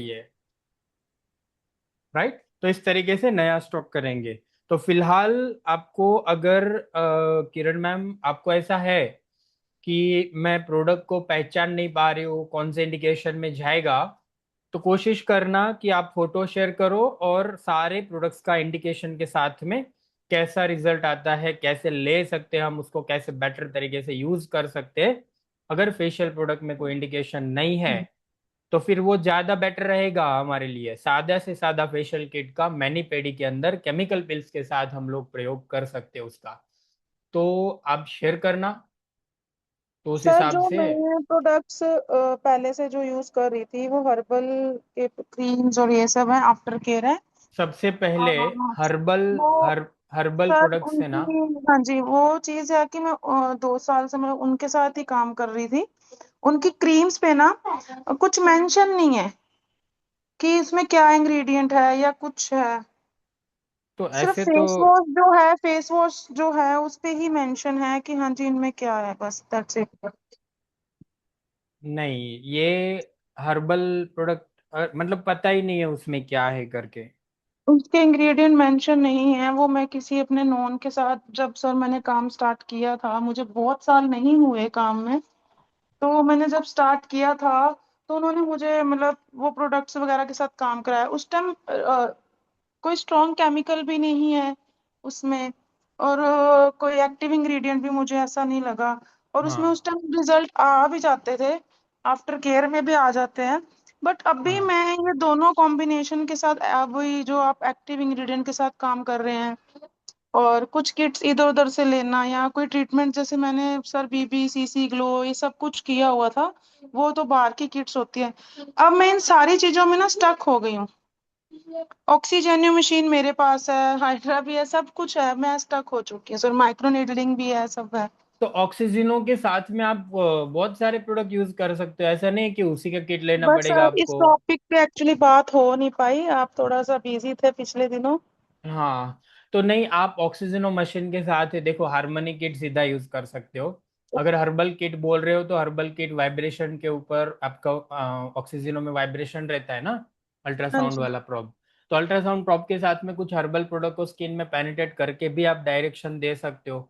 Quantity है, right. तो इस तरीके से नया स्टॉक करेंगे। तो फिलहाल आपको अगर किरण मैम आपको ऐसा है कि मैं प्रोडक्ट को पहचान नहीं पा रही हूँ कौन से इंडिकेशन में जाएगा, तो कोशिश करना कि आप फोटो शेयर करो और सारे प्रोडक्ट्स का इंडिकेशन के साथ में कैसा रिजल्ट आता है, कैसे ले सकते हैं हम उसको, कैसे बेटर तरीके से यूज कर सकते हैं। अगर फेशियल प्रोडक्ट में कोई इंडिकेशन नहीं है तो फिर वो ज्यादा बेटर रहेगा हमारे लिए। सादा से सादा फेशियल किट का मैनी पेडी के अंदर केमिकल पिल्स के साथ हम लोग प्रयोग कर सकते हैं उसका। तो आप शेयर करना, तो उस सर हिसाब जो से। मैं प्रोडक्ट्स पहले से जो यूज कर रही थी वो हर्बल के क्रीम्स और ये सब है, आफ्टर केयर है। सबसे पहले हाँ, हर्बल वो हर्बल सर प्रोडक्ट्स है ना। उनकी, हाँ जी, वो चीज है कि मैं 2 साल से मैं उनके साथ ही काम कर रही थी। उनकी क्रीम्स पे ना कुछ मेंशन नहीं है कि इसमें क्या इंग्रेडिएंट है या कुछ है। तो सिर्फ ऐसे तो फेस वॉश जो है, फेस वॉश जो है उस पे ही मेंशन है कि हाँ जी इनमें क्या है, बस दैट्स इट। नहीं, ये हर्बल प्रोडक्ट मतलब पता ही नहीं है उसमें क्या है करके। उसके इंग्रेडिएंट मेंशन नहीं है। वो मैं किसी अपने नॉन के साथ, जब सर मैंने काम स्टार्ट किया था, मुझे बहुत साल नहीं हुए काम में, तो मैंने जब स्टार्ट किया था तो उन्होंने मुझे मतलब वो प्रोडक्ट्स वगैरह के साथ काम कराया। उस टाइम कोई स्ट्रॉन्ग केमिकल भी नहीं है उसमें, और कोई एक्टिव इंग्रेडिएंट भी मुझे ऐसा नहीं लगा। और उसमें हाँ उस टाइम रिजल्ट आ भी जाते थे, आफ्टर केयर में भी आ जाते हैं। बट अभी हाँ मैं ये दोनों कॉम्बिनेशन के साथ, वही जो आप एक्टिव इंग्रेडिएंट के साथ काम कर रहे हैं और कुछ किट्स इधर उधर से लेना, या कोई ट्रीटमेंट जैसे मैंने सर बीबी सीसी ग्लो ये सब कुछ किया हुआ था, वो तो बाहर की किट्स होती है। अब मैं इन सारी चीजों में ना स्टक हो गई हूँ। ऑक्सीजन मशीन मेरे पास है, हाइड्रा भी है, सब कुछ है, मैं स्टक हो चुकी हूँ सर। माइक्रो नीडलिंग भी है, सब है। तो ऑक्सीजनों के साथ में आप बहुत सारे प्रोडक्ट यूज कर सकते हो, ऐसा नहीं है कि उसी का किट लेना बस पड़ेगा सर इस आपको। टॉपिक पे एक्चुअली बात हो नहीं पाई, आप थोड़ा सा बिजी थे पिछले दिनों। हाँ, तो नहीं, आप ऑक्सीजनो मशीन के साथ है देखो हार्मोनी किट सीधा यूज कर सकते हो। अगर हर्बल किट बोल रहे हो तो हर्बल किट वाइब्रेशन के ऊपर आपका ऑक्सीजनो में वाइब्रेशन रहता है ना, हाँ अल्ट्रासाउंड जी। वाला प्रॉब। तो अल्ट्रासाउंड प्रॉब के साथ में कुछ हर्बल प्रोडक्ट को स्किन में पेनिट्रेट करके भी आप डायरेक्शन दे सकते हो।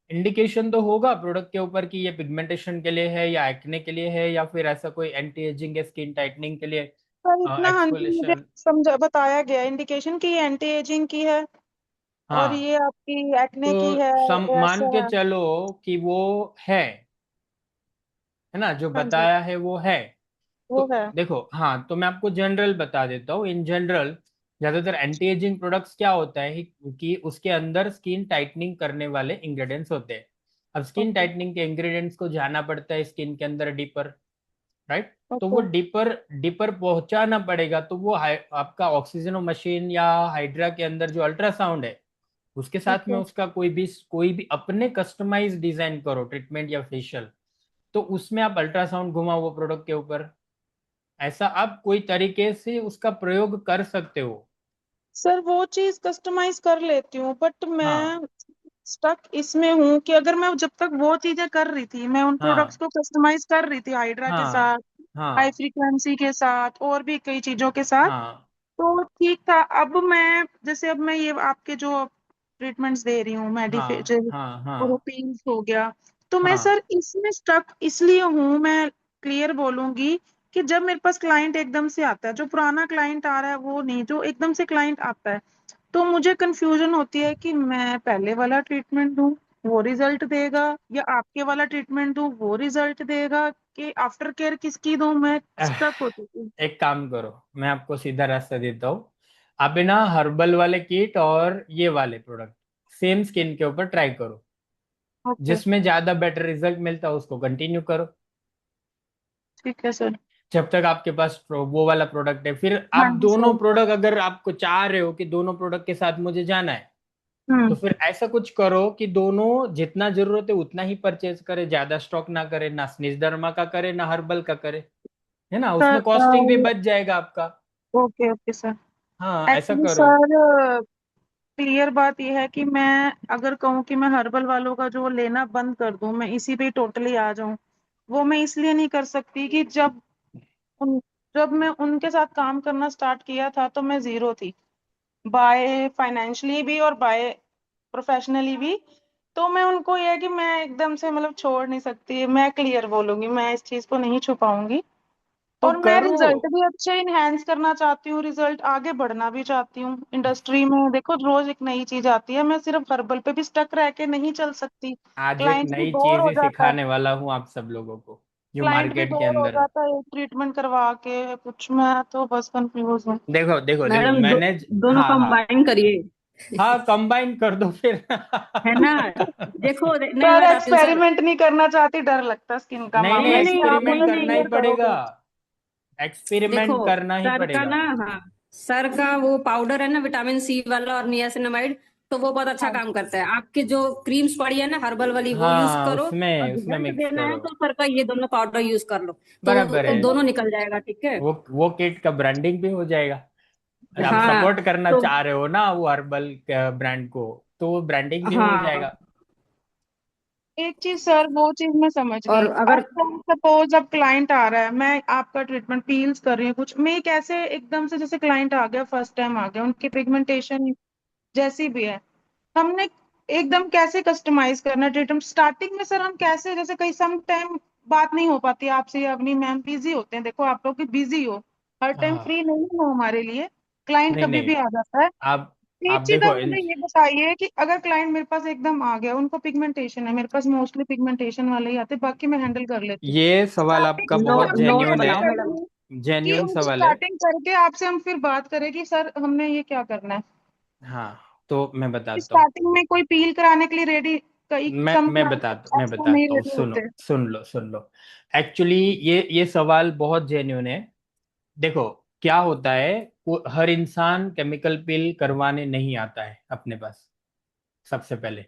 इंडिकेशन तो होगा प्रोडक्ट के ऊपर कि ये पिगमेंटेशन के लिए है या एक्ने के लिए है या फिर ऐसा कोई एंटी एजिंग या स्किन टाइटनिंग के लिए सर इतना हाँ जी मुझे एक्सफोलेशन। समझा, बताया गया इंडिकेशन की एंटी एजिंग की है और हाँ, ये आपकी एक्ने की तो है, मान ऐसा के है। चलो कि वो है ना, जो हाँ जी, बताया है वो है। तो वो है। देखो, हाँ, तो मैं आपको जनरल बता देता हूँ। इन जनरल ज्यादातर एंटी एजिंग प्रोडक्ट्स क्या होता है कि उसके अंदर स्किन टाइटनिंग करने वाले इंग्रेडिएंट्स होते हैं। अब स्किन ओके। टाइटनिंग के इंग्रेडिएंट्स को जाना पड़ता है स्किन के अंदर डीपर, राइट। तो वो ओके। डीपर डीपर पहुंचाना पड़ेगा, तो वो आपका ऑक्सीजन मशीन या हाइड्रा के अंदर जो अल्ट्रासाउंड है उसके साथ में ओके उसका कोई भी अपने कस्टमाइज डिजाइन करो ट्रीटमेंट या फेशियल, तो उसमें आप अल्ट्रासाउंड घुमाओ वो प्रोडक्ट के ऊपर। ऐसा आप कोई तरीके से उसका प्रयोग कर सकते हो। सर, वो चीज कस्टमाइज कर लेती हूँ, बट हाँ मैं स्टक इसमें हूँ कि अगर मैं जब तक वो चीजें कर रही थी, मैं उन प्रोडक्ट्स हाँ को कस्टमाइज कर रही थी हाइड्रा के हाँ साथ, हाई हाँ फ्रीक्वेंसी के साथ, और भी कई चीजों के साथ, हाँ तो ठीक था। अब मैं जैसे, अब मैं ये आपके जो ट्रीटमेंट्स दे रही हूँ, हाँ मेडिफेजल हाँ और हाँ पील्स हो गया, तो मैं हाँ सर इसमें स्टक इसलिए हूँ। मैं क्लियर बोलूंगी कि जब मेरे पास क्लाइंट एकदम से आता है, जो पुराना क्लाइंट आ रहा है वो नहीं, जो एकदम से क्लाइंट आता है, तो मुझे कंफ्यूजन होती है कि मैं पहले वाला ट्रीटमेंट दूं वो रिजल्ट देगा, या आपके वाला ट्रीटमेंट दूं वो रिजल्ट देगा, कि आफ्टर केयर किसकी दूं, मैं एह, स्टक होती हूँ। एक काम करो, मैं आपको सीधा रास्ता देता हूँ। आप है ना हर्बल वाले किट और ये वाले प्रोडक्ट सेम स्किन के ऊपर ट्राई करो। ओके। जिसमें ज्यादा बेटर रिजल्ट मिलता है उसको कंटिन्यू करो, ठीक है सर। जब तक आपके पास वो वाला प्रोडक्ट है। फिर आप हाँ जी दोनों सर। प्रोडक्ट, अगर आपको चाह रहे हो कि दोनों प्रोडक्ट के साथ मुझे जाना है, तो हम्म। फिर ऐसा कुछ करो कि दोनों जितना जरूरत है उतना ही परचेज करे, ज्यादा स्टॉक ना करे, ना स्निज डर्मा का करे ना हर्बल का करे, है ना, सर उसमें कॉस्टिंग भी बच जाएगा आपका। Okay okay sir. हाँ, ऐसा एक्चुअली करो। सर क्लियर बात यह है कि मैं अगर कहूँ कि मैं हर्बल वालों का जो लेना बंद कर दूं, मैं इसी पे टोटली आ जाऊं, वो मैं इसलिए नहीं कर सकती कि जब जब मैं उनके साथ काम करना स्टार्ट किया था तो मैं जीरो थी, बाय फाइनेंशियली भी और बाय प्रोफेशनली भी। तो मैं उनको ये है कि मैं एकदम से मतलब छोड़ नहीं सकती, मैं क्लियर बोलूंगी, मैं इस चीज को नहीं छुपाऊंगी। तो और मैं करो। रिजल्ट भी अच्छे इनहेंस करना चाहती हूँ, रिजल्ट आगे बढ़ना भी चाहती हूँ इंडस्ट्री में। देखो रोज एक नई चीज आती है, मैं सिर्फ हर्बल पे भी स्टक रह के नहीं चल सकती। आज एक क्लाइंट भी नई बोर चीज हो ही जाता है, सिखाने वाला हूँ आप सब लोगों को, जो क्लाइंट भी मार्केट के बोर हो अंदर। जाता है एक ट्रीटमेंट करवा के कुछ। मैं तो बस कंफ्यूज हूँ। देखो देखो देखो, मैडम मैंने दोनों हाँ हाँ, कंबाइन करिए। हाँ कंबाइन कर दो फिर। है ना? देखो नहीं सर मैडम सर। एक्सपेरिमेंट नहीं करना चाहती, डर लगता है स्किन का नहीं नहीं, मामला, नहीं नहीं इसलिए आप एक्सपेरिमेंट मुझे नहीं करना ही क्लियर नहीं। पड़ेगा, करोगे। देखो एक्सपेरिमेंट करना ही सर का पड़ेगा। ना, हाँ, सर का वो पाउडर है ना विटामिन सी वाला और नियासिनामाइड, तो वो बहुत अच्छा हाँ काम करता है। आपके जो क्रीम्स पड़ी है ना हर्बल वाली वो यूज हाँ, करो, और उसमें उसमें रिजल्ट मिक्स देना है करो। तो सर का ये दोनों पाउडर यूज कर लो, बराबर तो है। दोनों निकल जाएगा, ठीक है। वो किट का ब्रांडिंग भी हो जाएगा। अगर आप हाँ सपोर्ट करना तो चाह रहे हो ना वो हर्बल ब्रांड को, तो वो ब्रांडिंग भी हो हाँ, जाएगा। एक चीज सर, वो चीज मैं समझ गई। और अब अगर सपोज अब क्लाइंट आ रहा है, मैं आपका ट्रीटमेंट पील्स कर रही हूँ कुछ, मैं कैसे एकदम से, जैसे क्लाइंट आ गया फर्स्ट टाइम आ गया, उनकी पिगमेंटेशन जैसी भी है, हमने एकदम कैसे कस्टमाइज करना ट्रीटमेंट स्टार्टिंग में? सर हम कैसे, जैसे कई सम टाइम बात नहीं हो पाती आपसे, अवनी मैम बिजी होते हैं, देखो आप लोग भी बिजी हो, हर टाइम हाँ, फ्री नहीं हो हमारे लिए, क्लाइंट नहीं कभी नहीं, भी आ जाता है। आप एक आप चीज देखो आप मुझे ये बताइए कि अगर क्लाइंट मेरे पास एकदम आ गया, उनको पिगमेंटेशन है, मेरे पास मोस्टली पिगमेंटेशन वाले ही आते हैं, बाकी मैं हैंडल कर लेती हूँ। ये सवाल आपका स्टार्टिंग नो, बहुत में नोट जेन्यून है, बनाओ मैडम। कैसे कि जेन्यून उनको सवाल है। स्टार्टिंग करके आपसे हम फिर बात करें कि सर हमने ये क्या करना है। हाँ, तो मैं बताता हूँ। स्टार्टिंग में कोई पील कराने के लिए रेडी, कई सम मैं ऐसा नहीं बताता हूँ, रेडी सुनो, होते। सुन लो। एक्चुअली ये सवाल बहुत जेन्युइन है। देखो, क्या होता है, हर इंसान केमिकल पिल करवाने नहीं आता है अपने पास, सबसे पहले।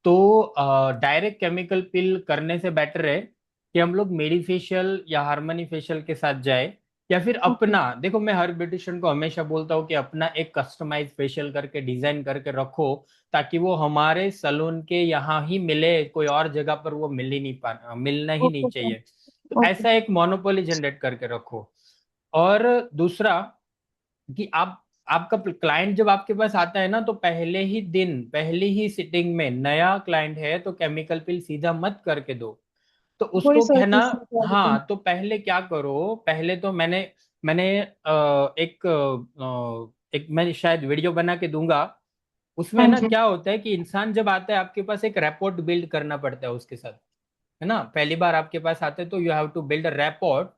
तो डायरेक्ट केमिकल पिल करने से बेटर है कि हम लोग मेडी फेशियल या हार्मनी फेशियल के साथ जाए, या फिर ओके अपना, देखो मैं हर ब्यूटिशियन को हमेशा बोलता हूँ कि अपना एक कस्टमाइज फेशियल करके डिजाइन करके रखो, ताकि वो हमारे सलून के यहाँ ही मिले, कोई और जगह पर वो मिलना ही नहीं ओके सर। चाहिए। तो ओके ऐसा एक मोनोपोली जनरेट करके रखो। और दूसरा, कि आप, आपका क्लाइंट जब आपके पास आता है ना, तो पहले ही दिन, पहली ही सिटिंग में, नया क्लाइंट है तो केमिकल पिल सीधा मत करके दो। तो वही उसको सर कहना, पूछना चाह रही थी। हाँ, तो पहले क्या करो, पहले तो मैंने मैंने एक मैं शायद वीडियो बना के दूंगा। उसमें हाँ ना जी। क्या होता है कि इंसान जब आता है आपके पास, एक रैपोर्ट बिल्ड करना पड़ता है उसके साथ, है ना। पहली बार आपके पास आते हैं तो you have to build a rapport.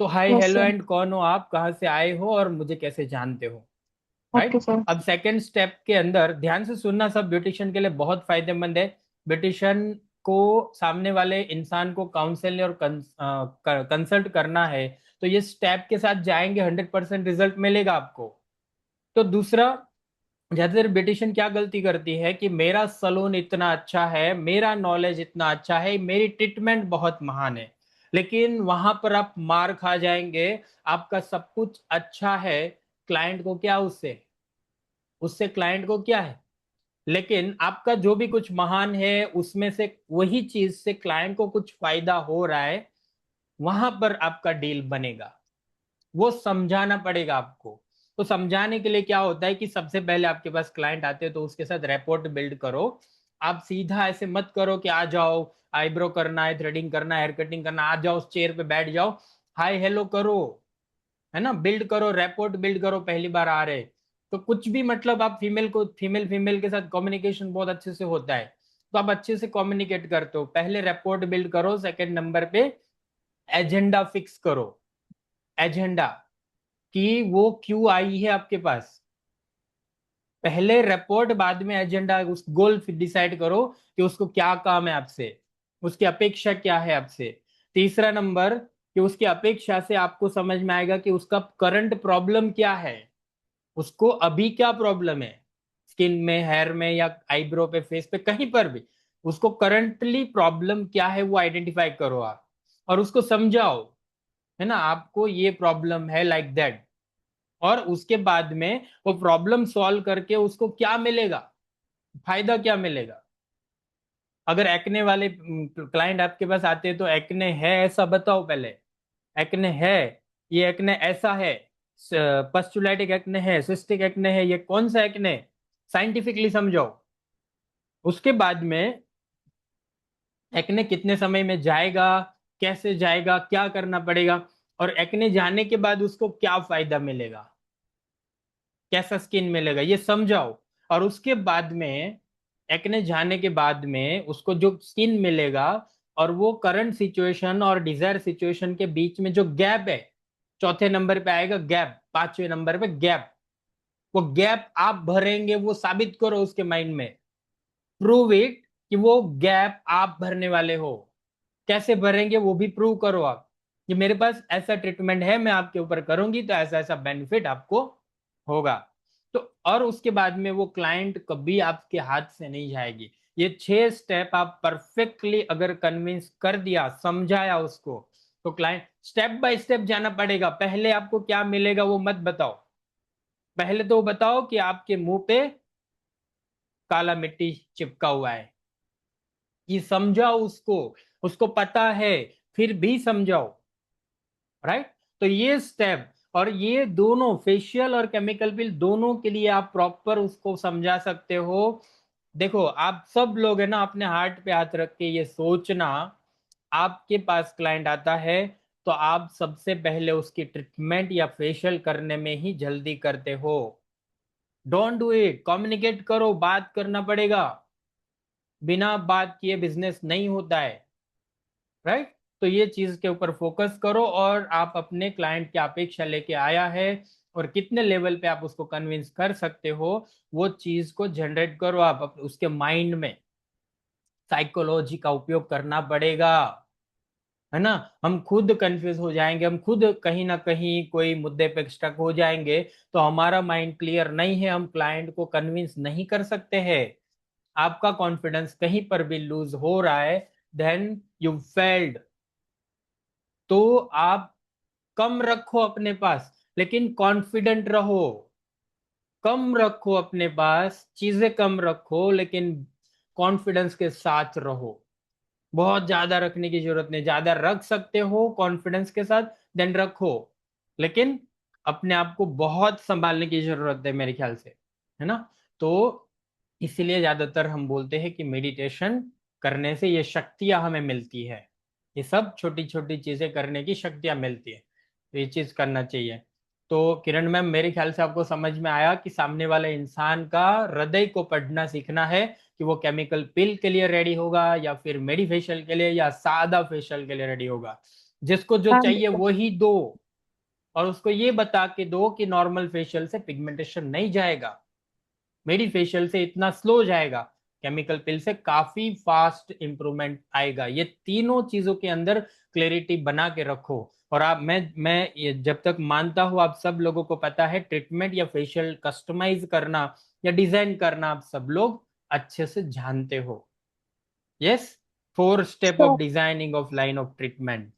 तो hi yes hello sir. And कौन हो आप, कहाँ से आए हो और मुझे कैसे जानते हो, ओके राइट। सर। अब सेकेंड स्टेप के अंदर ध्यान से सुनना, सब ब्यूटिशियन के लिए बहुत फायदेमंद है। ब्यूटिशियन को सामने वाले इंसान को काउंसिल और कंसल्ट करना है, तो ये स्टेप के साथ जाएंगे, 100% रिजल्ट मिलेगा आपको। तो दूसरा, ज्यादातर ब्यूटिशियन क्या गलती करती है कि मेरा सलून इतना अच्छा है, मेरा नॉलेज इतना अच्छा है, मेरी ट्रीटमेंट बहुत महान है, लेकिन वहां पर आप मार खा जाएंगे। आपका सब कुछ अच्छा है, क्लाइंट को क्या उससे, उससे क्लाइंट को क्या है, लेकिन आपका जो भी कुछ महान है उसमें से वही चीज से क्लाइंट को कुछ फायदा हो रहा है, वहां पर आपका डील बनेगा। वो समझाना पड़ेगा आपको। तो समझाने के लिए क्या होता है कि सबसे पहले आपके पास क्लाइंट आते हैं तो उसके साथ रैपोर्ट बिल्ड करो। आप सीधा ऐसे मत करो कि आ जाओ, आईब्रो करना है, थ्रेडिंग करना है, हेयर कटिंग करना, आ जाओ उस चेयर पे बैठ जाओ, हाय हेलो करो, है ना, बिल्ड करो, रैपोर्ट बिल्ड करो, पहली बार आ रहे। तो कुछ भी मतलब, आप फीमेल को, फीमेल फीमेल के साथ कम्युनिकेशन बहुत अच्छे से होता है, तो आप अच्छे से कम्युनिकेट करते हो, पहले रैपोर्ट बिल्ड करो। सेकंड नंबर पे एजेंडा फिक्स करो, एजेंडा, कि वो क्यों आई है आपके पास। पहले रिपोर्ट बाद में एजेंडा, उस गोल डिसाइड करो कि उसको क्या काम है आपसे, उसकी अपेक्षा क्या है आपसे। तीसरा नंबर, कि उसकी अपेक्षा से आपको समझ में आएगा कि उसका करंट प्रॉब्लम क्या है, उसको अभी क्या प्रॉब्लम है, स्किन में, हेयर में, या आईब्रो पे, फेस पे, कहीं पर भी उसको करंटली प्रॉब्लम क्या है वो आइडेंटिफाई करो आप, और उसको समझाओ, है ना, आपको ये प्रॉब्लम है, लाइक दैट। और उसके बाद में वो प्रॉब्लम सॉल्व करके उसको क्या मिलेगा, फायदा क्या मिलेगा। अगर एक्ने वाले क्लाइंट आपके पास आते हैं तो एक्ने है ऐसा बताओ पहले, एक्ने है ये एक्ने ऐसा है, पस्चुलाइटिक एक्ने है, सिस्टिक एक्ने है, ये कौन सा एक्ने, साइंटिफिकली समझाओ। उसके बाद में एक्ने कितने समय में जाएगा, कैसे जाएगा, क्या करना पड़ेगा, और एक्ने जाने के बाद उसको क्या फायदा मिलेगा, कैसा स्किन मिलेगा, ये समझाओ। और उसके बाद में एक्ने जाने के बाद में उसको जो स्किन मिलेगा, और वो करंट सिचुएशन और डिजायर सिचुएशन के बीच में जो गैप है, चौथे नंबर पे आएगा गैप, पांचवें नंबर पे गैप, वो गैप आप भरेंगे, वो साबित करो उसके माइंड में, प्रूव इट कि वो गैप आप भरने वाले हो। कैसे भरेंगे वो भी प्रूव करो आप, कि मेरे पास ऐसा ट्रीटमेंट है, मैं आपके ऊपर करूंगी तो ऐसा ऐसा बेनिफिट आपको होगा। तो और उसके बाद में वो क्लाइंट कभी आपके हाथ से नहीं जाएगी। ये 6 स्टेप आप परफेक्टली अगर कन्विंस कर दिया, समझाया उसको, तो क्लाइंट स्टेप बाय स्टेप जाना पड़ेगा। पहले आपको क्या मिलेगा वो मत बताओ, पहले तो बताओ कि आपके मुंह पे काला मिट्टी चिपका हुआ है, ये समझाओ उसको, उसको पता है, फिर भी समझाओ, राइट। तो ये स्टेप, और ये दोनों फेशियल और केमिकल पिल दोनों के लिए आप प्रॉपर उसको समझा सकते हो। देखो आप सब लोग है ना, अपने हार्ट पे हाथ रख के ये सोचना, आपके पास क्लाइंट आता है तो आप सबसे पहले उसकी ट्रीटमेंट या फेशियल करने में ही जल्दी करते हो। डोंट डू इट, कम्युनिकेट करो, बात करना पड़ेगा, बिना बात किए बिजनेस नहीं होता है, राइट। तो ये चीज के ऊपर फोकस करो, और आप अपने क्लाइंट की अपेक्षा लेके आया है और कितने लेवल पे आप उसको कन्विंस कर सकते हो, वो चीज को जनरेट करो आप उसके माइंड में। साइकोलॉजी का उपयोग करना पड़ेगा, है ना। हम खुद कंफ्यूज हो जाएंगे, हम खुद कहीं ना कहीं कोई मुद्दे पे स्टक हो जाएंगे, तो हमारा माइंड क्लियर नहीं है, हम क्लाइंट को कन्विंस नहीं कर सकते हैं, आपका कॉन्फिडेंस कहीं पर भी लूज हो रहा है, देन यू फेल्ड। तो आप कम रखो अपने पास, लेकिन कॉन्फिडेंट रहो। कम रखो अपने पास, चीजें कम रखो, लेकिन कॉन्फिडेंस के साथ रहो। बहुत ज्यादा रखने की जरूरत नहीं, ज्यादा रख सकते हो कॉन्फिडेंस के साथ, देन रखो, लेकिन अपने आप को बहुत संभालने की जरूरत है मेरे ख्याल से, है ना। तो इसीलिए ज्यादातर हम बोलते हैं कि मेडिटेशन करने से ये शक्तियां हमें मिलती है, ये सब छोटी छोटी चीजें करने की शक्तियां मिलती है, तो ये चीज करना चाहिए। तो किरण मैम, मेरे ख्याल से आपको समझ में आया कि सामने वाले इंसान का हृदय को पढ़ना सीखना है, कि वो केमिकल पिल के लिए रेडी होगा या फिर मेडी फेशियल के लिए या सादा फेशियल के लिए रेडी होगा। जिसको जो हाँ चाहिए जी। वही दो, और उसको ये बता के दो कि नॉर्मल फेशियल से पिगमेंटेशन नहीं जाएगा, मेडी फेशियल से इतना स्लो जाएगा, केमिकल पिल से काफी फास्ट इंप्रूवमेंट आएगा। ये तीनों चीजों के अंदर क्लैरिटी बना के रखो। और आप, मैं ये जब तक मानता हूं आप सब लोगों को पता है, ट्रीटमेंट या फेशियल कस्टमाइज करना या डिजाइन करना आप सब लोग अच्छे से जानते हो। Yes, 4 step of sir designing of line of treatment,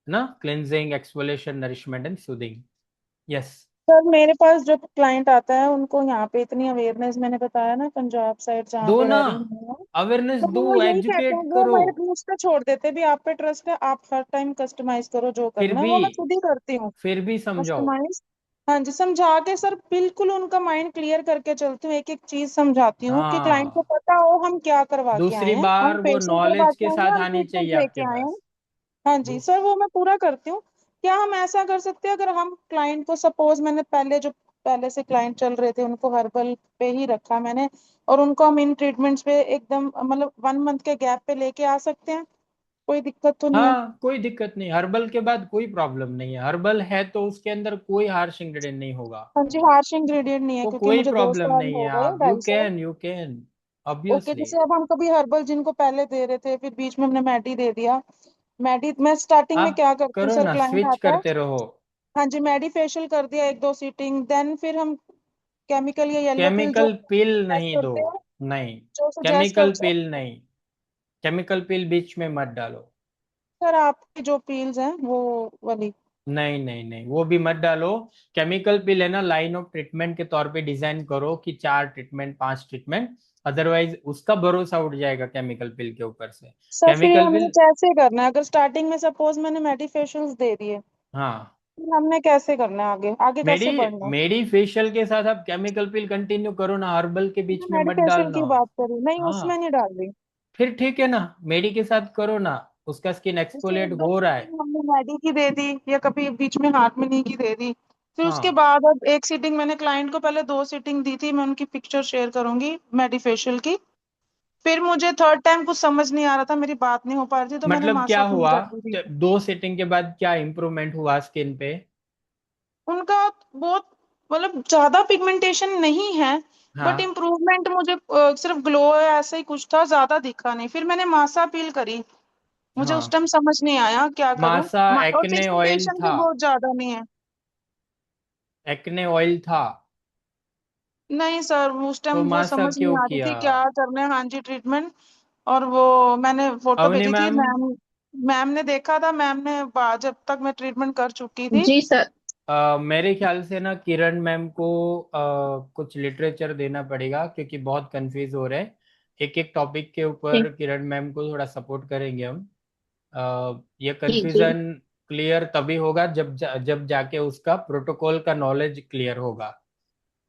ना, cleansing, exfoliation, nourishment and soothing. Yes. Sir मेरे पास जो क्लाइंट आता है उनको यहाँ पे इतनी अवेयरनेस, मैंने बताया ना पंजाब साइड जहाँ दो पे ना, रह रही हूँ, अवेयरनेस तो दो, वो यही कहते हैं, एजुकेट वो करो। मेरे मुझ पे छोड़ देते भी आप पे ट्रस्ट है, आप हर टाइम कस्टमाइज करो, जो फिर करना है भी वो मैं खुद ही करती हूँ। फिर भी समझाओ। कस्टमाइज, हाँ जी, समझा के सर बिल्कुल उनका माइंड क्लियर करके चलती हूँ, एक एक चीज समझाती हूँ कि क्लाइंट को हाँ, पता हो हम क्या करवा के आए दूसरी हैं, हम बार वो फेशियल करवा नॉलेज के के आए हैं, साथ हम आनी ट्रीटमेंट चाहिए लेके आपके आए हैं। पास। हाँ जी दू- सर, वो मैं पूरा करती हूँ। क्या हम ऐसा कर सकते हैं, अगर हम क्लाइंट को, सपोज मैंने पहले जो पहले से क्लाइंट चल रहे थे उनको हर्बल पे ही रखा मैंने, और उनको हम इन ट्रीटमेंट्स पे एकदम मतलब 1 मंथ के गैप पे लेके आ सकते हैं, कोई दिक्कत तो नहीं है? हाँ, कोई दिक्कत नहीं, हर्बल के बाद कोई प्रॉब्लम नहीं है, हर्बल है तो उसके अंदर कोई हार्श इंग्रेडिएंट नहीं होगा, हाँ जी, हार्श इंग्रेडिएंट नहीं है, तो क्योंकि कोई मुझे दो प्रॉब्लम साल नहीं है, हो गए, आप, यू 2.5 साल। Can, you can, okay, obviously. जैसे अब हम कभी हर्बल जिनको पहले दे रहे थे, फिर बीच में हमने मैडी दे दिया। मैडी मैं स्टार्टिंग में आप क्या करती हूँ करो सर, ना, क्लाइंट स्विच आता है, करते रहो। हाँ जी, मैडी फेशियल कर दिया 1-2 सीटिंग, देन फिर हम केमिकल या येलो पिल जो केमिकल पिल सजेस्ट नहीं दो, करते हैं, नहीं, जो सजेस्ट केमिकल करते हैं। पिल नहीं, केमिकल पिल बीच में मत डालो। सर आपकी जो पील्स हैं वो वाली। नहीं नहीं नहीं, वो भी मत डालो। केमिकल पिल है ना, लाइन ऑफ ट्रीटमेंट के तौर पे डिजाइन करो कि 4 ट्रीटमेंट, 5 ट्रीटमेंट, अदरवाइज उसका भरोसा उठ जाएगा केमिकल पिल के ऊपर से। सर फिर केमिकल हमें पिल, कैसे करना है, अगर स्टार्टिंग में सपोज मैंने मेडी फेशियल्स दे दिए, हाँ, फिर हमने कैसे करना है आगे, आगे मेडी कैसे बढ़ना है? मेडी फेशियल के साथ आप केमिकल पिल कंटिन्यू करो ना, हर्बल के बीच में मत मेडिकेशन डालना। की बात करी, नहीं उसमें हाँ, नहीं डाल रही। फिर ठीक है ना, मेडी के साथ करो ना, उसका स्किन जैसे एक्सफोलिएट एक दो हो रहा है। सीटिंग हमने मैडी की दे दी, या कभी बीच में हाथ में नहीं की दे दी, फिर उसके हाँ, बाद अब एक सीटिंग मैंने क्लाइंट को पहले 2 सीटिंग दी थी, मैं उनकी पिक्चर शेयर करूंगी मेडी फेशियल की। फिर मुझे थर्ड टाइम कुछ समझ नहीं आ रहा था, मेरी बात नहीं हो पा रही थी, तो मैंने मतलब क्या मासा पिल हुआ? कर दी थी। 2 सेटिंग के बाद क्या इम्प्रूवमेंट हुआ स्किन पे? उनका बहुत, मतलब ज्यादा पिगमेंटेशन नहीं है, बट हाँ, इम्प्रूवमेंट मुझे सिर्फ ग्लो ऐसा ही कुछ था, ज्यादा दिखा नहीं। फिर मैंने मासा पील करी, मुझे उस हाँ। टाइम समझ नहीं आया क्या करूं। मासा और एक्ने ऑयल पिगमेंटेशन भी था? बहुत ज्यादा नहीं है। एक्ने ऑयल था? नहीं सर, उस तो टाइम वो मासा समझ नहीं क्यों आ रही किया? थी क्या करना है, हाँ जी ट्रीटमेंट। और वो मैंने फोटो अवनी भेजी थी मैम, मैम, मैम ने देखा था, मैम ने जब तक मैं ट्रीटमेंट कर चुकी थी। जी सर। मेरे ख्याल से ना किरण मैम को कुछ लिटरेचर देना पड़ेगा, क्योंकि बहुत कंफ्यूज हो रहे हैं। एक एक टॉपिक के ऊपर जी किरण मैम को थोड़ा सपोर्ट करेंगे हम। ये जी जी। कंफ्यूजन क्लियर तभी होगा जब जाके उसका प्रोटोकॉल का नॉलेज क्लियर होगा।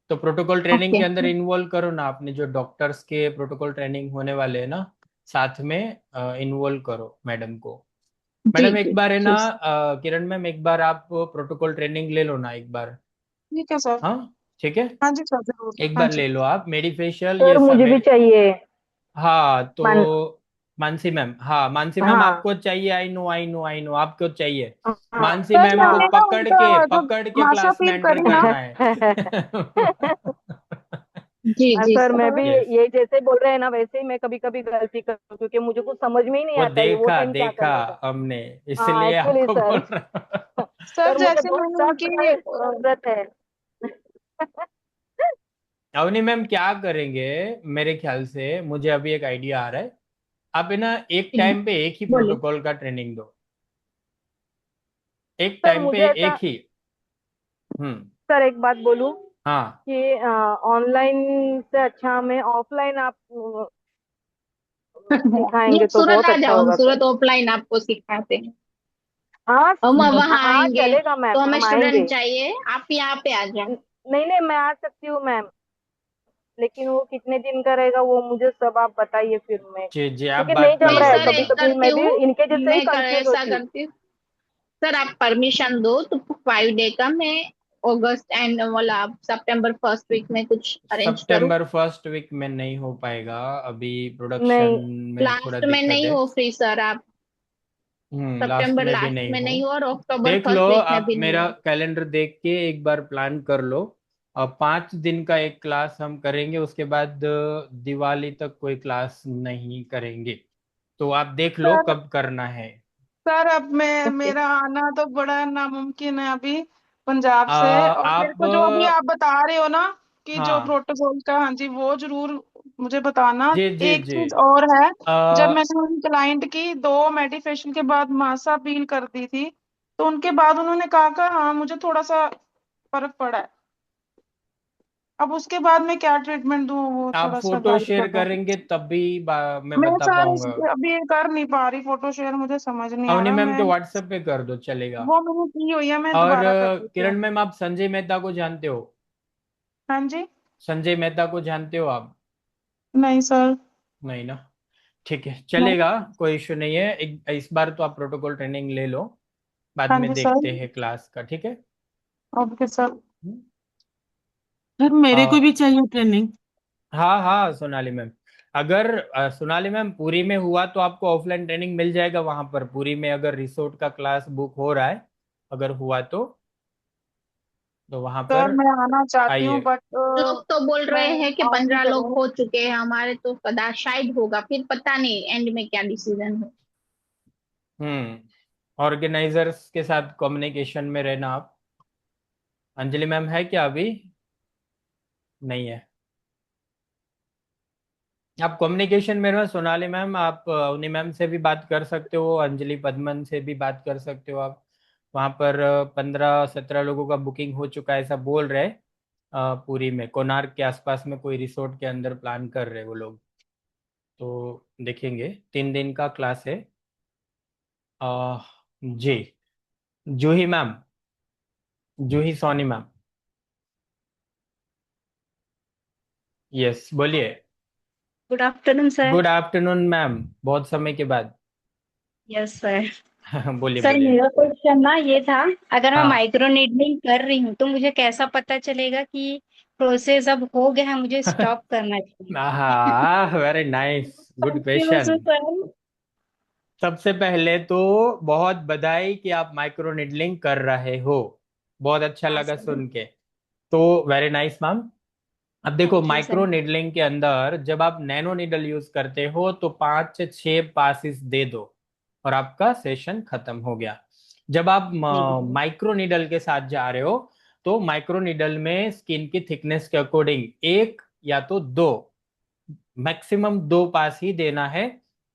तो प्रोटोकॉल ट्रेनिंग ओके। के अंदर इन्वॉल्व करो ना, अपने जो डॉक्टर्स के प्रोटोकॉल ट्रेनिंग होने वाले हैं ना, साथ में इन्वॉल्व करो मैडम को। जी मैडम एक जी बार है ना, जी। किरण मैम एक बार आप प्रोटोकॉल ट्रेनिंग ले लो ना एक बार। ठीक है सर। हाँ, ठीक है। हाँ जी सर, जरूर, एक हाँ बार जी। ले लो आप मेडी फेशियल, ये सर सब मुझे भी मेरे। चाहिए। हाँ मान तो मानसी मैम, हाँ मानसी मैम हाँ आपको चाहिए, I know I know I know आपको चाहिए। हाँ मानसी सर मैम को मैंने हाँ। ना उनका जब पकड़ के मासा क्लास में पील एंटर करी ना। करना है। जी जी सर सर। मैं भी यस। ये जैसे बोल रहे हैं ना, वैसे ही मैं कभी कभी गलती करती हूँ, क्योंकि मुझे कुछ समझ में ही नहीं वो आता है वो देखा टाइम क्या देखा करना था। हमने, हाँ इसलिए एक्चुअली आपको सर। बोल रहा सर सर मुझे जैसे बहुत मैंने सख्त उनकी हेल्प की जरूरत है। अवनी मैम क्या करेंगे? मेरे ख्याल से मुझे अभी एक आइडिया आ रहा है। आप है ना एक जी, टाइम पे एक ही बोलिए। प्रोटोकॉल का ट्रेनिंग दो, एक सर टाइम पे मुझे ऐसा, एक ही। हम्म। सर एक बात बोलूं हाँ, कि ऑनलाइन से अच्छा हमें ऑफलाइन आप ये सिखाएंगे आप तो सूरत बहुत आ अच्छा जाओ, हम होगा सर। सूरत ऑफलाइन आपको सिखाते हैं। हाँ हम वहाँ हाँ आएंगे, चलेगा मैम, तो हमें हम आएंगे। स्टूडेंट चाहिए, आप यहाँ पे आ जाओ। नहीं नहीं मैं आ सकती हूँ मैम, लेकिन वो कितने दिन का रहेगा वो मुझे सब आप बताइए फिर मैं, जी जी, आप क्योंकि नहीं बात कर जम मैं रहा है, लो सर कभी मैम। एक कभी करती मैं भी हूँ, इनके जैसे ही कंफ्यूज ऐसा होती हूँ। करती हूँ। सर आप परमिशन दो तो 5 डे का मैं अगस्त एंड वाला सितंबर फर्स्ट वीक में कुछ अरेंज करूँ। सितंबर फर्स्ट वीक में नहीं हो पाएगा, अभी प्रोडक्शन नहीं में थोड़ा लास्ट में दिक्कत नहीं है। हो फ्री सर आप? लास्ट सितंबर में भी लास्ट नहीं में हो। नहीं हो और अक्टूबर देख लो, फर्स्ट वीक में आप भी नहीं मेरा हो। कैलेंडर देख के एक बार प्लान कर लो। और 5 दिन का एक क्लास हम करेंगे, उसके बाद दिवाली तक कोई क्लास नहीं करेंगे। तो आप देख लो सर, कब करना है। सर अब मैं, मेरा आना तो बड़ा नामुमकिन है अभी पंजाब से। और मेरे आप को जो अभी आप बता रहे हो ना कि जो हाँ, प्रोटोकॉल का, हाँ जी वो जरूर मुझे बताना। जी जी एक जी। चीज और है, आ, जब मैंने उन क्लाइंट की 2 मेडिफेशियल के बाद मासा पील कर दी थी, तो उनके बाद उन्होंने कहा हाँ मुझे थोड़ा सा फर्क पड़ा है। अब उसके बाद मैं क्या ट्रीटमेंट दूँ, वो आप थोड़ा सा फोटो गाइड शेयर कर दो। करेंगे तभी मैं मैं बता सर पाऊंगा। अभी कर नहीं पा रही फोटो शेयर, मुझे समझ नहीं आ अवनी रहा मैम मैं। के व्हाट्सएप पे कर दो, चलेगा। वो मैंने की हुई है, मैं और दोबारा कर देती हूँ। किरण मैम, आप संजय मेहता को जानते हो? हाँ जी। संजय मेहता को जानते हो आप? नहीं सर। नहीं ना? ठीक है, नहीं। चलेगा। कोई इशू नहीं है, इस बार तो आप प्रोटोकॉल ट्रेनिंग ले लो, बाद हाँ में जी सर। देखते हैं क्लास का, ठीक है। Okay sir. हम्म। सर मेरे को आ, भी चाहिए ट्रेनिंग। हाँ हाँ सोनाली मैम, अगर सोनाली मैम पुरी में हुआ तो आपको ऑफलाइन ट्रेनिंग मिल जाएगा वहां पर, पुरी में अगर रिसोर्ट का क्लास बुक हो रहा है, अगर हुआ तो वहां सर पर मैं आना चाहती हूँ, आइए। बट लोग तो बोल मैं रहे हैं कि आऊंगी 15 लोग जरूर। हो चुके हैं हमारे, तो कदाच शायद होगा, फिर पता नहीं एंड में क्या डिसीजन हो। ऑर्गेनाइजर्स के साथ कम्युनिकेशन में रहना आप। अंजलि मैम है क्या अभी? नहीं है। आप कम्युनिकेशन में रहो। सोनाली मैम, आप अवनी मैम से भी बात कर सकते हो, अंजलि पद्मन से भी बात कर सकते हो आप। वहाँ पर 15-17 लोगों का बुकिंग हो चुका है ऐसा बोल रहे हैं। पुरी में कोणार्क के आसपास में कोई रिसोर्ट के अंदर प्लान कर रहे हैं वो लोग। तो देखेंगे, 3 दिन का क्लास है। जी। जूही मैम, जूही सोनी मैम। यस, बोलिए। Good afternoon sir. Good afternoon ma'am, बहुत समय के बाद। Yes sir. बोलिए सर बोलिए। मेरा क्वेश्चन ना ये था, अगर मैं हाँ। माइक्रो नीडलिंग कर रही हूँ तो मुझे कैसा पता चलेगा कि प्रोसेस अब हो गया है, मुझे स्टॉप करना चाहिए? हाँ, very nice, good confuse question. हूँ सर। सबसे पहले तो बहुत बधाई कि आप माइक्रो निडलिंग कर रहे हो। बहुत अच्छा हाँ लगा सर। सुन के। तो वेरी नाइस मैम। अब देखो, thank you micro sir. Needling के अंदर जब आप नैनो निडल यूज करते हो तो 5 से 6 पासिस दे दो और आपका सेशन खत्म हो गया। जब आप ठीक है सर। माइक्रो निडल के साथ जा रहे हो तो माइक्रो निडल में स्किन की थिकनेस के अकॉर्डिंग एक या तो दो, मैक्सिमम 2 पास ही देना है।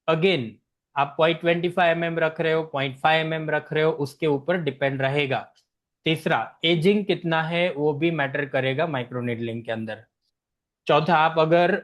अगेन, आप 0.25 mm रख रहे हो, 0.5 mm रख रहे हो, उसके ऊपर डिपेंड रहेगा। तीसरा, एजिंग कितना है वो भी मैटर करेगा माइक्रो नीडलिंग के अंदर। चौथा, आप अगर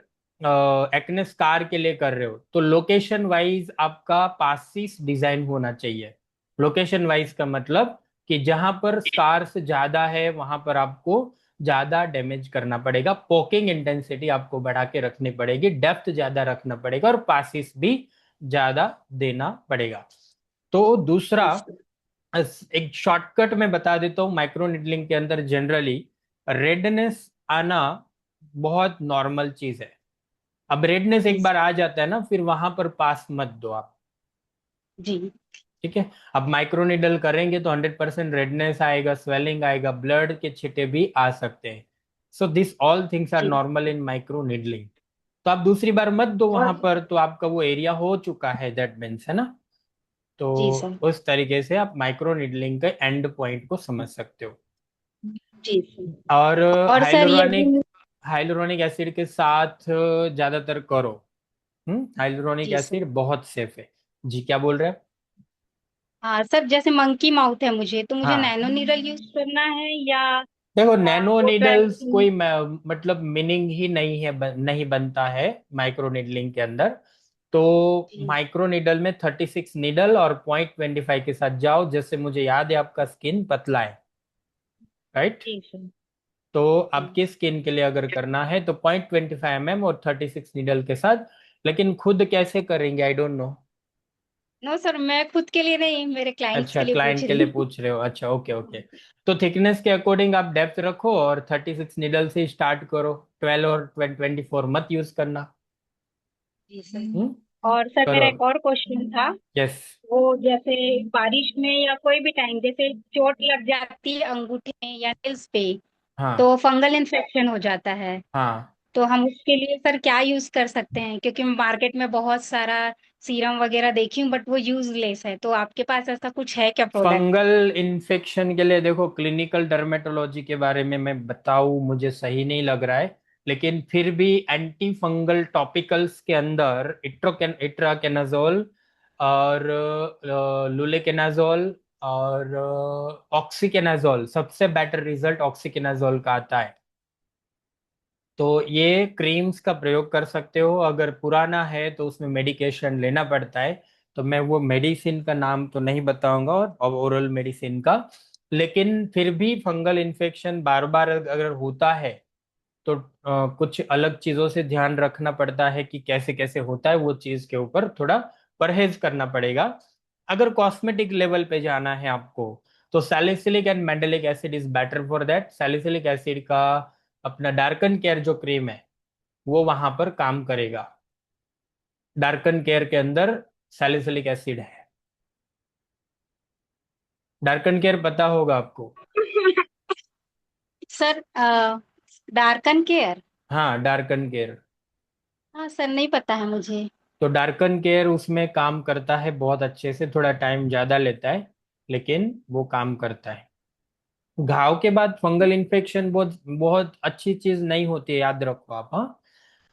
एक्ने स्कार के लिए कर रहे हो तो लोकेशन वाइज आपका पासिस डिजाइन होना चाहिए। लोकेशन वाइज का मतलब कि जहां पर स्कार्स ज्यादा है वहां पर आपको ज्यादा डैमेज करना पड़ेगा, पोकिंग इंटेंसिटी आपको बढ़ा के रखनी पड़ेगी, डेप्थ ज्यादा रखना पड़ेगा और पासिस भी ज्यादा देना पड़ेगा। तो दूसरा, जी सर। एक शॉर्टकट में बता देता हूँ। माइक्रो निडलिंग के अंदर जनरली रेडनेस आना बहुत नॉर्मल चीज है। अब रेडनेस जी एक बार सर। आ जाता है ना, फिर वहां पर पास मत दो आप। जी। ठीक है। अब माइक्रो निडल करेंगे तो 100% रेडनेस आएगा, स्वेलिंग आएगा, ब्लड के छिटे भी आ सकते हैं। So this all things R G. Normal in micro needling. तो आप दूसरी बार मत दो और वहां पर, तो आपका वो एरिया हो चुका है, दैट मीन्स, है ना। तो जी सर। उस तरीके से आप माइक्रो निडलिंग के एंड पॉइंट को समझ सकते हो। जी सर। और और सर ये हाइलोरोनिक जो। हाइलोरोनिक एसिड के साथ ज्यादातर करो। हाइलोरोनिक जी सर। एसिड बहुत सेफ है। जी, क्या बोल रहे हैं? हाँ सर, जैसे मंकी माउथ है मुझे, तो मुझे हाँ, नैनो नीडल यूज करना है या देखो, नैनो वो नीडल्स ट्वेंटी? कोई मतलब मीनिंग ही नहीं है, नहीं बनता है माइक्रो नीडलिंग के अंदर। तो जी। माइक्रो नीडल में 36 नीडल और 0.25 के साथ जाओ। जैसे मुझे याद है आपका स्किन पतला है, राइट। जी सर। तो जी। आपकी स्किन के लिए अगर करना है तो 0.25 mm और 36 नीडल के साथ। लेकिन खुद कैसे करेंगे, I don't know. No sir, मैं खुद के लिए नहीं, मेरे क्लाइंट्स अच्छा, के लिए पूछ क्लाइंट के रही लिए हूँ। पूछ रहे हो, अच्छा, ओके ओके। तो थिकनेस के अकॉर्डिंग आप डेप्थ रखो और 36 नीडल से स्टार्ट करो। 12 और 24 मत यूज करना। जी सर। हम्म। और सर करो। मेरा एक और क्वेश्चन था। यस। वो जैसे बारिश में या कोई भी टाइम जैसे चोट लग जाती है अंगूठे में या नेल्स पे, हाँ तो फंगल इन्फेक्शन हो जाता है। हाँ। तो हम उसके लिए सर क्या यूज कर सकते हैं? क्योंकि मैं मार्केट में बहुत सारा सीरम वगैरह देखी हूँ, बट वो यूजलेस है। तो आपके पास ऐसा कुछ है क्या प्रोडक्ट? फंगल इन्फेक्शन के लिए देखो, क्लिनिकल डर्मेटोलॉजी के बारे में मैं बताऊं मुझे सही नहीं लग रहा है। लेकिन फिर भी एंटी फंगल टॉपिकल्स के अंदर इट्राकेनाजोल और लुलेकेनाजोल और ऑक्सीकेनाजोल, सबसे बेटर रिजल्ट ऑक्सीकेनाजोल का आता है। तो ये क्रीम्स का प्रयोग कर सकते हो। अगर पुराना है तो उसमें मेडिकेशन लेना पड़ता है। तो मैं वो मेडिसिन का नाम तो नहीं बताऊंगा, और ओरल मेडिसिन का। लेकिन फिर भी फंगल इन्फेक्शन बार बार अगर होता है तो कुछ अलग चीजों से ध्यान रखना पड़ता है कि कैसे कैसे होता है, वो चीज के ऊपर थोड़ा परहेज करना पड़ेगा। अगर कॉस्मेटिक लेवल पे जाना है आपको तो salicylic and mandelic acid is better for that. Salicylic acid का अपना डार्कन केयर जो क्रीम है वो वहां पर काम करेगा। डार्कन केयर के अंदर सैलिसिलिक एसिड है। डार्कन केयर पता होगा आपको। Sir darken care? हाँ, डार्कन केयर। हाँ सर, नहीं पता है मुझे। तो डार्कन केयर उसमें काम करता है बहुत अच्छे से, थोड़ा टाइम ज्यादा लेता है लेकिन वो काम करता है। घाव के बाद फंगल इन्फेक्शन बहुत बहुत अच्छी चीज नहीं होती है, याद रखो आप। हाँ,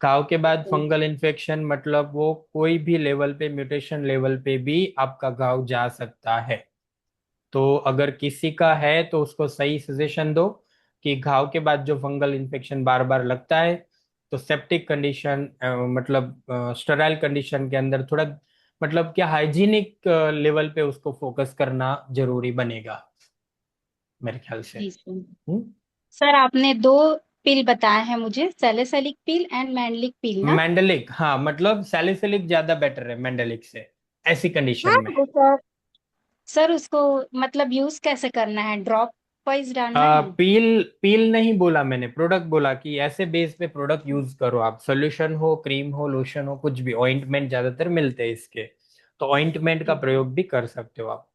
घाव के बाद फंगल इन्फेक्शन मतलब वो कोई भी लेवल पे, म्यूटेशन लेवल पे भी आपका घाव जा सकता है। तो अगर किसी का है तो उसको सही सजेशन दो कि घाव के बाद जो फंगल इन्फेक्शन बार बार लगता है तो सेप्टिक कंडीशन, मतलब स्टेराइल कंडीशन के अंदर थोड़ा, मतलब क्या, हाइजीनिक लेवल पे उसको फोकस करना जरूरी बनेगा। मेरे ख्याल से। जी सर। हम्म। सर आपने दो पिल बताए हैं मुझे, सैलिसिलिक पिल एंड मैंडलिक पिल ना? मैंडलिक, हाँ, मतलब सैलिसिलिक ज्यादा बेटर है मैंडलिक से ऐसी कंडीशन में। तो सर उसको मतलब यूज कैसे करना है, ड्रॉप वाइज डालना है? पील पील नहीं बोला मैंने, प्रोडक्ट बोला कि ऐसे बेस पे प्रोडक्ट यूज करो आप, सोल्यूशन हो, क्रीम हो, लोशन हो, कुछ भी, ऑइंटमेंट ज्यादातर मिलते हैं इसके, तो ऑइंटमेंट का जी प्रयोग भी कर सकते हो आप।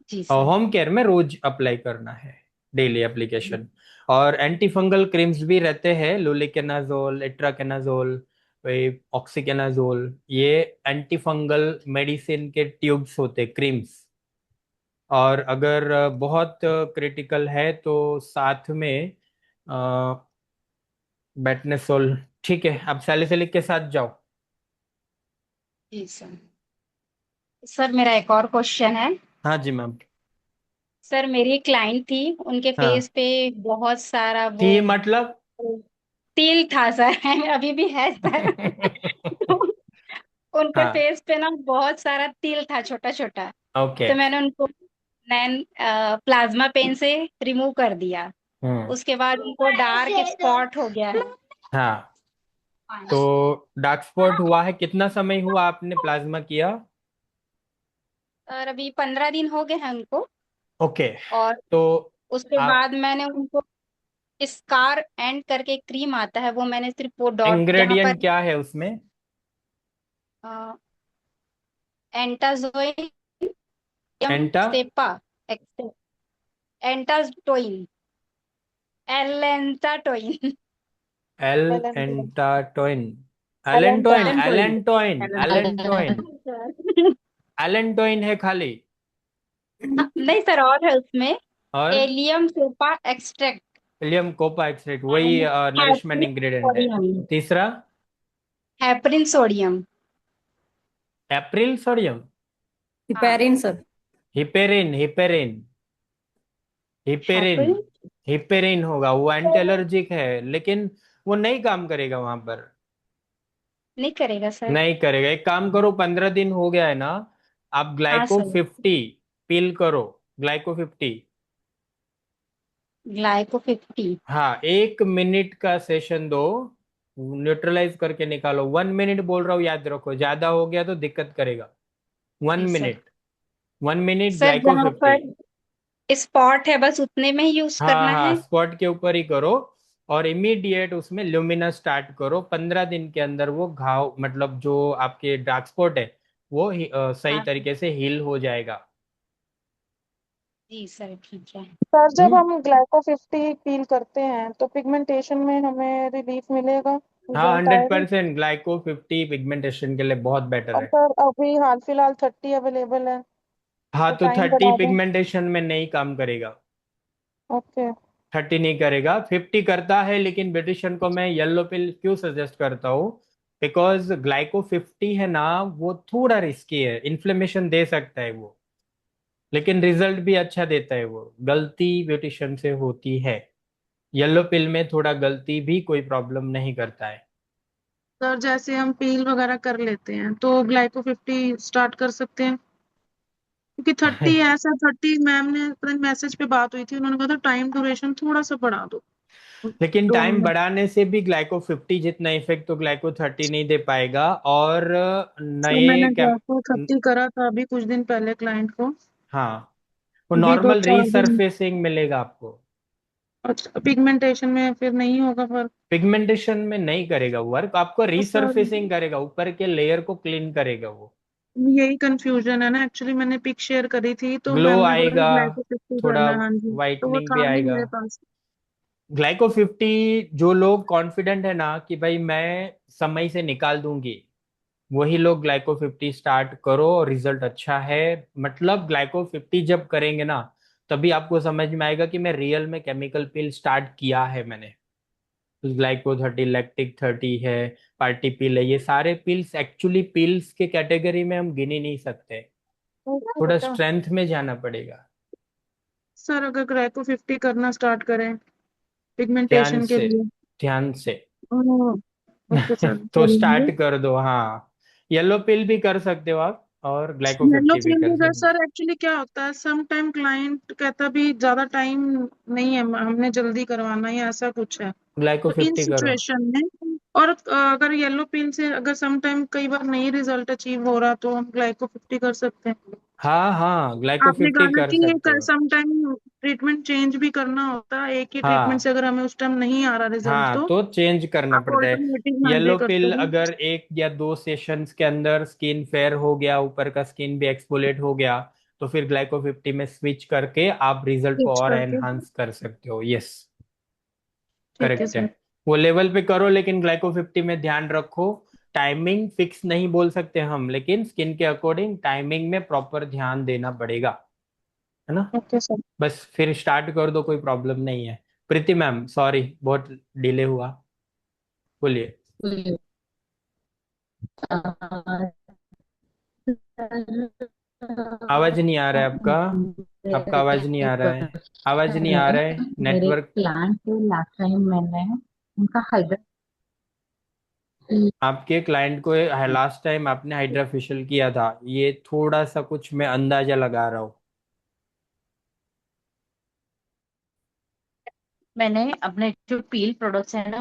जी सर। होम केयर में रोज अप्लाई करना है, डेली एप्लीकेशन। और एंटी फंगल क्रीम्स भी रहते हैं, लुलिकेनाजोल, इट्राकेनाजोल, ऑक्सीकेनाजोल, ये एंटी फंगल मेडिसिन के ट्यूब्स होते, क्रीम्स। और अगर बहुत क्रिटिकल है तो साथ में बेटनेसोल। ठीक है, अब सैलिसिलिक के साथ जाओ। जी सर। सर मेरा एक और क्वेश्चन है। हाँ जी मैम। सर मेरी एक क्लाइंट थी, उनके फेस हाँ, पे बहुत सारा वो थी मतलब? तिल था सर अभी भी है सर तो उनके हाँ, फेस पे ना बहुत सारा तिल था, छोटा छोटा। ओके। तो मैंने उनको नैन प्लाज्मा पेन से रिमूव कर दिया। हम्म। उसके बाद उनको डार्क स्पॉट हो गया है। हाँ, तो डार्क स्पॉट हुआ है, कितना समय हुआ आपने प्लाज्मा किया? और अभी 15 दिन हो गए हैं उनको। ओके। और तो उसके आप, बाद मैंने उनको स्कार एंड करके एक क्रीम आता है, वो मैंने सिर्फ वो डॉट जहाँ इंग्रेडिएंट पर क्या है उसमें? एंटाजोइन एंटा सेपा एंटाजटोइन एलेंटाटोइन एल एलन एंटाटोइन, एलेंटा allantoin, allantoin allantoin, allantoin, allantoin है खाली? नहीं सर, और है उसमें और एलियम सेपा एक्सट्रैक्ट विलियम कोपा एक्सट्रेट, वही एंड नरिशमेंट हैपरिन इंग्रेडिएंट है। सोडियम। तीसरा? Heparin sodium. अप्रैल सोडियम। हाँ। Heparin sir. Heparin, heparin, heparin, heparin heparin होगा, वो एंटी एलर्जिक है, लेकिन वो नहीं काम करेगा वहां पर। नहीं करेगा सर? नहीं करेगा। एक काम करो, 15 दिन हो गया है ना, आप हाँ ग्लाइको सर। 50 पील करो, ग्लाइको 50। ग्लाइको 50। हाँ, 1 मिनट का सेशन दो, न्यूट्रलाइज करके निकालो। 1 मिनट बोल रहा हूँ, याद रखो, ज्यादा हो गया तो दिक्कत करेगा। वन जी sir. Minute 1 minute sir glyco जहाँ 50। पर स्पॉट है बस उतने में ही यूज हाँ करना हाँ, है? स्पॉट के ऊपर ही करो, और इमीडिएट उसमें ल्यूमिना स्टार्ट करो। 15 दिन के अंदर वो घाव, मतलब जो आपके डार्क स्पॉट है, वो सही हाँ सर। तरीके से हील हो जाएगा। जी सर ठीक है। सर जब हम्म। हम ग्लाइको 50 पील करते हैं तो पिगमेंटेशन में हमें रिलीफ मिलेगा, हाँ, रिजल्ट हंड्रेड आएगा? परसेंट ग्लाइको 50 पिगमेंटेशन के लिए बहुत बेटर और है। सर अभी हाल फिलहाल 30 अवेलेबल है, हाँ, तो तो टाइम 30 बढ़ा दें? पिगमेंटेशन में नहीं काम करेगा। ओके। 30 नहीं करेगा, 50 करता है, लेकिन ब्यूटिशियन को मैं येलो पिल क्यों सजेस्ट करता हूँ, बिकॉज ग्लाइको 50 है ना, वो थोड़ा रिस्की है, इन्फ्लेमेशन दे सकता है वो, लेकिन रिजल्ट भी अच्छा देता है। वो गलती ब्यूटिशियन से होती है, येलो पिल में थोड़ा गलती भी कोई प्रॉब्लम नहीं करता है। सर जैसे हम पील वगैरह कर लेते हैं तो ग्लाइको 50 स्टार्ट कर सकते हैं? क्योंकि 30 है सर, 30 मैम ने पता नहीं मैसेज पे बात हुई थी, उन्होंने कहा था टाइम ड्यूरेशन थोड़ा सा बढ़ा दो लेकिन दोनों टाइम में। बढ़ाने से भी ग्लाइको 50 जितना इफेक्ट तो ग्लाइको 30 नहीं दे पाएगा। और सर मैंने नए कैम, ग्लाइको 30 करा था अभी कुछ दिन पहले क्लाइंट को, हाँ, वो अभी दो नॉर्मल चार दिन। रीसरफेसिंग मिलेगा आपको। अच्छा, पिगमेंटेशन में फिर नहीं होगा फर्क? पिगमेंटेशन में नहीं करेगा वर्क, आपको तो सर रीसरफेसिंग करेगा, ऊपर के लेयर को क्लीन करेगा वो। यही कंफ्यूजन है ना, एक्चुअली मैंने पिक शेयर करी थी तो ग्लो मैम ने बोला आएगा, ग्लाइको 50 थोड़ा करना है, हाँ जी, तो वो वाइटनिंग भी था नहीं आएगा। मेरे पास। ग्लाइको 50 जो लोग कॉन्फिडेंट है ना कि भाई मैं समय से निकाल दूंगी, वही लोग ग्लाइको 50 स्टार्ट करो, रिजल्ट अच्छा है। मतलब ग्लाइको 50 जब करेंगे ना, तभी आपको समझ में आएगा कि मैं रियल में केमिकल पिल स्टार्ट किया है मैंने। ग्लाइको 30, लैक्टिक 30 है, पार्टी पिल है, ये सारे पिल्स एक्चुअली पिल्स के कैटेगरी में हम गिन ही नहीं सकते। थोड़ा बेटा स्ट्रेंथ में जाना पड़ेगा। सर अगर ग्लाइको 50 करना स्टार्ट करें ध्यान पिगमेंटेशन के से, लिए? ध्यान से ओके सर, तो करेंगे। स्टार्ट कर दो। हाँ, येलो पिल भी कर सकते हो आप, और ग्लाइको येलो 50 भी कर फीवर सकते। सर एक्चुअली क्या होता है, सम टाइम क्लाइंट कहता भी ज्यादा टाइम नहीं है, हमने जल्दी करवाना है या ऐसा कुछ है, ग्लाइको तो इन 50 करो। सिचुएशन में और अगर येलो पिल से अगर सम टाइम कई बार नहीं रिजल्ट अचीव हो रहा तो हम ग्लाइको 50 कर सकते हैं। हाँ हाँ, ग्लाइको आपने 50 कहा ना कर सकते कि हो। सम टाइम ट्रीटमेंट चेंज भी करना होता है, एक ही ट्रीटमेंट हाँ से अगर हमें उस टाइम नहीं आ रहा रिजल्ट हाँ, तो तो चेंज करना आप पड़ता है। ऑल्टरनेटिव में भी येलो करते पिल हो। अगर 1 या 2 सेशंस के अंदर स्किन फेयर हो गया, ऊपर का स्किन भी एक्सफोलिएट हो गया, तो फिर ग्लाइको 50 में स्विच करके आप रिजल्ट को स्विच और करके। एनहांस कर सकते हो। यस, ठीक है करेक्ट है। सर। वो लेवल पे करो, लेकिन ग्लाइको 50 में ध्यान रखो। टाइमिंग फिक्स नहीं बोल सकते हम, लेकिन स्किन के अकॉर्डिंग टाइमिंग में प्रॉपर ध्यान देना पड़ेगा, है ना। Okay sir. बस फिर स्टार्ट कर दो, कोई प्रॉब्लम नहीं है। प्रीति मैम, सॉरी बहुत डिले हुआ, बोलिए। आवाज नहीं आ रहा है आपका। आपका आवाज नहीं आ रहा है। आवाज नहीं आ रहा है, मेरे नेटवर्क। क्लाइंट को लास्ट टाइम मैंने उनका हाइड्रा आपके क्लाइंट को लास्ट टाइम आपने हाइड्रा फेशियल किया था, ये थोड़ा सा कुछ मैं अंदाजा लगा रहा हूँ। मैंने अपने जो पील प्रोडक्ट्स है ना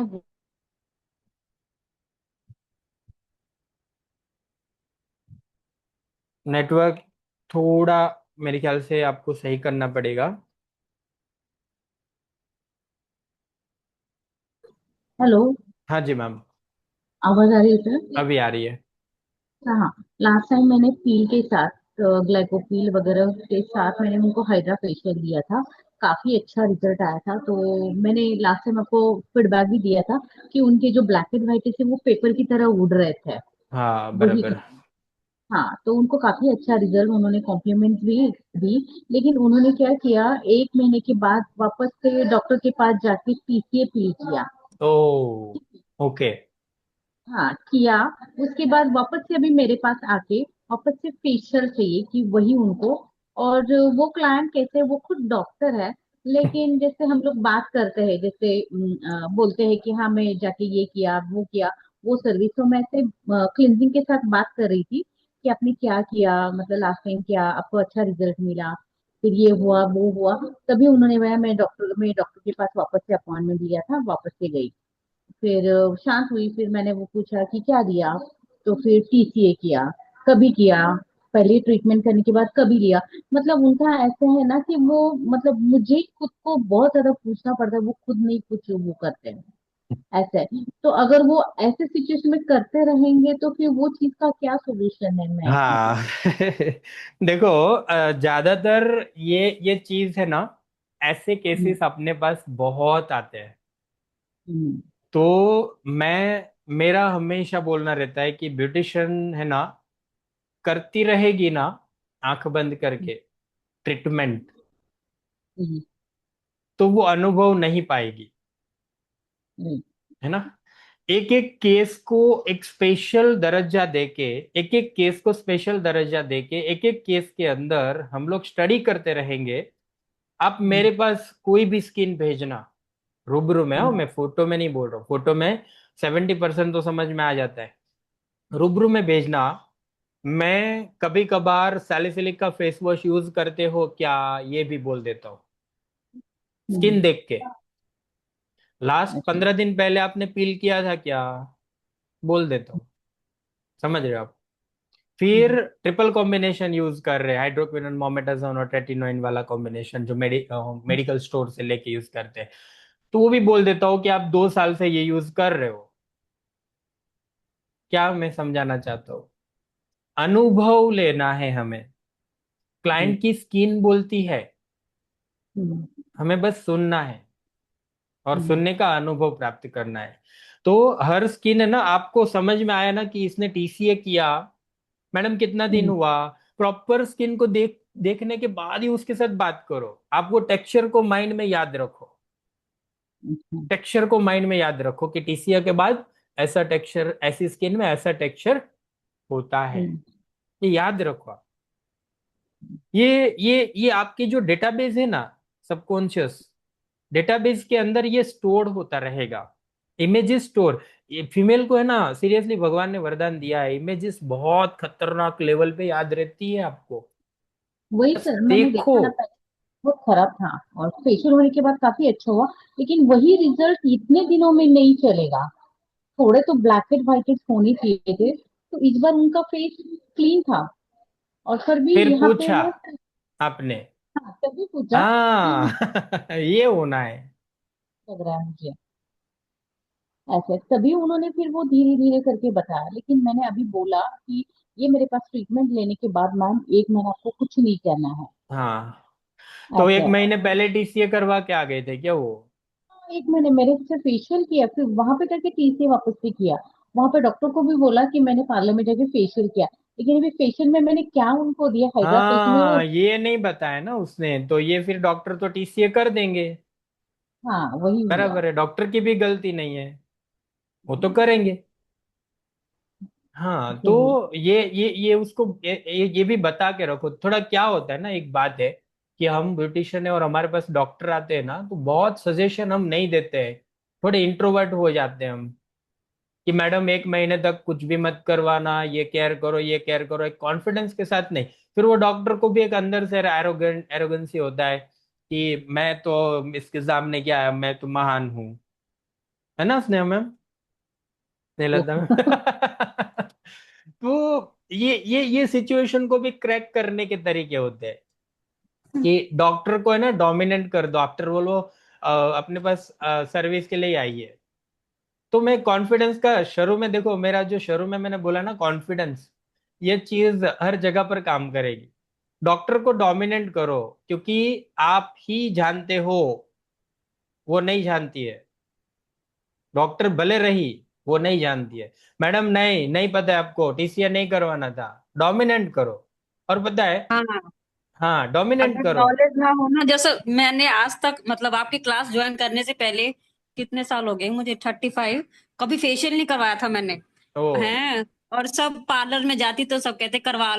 नेटवर्क थोड़ा, मेरे ख्याल से आपको सही करना पड़ेगा। हेलो, हाँ जी मैम, आवाज आ रही है सर? अभी आ रही है। हाँ, लास्ट टाइम मैंने पील के साथ ग्लाइकोपील वगैरह के साथ मैंने उनको हाइड्रा फेशियल दिया था। काफी अच्छा रिजल्ट आया था। तो मैंने लास्ट टाइम आपको फीडबैक भी दिया था कि उनके जो ब्लैक एंड व्हाइट थे वो पेपर की तरह उड़ रहे थे। हाँ वही। बराबर। हाँ, तो उनको काफी अच्छा रिजल्ट, उन्होंने कॉम्प्लीमेंट भी दी। लेकिन उन्होंने क्या किया, 1 महीने के बाद वापस से डॉक्टर के पास जाके पीसीए पी किया। ओ, ओके। हाँ किया। उसके बाद वापस से अभी मेरे पास आके वापस से फेशियल चाहिए कि वही उनको। और वो क्लाइंट कैसे, वो खुद डॉक्टर है, लेकिन जैसे हम लोग बात करते हैं, जैसे बोलते हैं कि हाँ मैं जाके ये किया वो किया, वो सर्विस। तो मैं ऐसे क्लिनजिंग के साथ बात कर रही थी कि आपने क्या किया, मतलब लास्ट टाइम क्या आपको अच्छा रिजल्ट मिला, फिर ये हुआ वो हुआ। तभी उन्होंने मैं डॉक्टर के पास वापस से अपॉइंटमेंट लिया था, वापस से गई। फिर शांत हुई, फिर मैंने वो पूछा कि क्या दिया, तो फिर टीसीए किया, कभी किया, पहले ट्रीटमेंट करने के बाद कभी लिया। मतलब उनका ऐसा है ना कि वो, मतलब मुझे खुद को बहुत ज्यादा पूछना पड़ता है, वो खुद नहीं कुछ वो करते हैं। ऐसा है, तो अगर वो ऐसे सिचुएशन में करते रहेंगे तो फिर वो चीज का क्या सोल्यूशन है, मैं हाँ मतलब। देखो, ज्यादातर ये चीज है ना, ऐसे हम्म, केसेस अपने पास बहुत आते हैं। हम्म, तो मेरा हमेशा बोलना रहता है कि ब्यूटिशियन है ना, करती रहेगी ना आंख बंद करके ट्रीटमेंट, हम्म, तो वो अनुभव नहीं पाएगी, हम्म, है ना। एक एक केस को एक स्पेशल दर्जा देके, एक एक केस को स्पेशल दर्जा देके, एक एक केस के अंदर हम लोग स्टडी करते रहेंगे। आप हम्म, मेरे पास कोई भी स्किन भेजना, रूबरू में आओ, हम्म, मैं फोटो में नहीं बोल रहा हूँ, फोटो में 70% तो समझ में आ जाता है, रूबरू में भेजना। मैं कभी कभार सैलिसिलिक का फेस वॉश यूज करते हो क्या, ये भी बोल देता हूँ हम्म, स्किन देख के। लास्ट अच्छा। 15 दिन पहले आपने पील किया था क्या, बोल देता हूँ। समझ रहे हो आप। फिर हम्म, ट्रिपल कॉम्बिनेशन यूज कर रहे हैं, हाइड्रोक्विनोन मोमेटाजोन और टेटिनोइन वाला कॉम्बिनेशन, जो मेडिकल स्टोर से लेके यूज करते हैं। तो वो भी बोल देता हूँ कि आप 2 साल से ये यूज कर रहे हो। क्या मैं समझाना चाहता हूँ, अनुभव लेना है हमें। हम्म, क्लाइंट की स्किन बोलती है, हम्म, हमें बस सुनना है और हम्म, सुनने का अनुभव प्राप्त करना है। तो हर स्किन है ना, आपको समझ में आया ना कि इसने टीसीए किया, मैडम कितना दिन हम्म, हुआ, प्रॉपर स्किन को देखने के बाद ही उसके साथ बात करो। आप वो टेक्सचर को माइंड में याद रखो, अच्छा, टेक्सचर को माइंड में याद रखो कि टीसीए के बाद ऐसा टेक्सचर, ऐसी स्किन में ऐसा टेक्सचर होता है। हम्म, ये याद रखो आप। ये आपके जो डेटाबेस है ना, सबकॉन्शियस डेटाबेस के अंदर ये स्टोर्ड होता रहेगा। इमेजेस स्टोर, ये फीमेल को है ना, सीरियसली भगवान ने वरदान दिया है, इमेजेस बहुत खतरनाक लेवल पे याद रहती है आपको। वही बस सर मैंने देखो। देखा ना, पहले बहुत खराब था और फेशियल होने के बाद काफी अच्छा हुआ, लेकिन वही रिजल्ट इतने दिनों में नहीं चलेगा। थोड़े तो ब्लैक हेड व्हाइट हेड होने चाहिए थे, तो इस बार उनका फेस क्लीन था। और फिर भी फिर यहाँ पे पूछा है, आपने? हाँ, तभी पूछा कि हाँ ये होना है। लग रहा है मुझे ऐसे, तभी उन्होंने फिर वो धीरे धीरे करके बताया। लेकिन मैंने अभी बोला कि ये मेरे पास ट्रीटमेंट लेने के बाद मैम 1 महीना आपको कुछ नहीं करना है। हाँ, तो एक ऐसे महीने पहले टीसीए करवा के आ गए थे क्या वो? 1 महीने मेरे से फेशियल किया, फिर वहां पे जाके टीसीए वापस से किया। वहां पे डॉक्टर को भी बोला कि मैंने पार्लर में जाके फेशियल किया, लेकिन अभी फेशियल में मैंने क्या उनको दिया, हाइड्रा फेशियल में वो। हाँ ये नहीं बताया ना उसने, तो ये फिर डॉक्टर तो टीसीए कर देंगे। हाँ वही हुआ। बराबर है, डॉक्टर की भी गलती नहीं है, वो तो करेंगे। हाँ तो यही। ये उसको ये भी बता के रखो थोड़ा। क्या होता है ना, एक बात है कि हम ब्यूटिशियन है और हमारे पास डॉक्टर आते हैं ना, तो बहुत सजेशन हम नहीं देते हैं, थोड़े इंट्रोवर्ट हो जाते हैं हम, कि मैडम 1 महीने तक कुछ भी मत करवाना, ये केयर करो ये केयर करो, एक कॉन्फिडेंस के साथ नहीं। फिर वो डॉक्टर को भी एक अंदर से एरोगेंसी होता है कि मैं तो इसके सामने क्या है, मैं तो महान हूँ। है ना स्नेहा मैम, स्नेहलता मैम? तो ये सिचुएशन को भी क्रैक करने के तरीके होते हैं कि डॉक्टर को है ना डोमिनेट कर दो, आफ्टर बोलो अपने पास सर्विस के लिए आई है। तो मैं कॉन्फिडेंस का शुरू में देखो, मेरा जो शुरू में मैंने बोला ना कॉन्फिडेंस, ये चीज हर जगह पर काम करेगी। डॉक्टर को डोमिनेट करो, क्योंकि आप ही जानते हो, वो नहीं जानती है। डॉक्टर भले रही, वो नहीं जानती है। मैडम नहीं नहीं पता है आपको, टीसीए नहीं करवाना था, डोमिनेंट करो। और पता है, हाँ, हाँ डोमिनेंट अगर करो। नॉलेज ना हो ना, जैसे मैंने आज तक मतलब आपकी क्लास ज्वाइन करने से पहले कितने साल हो गए मुझे, 35, कभी फेशियल नहीं करवाया था मैंने। ओ हैं, और सब पार्लर में जाती तो सब कहते करवा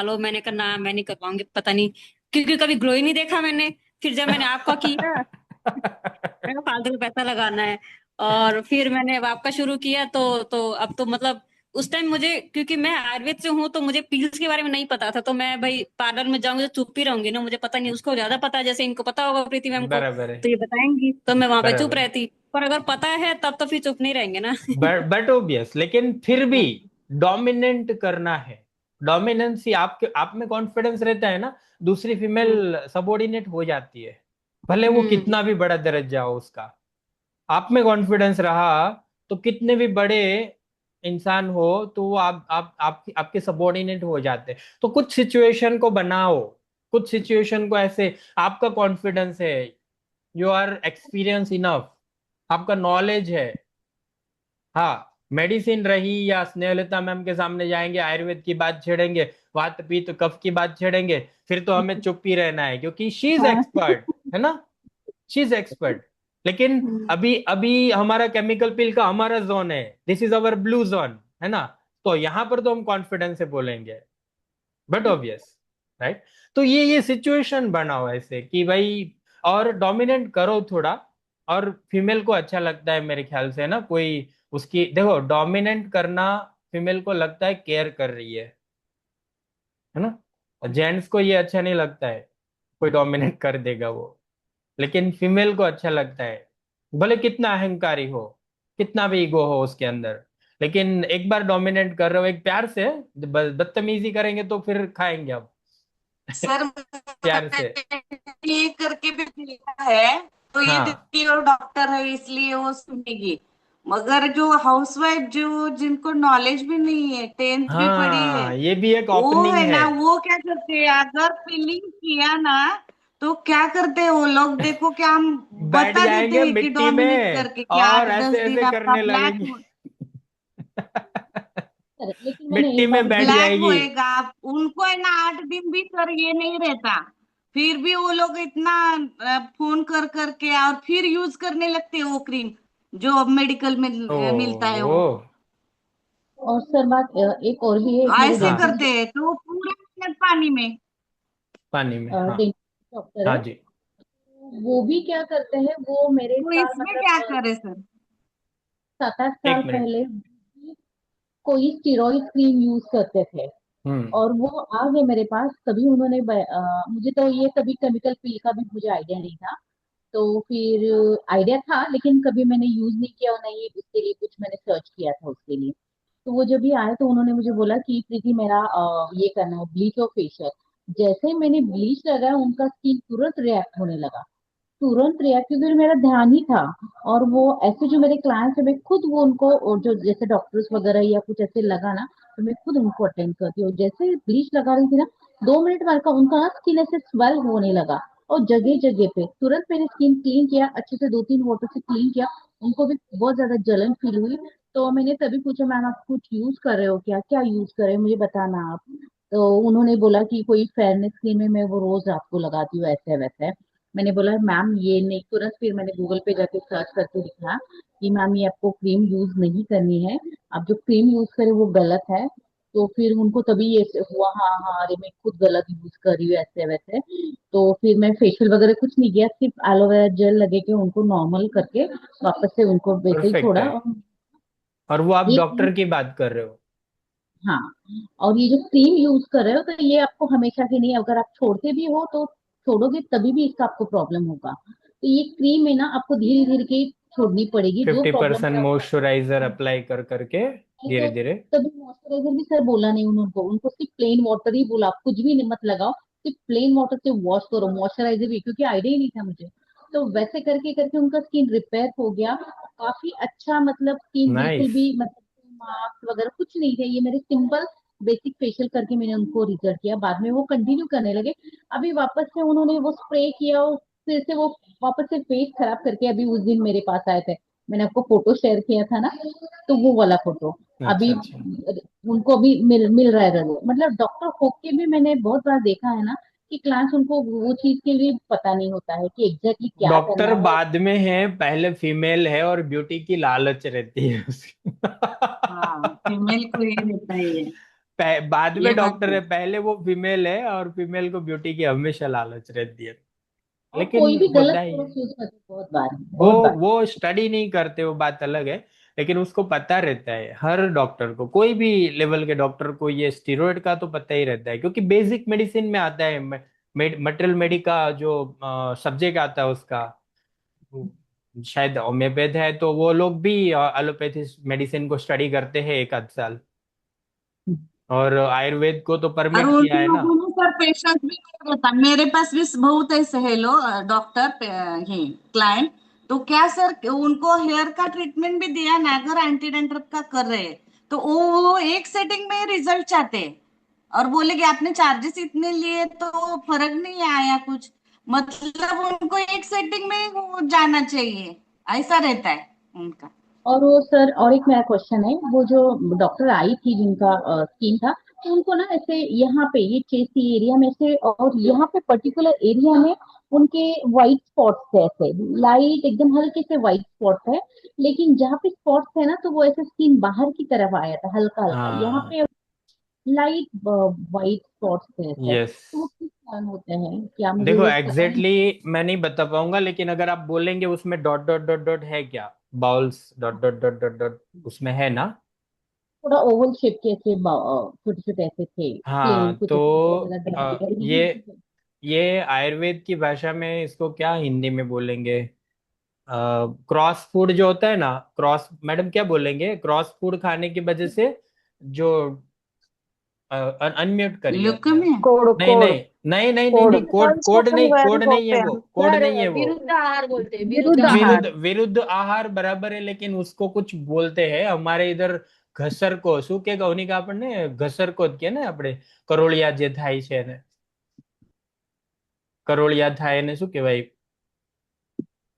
लो, मैंने कहा ना मैं नहीं करवाऊंगी, पता नहीं, क्योंकि कभी ग्लो ही नहीं देखा मैंने। फिर जब मैंने आपका किया, मैंने कहा फालतू में पैसा लगाना है, और फिर मैंने अब आपका शुरू किया, तो अब तो मतलब उस टाइम मुझे, क्योंकि मैं आयुर्वेद से हूँ तो मुझे पील्स के बारे में नहीं पता था, तो मैं भाई पार्लर में जाऊंगी तो चुप ही रहूंगी ना, मुझे पता नहीं, उसको ज्यादा पता है, जैसे इनको पता होगा प्रीति मैम को, बराबर है, तो ये बताएंगी, तो मैं वहां पे चुप बराबर। रहती। पर अगर पता है तब तो फिर चुप नहीं रहेंगे ना। बट ओबियस, लेकिन फिर भी डोमिनेंट करना है। डोमिनेंसी आपके आप में कॉन्फिडेंस रहता है ना, दूसरी हम्म। फीमेल सबॉर्डिनेट हो जाती है, भले वो हम्म। कितना भी बड़ा दर्जा हो उसका। आप में कॉन्फिडेंस रहा तो कितने भी बड़े इंसान हो, तो वो आपके सबॉर्डिनेट हो जाते हैं। तो कुछ सिचुएशन को बनाओ, कुछ सिचुएशन को ऐसे, आपका कॉन्फिडेंस है, यू आर एक्सपीरियंस इनफ, आपका नॉलेज है। हाँ, मेडिसिन रही या स्नेहलता मैम के सामने जाएंगे, आयुर्वेद की बात छेड़ेंगे, वात पित्त कफ की बात छेड़ेंगे, फिर तो हमें चुप ही रहना है, क्योंकि शी इज हाँ। एक्सपर्ट, है ना, शी इज एक्सपर्ट। लेकिन हम्म। अभी अभी हमारा केमिकल पिल का हमारा जोन है, this is our blue zone, है ना, तो यहाँ पर तो हम कॉन्फिडेंस से बोलेंगे। But obvious, right? तो ये सिचुएशन बनाओ ऐसे कि भाई, और डोमिनेट करो थोड़ा। और फीमेल को अच्छा लगता है मेरे ख्याल से, है ना, कोई उसकी देखो डोमिनेट करना, फीमेल को लगता है केयर कर रही है ना। जेंट्स को ये अच्छा नहीं लगता है, कोई डोमिनेट कर देगा वो। लेकिन फीमेल को अच्छा लगता है, भले कितना अहंकारी हो, कितना भी ईगो हो उसके अंदर, लेकिन एक बार डोमिनेट कर रहे हो एक प्यार से, बदतमीजी करेंगे तो फिर खाएंगे अब। सर प्यार से। ये करके भी देखा है, तो ये हाँ देखिए वो डॉक्टर है इसलिए वो सुनेगी। मगर जो हाउसवाइफ जो जिनको नॉलेज भी नहीं है, 10th भी पढ़ी है, हाँ, ये भी एक वो ओपनिंग है है। ना, वो क्या करते हैं अगर फीलिंग किया ना, तो क्या करते हैं वो लोग, देखो क्या हम बैठ बता देते जाएंगे हैं कि मिट्टी डोमिनेट में करके कि और आठ दस ऐसे दिन ऐसे आपका करने लगेंगे। लेकिन मैंने मिट्टी एक में बात बैठ ब्लैक जाएगी। होएगा। उनको है ना 8 दिन भी सर ये नहीं रहता, फिर भी वो लोग इतना फोन कर करके और फिर यूज करने लगते हैं वो क्रीम जो अब मेडिकल में ओ मिलता है ओ वो। और सर बात एक और भी है, एक मेरे ऐसे हाँ, डेंटिस्ट करते हैं तो पूरा मिनट पानी में। पानी में, हाँ। डेंटिस्ट डॉक्टर हाँ है, जी। वो भी क्या करते हैं, वो मेरे तो साथ इसमें क्या मतलब करे सर? 7-8 एक साल मिनट। पहले कोई स्टेरॉइड क्रीम यूज करते थे, हम्म। और वो आ गए मेरे पास। तभी उन्होंने मुझे तो ये कभी केमिकल पील का भी मुझे आइडिया नहीं था। तो फिर आइडिया था, लेकिन कभी मैंने यूज नहीं किया, और नहीं उसके लिए कुछ मैंने सर्च किया था उसके लिए। तो वो जब भी आए तो उन्होंने मुझे बोला कि प्रीति मेरा ये करना है, ब्लीच और फेशियल। जैसे ही मैंने ब्लीच लगाया, उनका स्किन तुरंत रिएक्ट होने लगा, तुरंत रिएक्ट, क्योंकि मेरा ध्यान ही था। और वो ऐसे जो मेरे क्लाइंट्स है, मैं खुद वो उनको, और जो जैसे डॉक्टर्स वगैरह या कुछ ऐसे लगा ना, तो मैं खुद उनको अटेंड करती हूँ। जैसे ब्लीच लगा रही थी ना, 2 मिनट बाद का उनका स्किन ऐसे स्वेल होने लगा, और जगह जगह पे तुरंत मैंने स्किन क्लीन किया, अच्छे से 2-3 वाटर से क्लीन किया। उनको भी बहुत ज्यादा जलन फील हुई। तो मैंने तभी पूछा, मैम आप कुछ यूज कर रहे हो क्या, क्या यूज कर रहे हो, मुझे बताना आप। तो उन्होंने बोला कि कोई फेयरनेस क्रीम है, मैं वो रोज आपको लगाती हूँ, ऐसे वैसे। मैंने बोला मैम ये नहीं, तुरंत फिर मैंने गूगल पे जाके सर्च करके दिखा कि मैम ये आपको क्रीम यूज नहीं करनी है, आप जो क्रीम यूज करें वो गलत है। तो फिर उनको तभी ये हुआ, हाँ हाँ अरे मैं खुद गलत यूज कर रही हूँ, ऐसे वैसे। तो फिर मैं फेशियल वगैरह कुछ नहीं किया, सिर्फ एलोवेरा जेल लगे के उनको नॉर्मल करके वापस से उनको वैसे ही परफेक्ट छोड़ा। है। और वो आप ये डॉक्टर की बात कर रहे हो? हाँ, और ये जो क्रीम यूज कर रहे हो, तो ये आपको हमेशा की नहीं, अगर आप छोड़ते भी हो तो छोड़ोगे तभी भी इसका आपको प्रॉब्लम होगा। तो ये क्रीम है ना, आपको धीरे धीरे के छोड़नी पड़ेगी, जो 50% प्रॉब्लम है मॉइस्चराइजर अप्लाई कर करके तो। धीरे धीरे। तभी मॉइस्चराइजर भी सर बोला नहीं उनको, उनको सिर्फ प्लेन वाटर ही बोला, आप कुछ भी मत लगाओ, सिर्फ प्लेन वाटर से वॉश करो, मॉइस्चराइजर भी, क्योंकि आइडिया ही नहीं था मुझे। तो वैसे करके करके उनका स्किन रिपेयर हो गया, काफी अच्छा, मतलब स्किन बिल्कुल नाइस। भी, मतलब मार्क्स वगैरह कुछ नहीं थे। ये मेरे सिंपल बेसिक फेशियल करके मैंने उनको रिजल्ट किया, बाद में वो कंटिन्यू करने लगे। अभी वापस से उन्होंने वो स्प्रे किया, और फिर से वो वापस से फेस खराब करके अभी उस दिन मेरे पास आए थे। मैंने आपको फोटो शेयर किया था ना, तो वो वाला फोटो अच्छा अभी अच्छा। उनको अभी मिल रहा है रिजल्ट। मतलब डॉक्टर होके भी मैंने बहुत बार देखा है ना, कि क्लाइंट्स उनको वो चीज के लिए पता नहीं होता है कि एग्जैक्टली क्या डॉक्टर करना है। बाद में है, पहले फीमेल है और ब्यूटी की लालच रहती है उसकी। हाँ, फीमेल को ये रहता ही है। बाद में ये बात डॉक्टर है। है, पहले वो फीमेल है, और फीमेल को ब्यूटी की हमेशा लालच रहती है। और लेकिन कोई भी होता गलत ही है। प्रोडक्ट यूज करते हैं, बहुत बार वो बहुत बार। वो स्टडी नहीं करते, वो बात अलग है। लेकिन उसको पता रहता है, हर डॉक्टर को, कोई भी लेवल के डॉक्टर को ये स्टीरॉयड का तो पता ही रहता है, क्योंकि बेसिक मेडिसिन में आता है। मटेरियल मेडी का जो सब्जेक्ट आता है उसका, शायद होम्योपैथ है, तो वो लोग भी एलोपैथी मेडिसिन को स्टडी करते हैं एक आध साल। और आयुर्वेद को तो और परमिट किया उनके है ना। लोगों में सर पेशेंस भी नहीं रहता। मेरे पास भी बहुत ऐसे है लो डॉक्टर ही क्लाइंट। तो क्या सर, उनको हेयर का ट्रीटमेंट भी दिया ना, अगर एंटी डैंड्रफ का कर रहे हैं, तो वो एक सेटिंग में रिजल्ट चाहते हैं। और बोले कि आपने चार्जेस इतने लिए तो फर्क नहीं आया कुछ। मतलब उनको एक सेटिंग में वो जाना चाहिए, ऐसा रहता है उनका। और वो सर, और एक मेरा क्वेश्चन है, वो जो डॉक्टर आई थी जिनका स्कीम था, तो उनको ना ऐसे यहाँ पे ये चेस्टी एरिया में से, और यहाँ पे पर्टिकुलर एरिया में उनके व्हाइट स्पॉट्स थे, ऐसे लाइट एकदम हल्के से व्हाइट स्पॉट्स है। लेकिन जहाँ पे स्पॉट्स थे ना, तो वो ऐसे स्किन बाहर की तरफ आया था, हल्का हल्का, यहाँ हाँ। पे लाइट व्हाइट स्पॉट्स थे ऐसे। यस। तो वो किस कारण होते हैं, क्या मुझे देखो वो एग्जैक्टली मैं नहीं बता पाऊंगा, लेकिन अगर आप बोलेंगे उसमें डॉट डॉट डॉट डॉट है क्या, bowls dot dot dot dot dot उसमें है ना। थोड़ा ओवल शेप के ऐसे छोटे छोटे ऐसे थे, प्लेन हाँ कुछ तो ऐसे बहुत ज्यादा ये आयुर्वेद की भाषा में इसको क्या हिंदी में बोलेंगे, क्रॉस फूड जो होता है ना, क्रॉस, मैडम क्या बोलेंगे, क्रॉस फूड खाने की वजह से जो, अनम्यूट करिए अपने आप। ल्यूकेमिया। कोड नहीं कोड नहीं नहीं नहीं नहीं कोड नहीं, कोड कोड नहीं, कोड नहीं है होते हैं। वो, कोड सर नहीं है वो। विरुद्ध आहार बोलते हैं, विरुद्ध विरुद्ध आहार। आहार। विरुद्ध विरुद्ध आहार बराबर है, लेकिन उसको कुछ बोलते हैं हमारे इधर। घसर को શું કે ગૌની કા આપણને ઘસર को જ કે ને આપણે, કરોળિયા જે થાય છે ને, કરોળિયા થાય એને શું કહેવાય?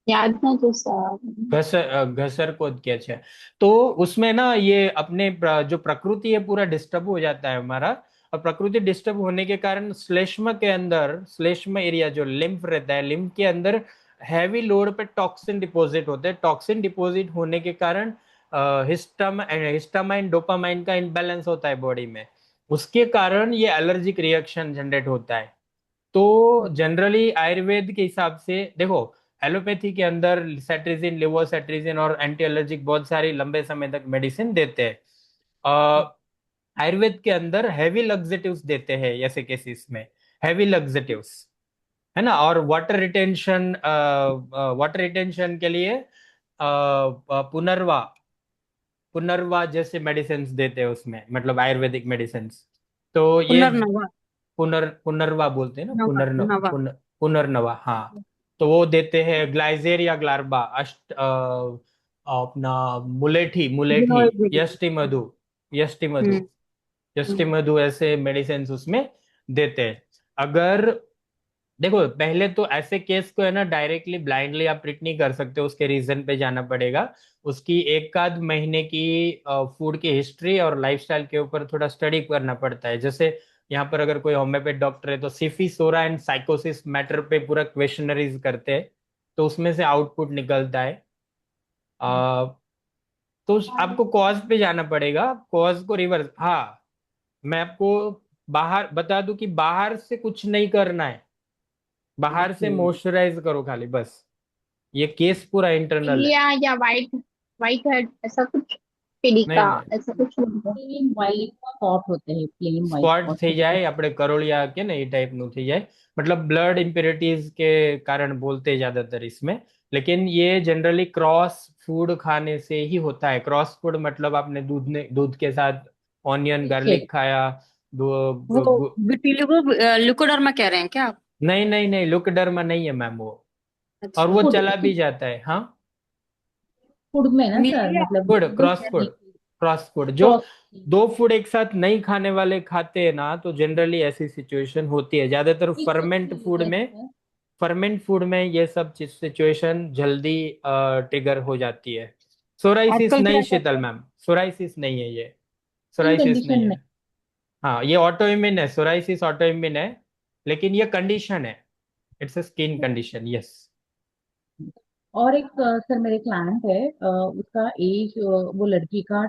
याद नहीं सर। घसर को क्या है। तो उसमें ना ये अपने जो प्रकृति है पूरा डिस्टर्ब हो जाता है हमारा। और प्रकृति डिस्टर्ब होने के कारण श्लेष्म के अंदर, श्लेष्म एरिया जो लिम्फ रहता है, लिम्फ के अंदर हैवी लोड पे टॉक्सिन डिपॉजिट होते हैं। टॉक्सिन डिपॉजिट होने के कारण हिस्टामाइन डोपामाइन का इम्बैलेंस होता है बॉडी में। उसके कारण ये एलर्जिक रिएक्शन जनरेट होता है। तो जनरली आयुर्वेद के हिसाब से देखो, एलोपैथी के अंदर सेट्रिजिन, लिवोसेट्रिजिन और एंटी एलर्जिक बहुत सारी लंबे समय तक मेडिसिन देते हैं। आयुर्वेद के अंदर हैवी लग्जेटिव्स देते हैं ऐसे केसेस में, हैवी लग्जेटिव्स, है ना। और वाटर रिटेंशन के लिए पुनर्वा पुनर्वा जैसे मेडिसिन देते हैं उसमें, मतलब आयुर्वेदिक मेडिसिन। तो ये पुनर्नवा। पुनर्वा बोलते हैं ना, नवा नवा। पुनर्नवा, हाँ। तो वो देते हैं ग्लाइजेर या ग्लार्बा, अपना मुलेठी मुलेठी, गिलोय भी यष्टि देते हैं। मधु, यष्टि मधु, हम्म यष्टि हम्म मधु ऐसे मेडिसिन उसमें देते हैं। अगर देखो, पहले तो ऐसे केस को है ना डायरेक्टली ब्लाइंडली आप ट्रीट नहीं कर सकते, उसके रीजन पे जाना पड़ेगा। उसकी एक आध महीने की फूड की हिस्ट्री और लाइफस्टाइल के ऊपर थोड़ा स्टडी करना पड़ता है। जैसे यहाँ पर अगर कोई होम्योपैथ डॉक्टर है तो सिफी, सोरा एंड साइकोसिस मैटर पे पूरा क्वेश्चनरीज करते हैं, तो उसमें से आउटपुट निकलता है। तो आपको कॉज पे जाना पड़ेगा, कॉज को रिवर्स। हाँ, मैं आपको बाहर बता दूं कि बाहर से कुछ नहीं करना है, बाहर से ओके। मॉइस्चराइज करो खाली बस। ये केस पूरा इंटरनल है। पीलिया या वाइट वाइट हेड ऐसा कुछ, नहीं पिलिका नहीं, ऐसा कुछ नहीं है। प्लेन वाइट स्पॉट होते हैं, प्लेन वाइट સ્પોટ स्पॉट થઈ छोटे જાય, छोटे। આપણે કરોળિયા કે ને એ ટાઈપનું થઈ જાય, मतलब ब्लड इम्प्योरिटीज के कारण बोलते हैं ज्यादातर इसमें। लेकिन ये जनरली क्रॉस फूड खाने से ही होता है। क्रॉस फूड मतलब आपने दूध के साथ ऑनियन पीछे गार्लिक खाया। दो, गु, वो गु, विटिलिगो लिकोडर्मा कह रहे हैं क्या आप? नहीं नहीं नहीं, लुकडर्मा नहीं है मैम वो। और अच्छा। वो फूड चला भी जाता है, हाँ। फूड में ना सर, मिलिया। मतलब फूड, वो क्रॉस फूड, करने की क्रॉस फूड जो क्रॉस। दो फूड एक साथ नहीं खाने वाले खाते हैं ना, तो जनरली ऐसी सिचुएशन होती है ज्यादातर एक फर्मेंट सेकंड फूड में। जैसे फर्मेंट फूड में ये सब सिचुएशन जल्दी ट्रिगर हो जाती है। सोराइसिस आजकल नहीं क्या शीतल कहते हैं? मैम, सोराइसिस नहीं है ये, इन सोराइसिस नहीं कंडीशन में। है। हाँ, ये ऑटो इम्यून है, सोराइसिस ऑटो इम्यून है, लेकिन ये कंडीशन है, it's a skin condition, yes. और एक सर मेरे क्लाइंट है, उसका एज, वो लड़की का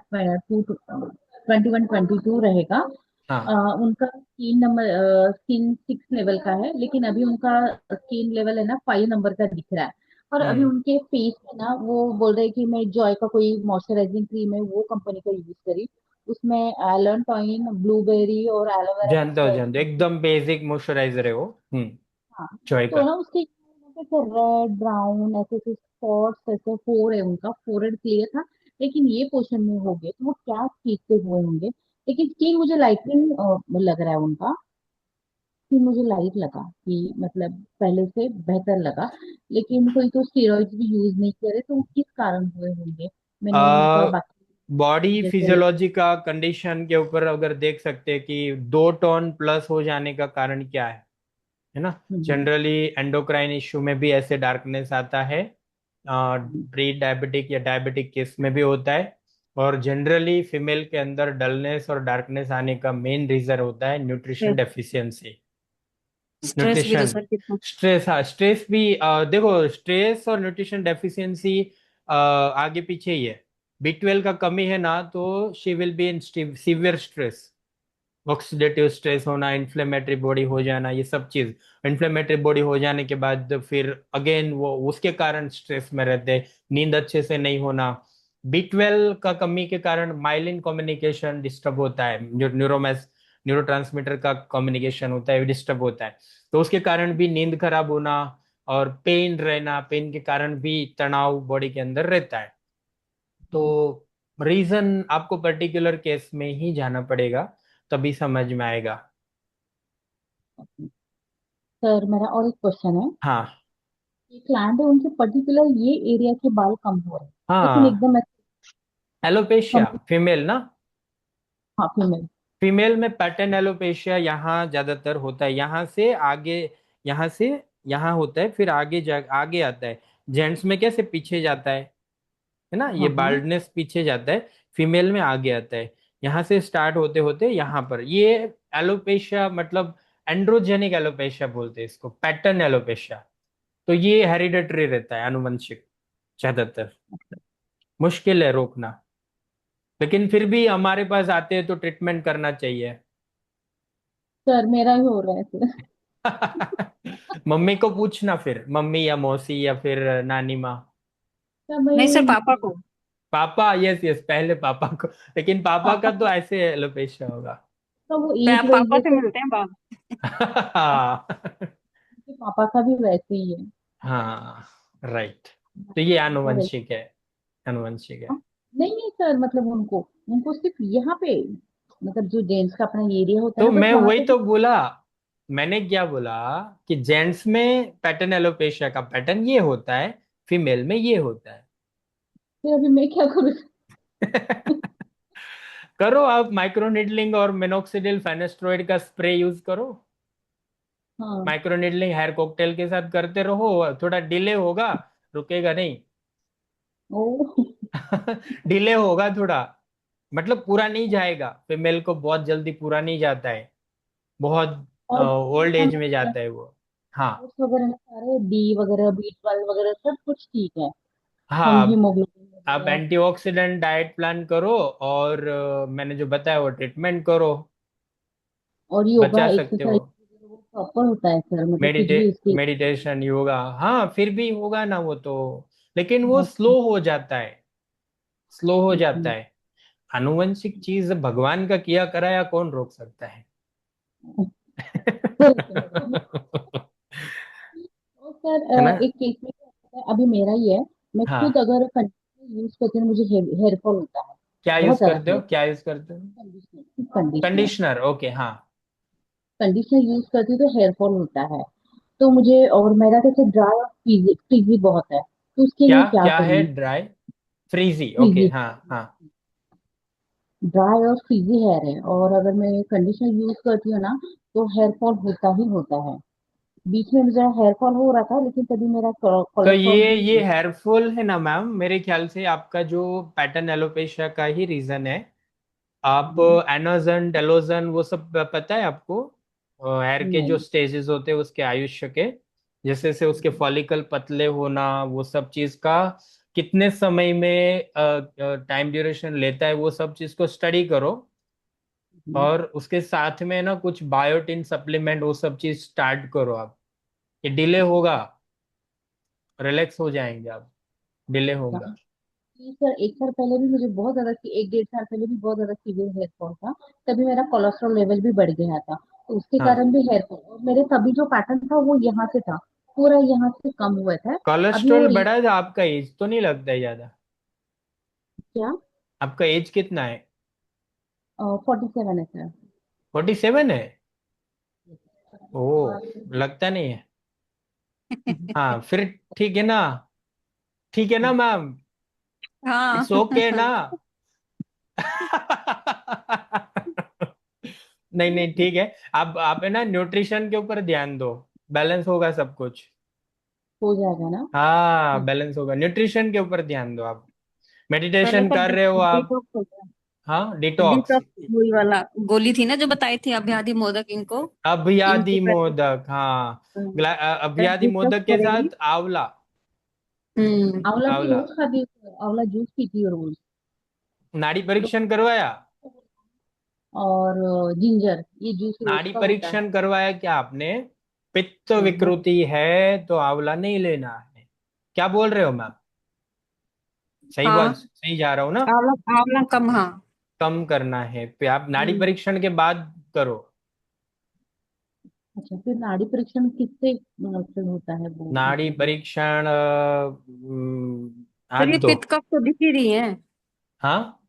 21-22 रहेगा। हाँ, उनका स्किन नंबर, स्किन 6 लेवल का है, लेकिन अभी उनका स्किन लेवल है ना 5 नंबर का दिख रहा है। और अभी हम्म। उनके फेस में ना वो बोल रहे हैं कि मैं जॉय का कोई मॉइस्चराइजिंग क्रीम है वो कंपनी का यूज करी, उसमें एलंटॉइन, ब्लूबेरी और एलोवेरा मिक्स जानते हो रहेगी। जानते हो, एकदम बेसिक मॉइस्चराइजर है वो। हाँ। जॉय तो का। ना उसके रेड ब्राउन ऐसे ऐसे स्पॉट्स ऐसे हो रहे, उनका फोrehead क्लियर था, लेकिन ये पोर्शन में हो गए, तो वो क्या चीज से हुए होंगे। लेकिन स्किन मुझे लाइटनिंग लग रहा है उनका, स्किन मुझे लाइट लगा कि मतलब पहले से बेहतर लगा। लेकिन कोई तो स्टेरॉइड्स भी यूज नहीं करे, तो वो किस कारण हुए होंगे। मैंने उनका बाकी बॉडी जैसे फिजियोलॉजी का कंडीशन के ऊपर अगर देख सकते हैं कि 2 टोन प्लस हो जाने का कारण क्या है ना। हम्म, जनरली एंडोक्राइन इश्यू में भी ऐसे डार्कनेस आता है, हम्म, प्री डायबिटिक या डायबिटिक केस में भी होता है। और जनरली फीमेल के अंदर डलनेस और डार्कनेस आने का मेन रीजन होता है न्यूट्रिशन डेफिशिएंसी। स्ट्रेस भी तो न्यूट्रिशन, सर कितना। स्ट्रेस, हाँ स्ट्रेस भी, देखो स्ट्रेस और न्यूट्रिशन डेफिशिएंसी आगे पीछे ही है। B12 का कमी है ना, तो she will be in severe stress, oxidative stress होना, इन्फ्लेमेटरी बॉडी हो जाना, ये सब चीज। इन्फ्लेमेटरी बॉडी हो जाने के बाद फिर अगेन वो उसके कारण स्ट्रेस में रहते हैं, नींद अच्छे से नहीं होना। B12 का कमी के कारण माइलिन कम्युनिकेशन डिस्टर्ब होता है, जो न्यूरोट्रांसमीटर का कम्युनिकेशन होता है डिस्टर्ब होता है। तो उसके कारण भी नींद खराब होना और पेन रहना, पेन के कारण भी तनाव बॉडी के अंदर रहता है। तो रीजन आपको पर्टिकुलर केस में ही जाना पड़ेगा, तभी समझ में आएगा। सर मेरा और एक क्वेश्चन है। हाँ ये क्लाइंट है, उनके पर्टिकुलर ये एरिया के बाल कम हो रहे हैं, लेकिन हाँ, एकदम एलोपेशिया कम। फीमेल ना। हाँ, फीमेल। फीमेल में पैटर्न एलोपेशिया यहाँ ज्यादातर होता है, यहाँ से आगे, यहाँ से यहाँ होता है, फिर आगे आगे आता है। जेंट्स में कैसे पीछे जाता है ना, ये हाँ हाँ। बाल्डनेस पीछे जाता है, फीमेल में आगे आता है। यहाँ से स्टार्ट होते होते यहाँ पर ये एलोपेशिया, मतलब एंड्रोजेनिक एलोपेशिया बोलते हैं इसको, पैटर्न एलोपेशिया। तो ये हेरिडेटरी रहता है, आनुवंशिक ज्यादातर, मुश्किल है रोकना। लेकिन फिर भी हमारे पास आते हैं तो ट्रीटमेंट करना चाहिए। सर मेरा ही हो रहा है सर। मम्मी को पूछना फिर, मम्मी या मौसी या फिर नानी माँ। क्या नहीं सर, भाई। पापा को। पापा, यस यस, पहले पापा को। लेकिन पापा का तो ऐसे एलोपेशिया होगा। तो वो तो एज आप वाइज पापा से जैसे मिलते हैं बाप। हाँ। उनके पापा का भी वैसे ही है। हाँ, राइट। तो ये उनका वैसे। आनुवंशिक है, आनुवंशिक है। हाँ, नहीं नहीं सर, मतलब उनको उनको सिर्फ यहाँ पे, मतलब जो जेंट्स का अपना एरिया होता है तो ना, बस मैं वहां वही पे भी। तो बोला, मैंने क्या बोला कि जेंट्स में पैटर्न एलोपेशिया का पैटर्न ये होता है, फीमेल में ये होता है। फिर अभी मैं क्या करूँ। करो आप माइक्रोनीडलिंग और मिनोक्सिडिल फेनेस्ट्रोइड का स्प्रे यूज करो। हाँ। माइक्रोनीडलिंग हेयर कॉकटेल के साथ करते रहो, थोड़ा डिले होगा, रुकेगा नहीं। ओ। डिले होगा थोड़ा, मतलब पूरा नहीं जाएगा, फीमेल को बहुत जल्दी पूरा नहीं जाता है, बहुत और ओल्ड एज में जाता है वो। हाँ। रिपोर्ट्स वगैरह में सारे डी वगैरह B12 वगैरह सब कुछ ठीक है। हम हाँ, हीमोग्लोबिन आप वगैरह। एंटीऑक्सीडेंट डाइट प्लान करो, और मैंने जो बताया वो ट्रीटमेंट करो, और योगा बचा सकते हो। एक्सरसाइज वो प्रॉपर होता है सर, मतलब कुछ मेडिटे भी उसकी। मेडिटेशन, योगा, हाँ फिर भी होगा ना वो तो, लेकिन वो अच्छा। स्लो हो जाता है, स्लो हो जाता अच्छा। है। आनुवंशिक चीज भगवान का किया कराया कौन रोक सकता है? सर समझ गई। और है ना? सर एक केस में क्या होता है, अभी मेरा ही है। मैं खुद हाँ, अगर कंडीशनर यूज करती हूँ मुझे हेयर फॉल होता है। क्या बहुत यूज ज्यादा करते हो, हेयर। क्या यूज करते हो? कंडीशनर कंडीशनर कंडीशनर, ओके, हाँ। कंडीशनर यूज करती हूँ तो हेयर फॉल होता है। तो मुझे, और मेरा कैसे ड्राई और फ्रीजी फ्रीजी बहुत है, तो उसके क्या लिए क्या क्या है? करूँ। Dry, frizzy, okay, frizzy. हाँ हाँ। ड्राई और फ्रीजी हेयर है, और अगर मैं कंडीशनर यूज करती हूँ ना तो हेयर फॉल होता ही होता है। बीच में मुझे हेयर फॉल हो रहा था, लेकिन तभी मेरा तो कोलेस्ट्रॉल ये भी। हेयरफॉल है ना मैम, मेरे ख्याल से आपका जो पैटर्न एलोपेशिया का ही रीजन है। आप एनोजन डेलोजन वो सब पता है आपको? हेयर के जो नहीं। स्टेजेस होते हैं उसके आयुष्य के, जैसे से उसके फॉलिकल पतले होना, वो सब चीज का कितने समय में टाइम ड्यूरेशन लेता है, वो सब चीज को स्टडी करो। और उसके साथ में ना कुछ बायोटिन सप्लीमेंट वो सब चीज स्टार्ट करो आप। ये डिले होगा, रिलैक्स हो जाएंगे आप, डिले होगा। जी सर, एक साल पहले भी मुझे बहुत ज्यादा, एक डेढ़ साल पहले भी बहुत ज्यादा सीवियर हेयर फॉल था। तभी मेरा कोलेस्ट्रॉल लेवल भी बढ़ गया था, तो उसके हाँ, कारण भी हेयर फॉल, और मेरे तभी जो पैटर्न था वो यहाँ से था, पूरा यहाँ से कम हुआ था। अभी वो कोलेस्ट्रॉल बढ़ा था आपका, एज तो नहीं लगता है ज्यादा? क्या। आपका एज कितना है? 47 है सर। 47 है? ओ, लगता नहीं है। हाँ फिर, ठीक है ना, ठीक है ना मैम, हाँ। इट्स ओके ना। नहीं नहीं, ठीक है। आप है ना न्यूट्रिशन के ऊपर ध्यान दो, बैलेंस होगा सब कुछ। हो जाएगा ना। हाँ, हाँ। बैलेंस होगा, न्यूट्रिशन के ऊपर ध्यान दो आप। पहले मेडिटेशन सर कर रहे हो आप? डिटॉक्स हो गया। हाँ, डिटॉक्स। डिटॉक्स वही वाला गोली थी ना जो बताई थी, अभ्यादी मोदक इनको। अभ्यादि इनकी मोदक, हाँ। अभ्यादि डिटॉक्स मोदक के करेंगी। साथ आंवला। हम्म। आंवला भी आंवला। रोज खाती हूँ sir, आंवला जूस पीती हूँ रोज। नाड़ी परीक्षण करवाया? और जिंजर, ये जूस रोज नाड़ी का होता है। परीक्षण करवाया क्या आपने? पित्त हाँ। विकृति है तो आंवला नहीं लेना है। क्या बोल रहे हो मैम? सही बात, हाँ, सही जा रहा हूँ ना? आंवला आंवला कम, हाँ। कम करना है पे आप नाड़ी हम्म। परीक्षण के बाद करो। अच्छा, फिर नाड़ी परीक्षण किससे से होता है वो, नाड़ी मतलब। परीक्षण सर हाथ ये दो। पित्त कफ तो दिख ही रही है। हाँ,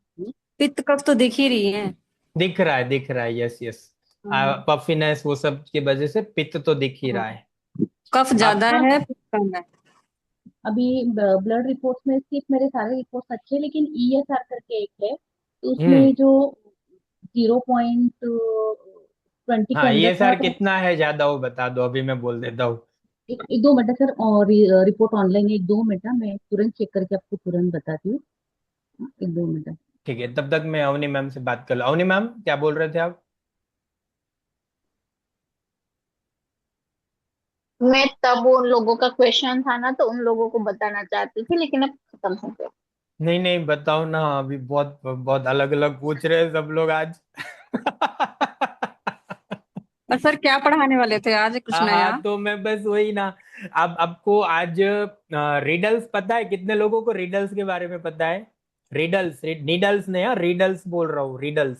पित्त कफ तो दिख ही रही है। दिख रहा है, दिख रहा है, यस यस। हाँ। पफिनेस वो सब की वजह से पित्त तो दिख ही हाँ, रहा है। कफ ज्यादा आप हाँ है, पित्त कम है। अभी ब्लड रिपोर्ट्स में सिर्फ मेरे सारे रिपोर्ट्स अच्छे हैं, लेकिन ESR करके एक है, तो हम्म। उसमें जो 0.20 के हाँ, अंदर ये था सर तो। कितना है ज्यादा वो बता दो, अभी मैं बोल देता हूँ। एक दो मिनट सर, और रिपोर्ट ऑनलाइन है, एक दो मिनट है, मैं तुरंत चेक करके आपको तुरंत बताती हूँ। एक दो मिनट। ठीक है, तब तक मैं अवनी मैम से बात कर लूँ। अवनी मैम, क्या बोल रहे थे आप? मैं तब उन लोगों का क्वेश्चन था ना, तो उन लोगों को बताना चाहती थी, लेकिन अब खत्म हो गया। नहीं नहीं, बताओ ना, अभी बहुत बहुत अलग अलग पूछ रहे हैं सब लोग आज। और सर क्या पढ़ाने वाले थे आज कुछ हाँ नया? हाँ, तो मैं बस वही ना। अब आपको आज रिडल्स पता है? कितने लोगों को रिडल्स के बारे में पता है? रिडल्स, नीडल्स नहीं, हाँ रिडल्स बोल रहा हूँ, रिडल्स,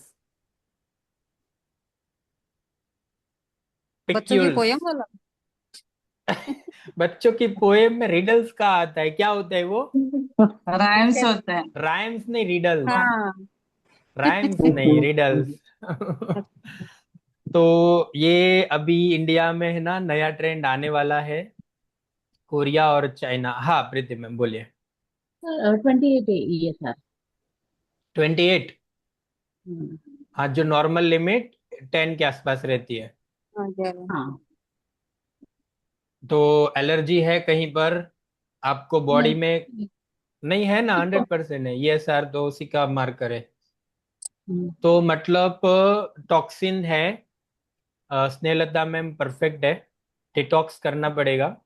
बच्चों की पिक्यूल्स। पोयम वाला? बच्चों की पोएम में रिडल्स का आता है? क्या होता है वो? राइम्स होता है। राइम्स नहीं, रिडल्स। हाँ। राइम्स नहीं, रिडल्स। तो ये अभी इंडिया में है ना, नया ट्रेंड आने वाला है, कोरिया और चाइना। हाँ प्रीति मैम बोलिए। 28 सर। 28? हम्म, हाँ, जो नॉर्मल लिमिट 10 के आसपास रहती है। हाँ। तो एलर्जी है कहीं पर आपको बॉडी नहीं। में? नहीं है ना, 100% है ये सर, तो उसी का मार्कर है। हम्म, तो मतलब टॉक्सिन है। स्नेहलता मैम परफेक्ट है। डिटॉक्स करना पड़ेगा।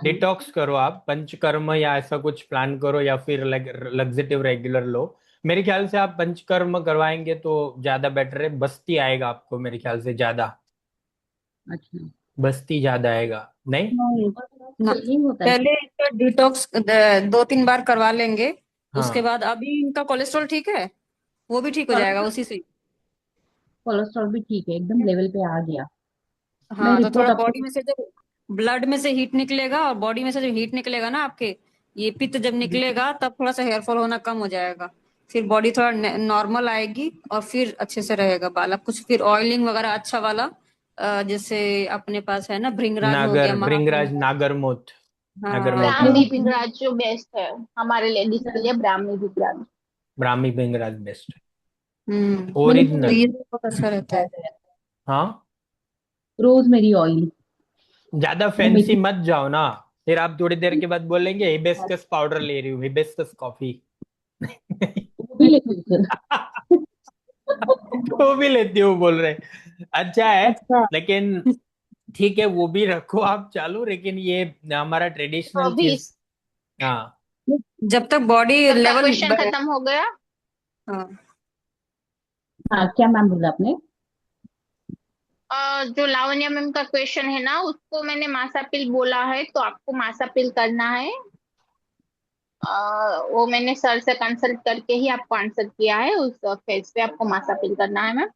डिटॉक्स करो आप, पंचकर्म या ऐसा कुछ प्लान करो, या फिर लग्जेटिव रेगुलर लो। मेरे ख्याल से आप पंचकर्म करवाएंगे तो ज्यादा बेटर है, बस्ती आएगा आपको मेरे ख्याल से ज्यादा। अच्छा। बस्ती ज्यादा आएगा नहीं? नहीं ना, फीलिंग होता है सर। पहले इनका डिटॉक्स 2-3 बार करवा लेंगे। उसके हाँ। बाद अभी इनका कोलेस्ट्रॉल ठीक है, वो भी ठीक हो जाएगा उसी से। कोलेस्ट्रॉल भी ठीक है, एकदम लेवल पे आ गया। मैं हाँ, तो रिपोर्ट थोड़ा आपको। बॉडी में से जब ब्लड में से हीट निकलेगा, और बॉडी में से जब हीट निकलेगा ना आपके, ये पित्त जब निकलेगा तब थोड़ा सा हेयर फॉल होना कम हो जाएगा। फिर बॉडी थोड़ा नॉर्मल आएगी, और फिर अच्छे से रहेगा बाल। अब कुछ फिर ऑयलिंग वगैरह अच्छा वाला, जैसे अपने पास है ना, भृंगराज हो गया, नागर, भृंगराज, महाभृंगराज। नागरमोथ। हाँ। नागरमोथ ब्राह्मी वाला। नहीं, भिंगराज जो बेस्ट है हमारे लेडीज के लिए, ब्राह्मी भिंगराज। ब्राह्मी भृंगराज बेस्ट है, हम्म। तो ओरिजिनल। ये बहुत अच्छा रहता है। हाँ। Rosemary oil. ज्यादा वो फैंसी मेरी। मत जाओ ना, फिर आप थोड़ी देर के बाद बोलेंगे हिबिस्कस पाउडर ले रही हूँ, हिबिस्कस कॉफी। वो भी लेती हूँ सर। वो भी लेती हूँ बोल रहे? अच्छा है, अच्छा। लेकिन ठीक है वो भी रखो आप चालू, लेकिन ये हमारा तो ट्रेडिशनल अभी चीज। हाँ। जब तक बॉडी सबका लेवल क्वेश्चन खत्म हो गया? हाँ। हाँ, क्या मैम बोला आपने? जो लावण्य मैम का क्वेश्चन है ना, उसको मैंने मासापिल बोला है, तो आपको मासापिल करना है। वो मैंने सर से कंसल्ट करके ही आपको आंसर किया है, उस फेज पे आपको मासापिल करना है मैम।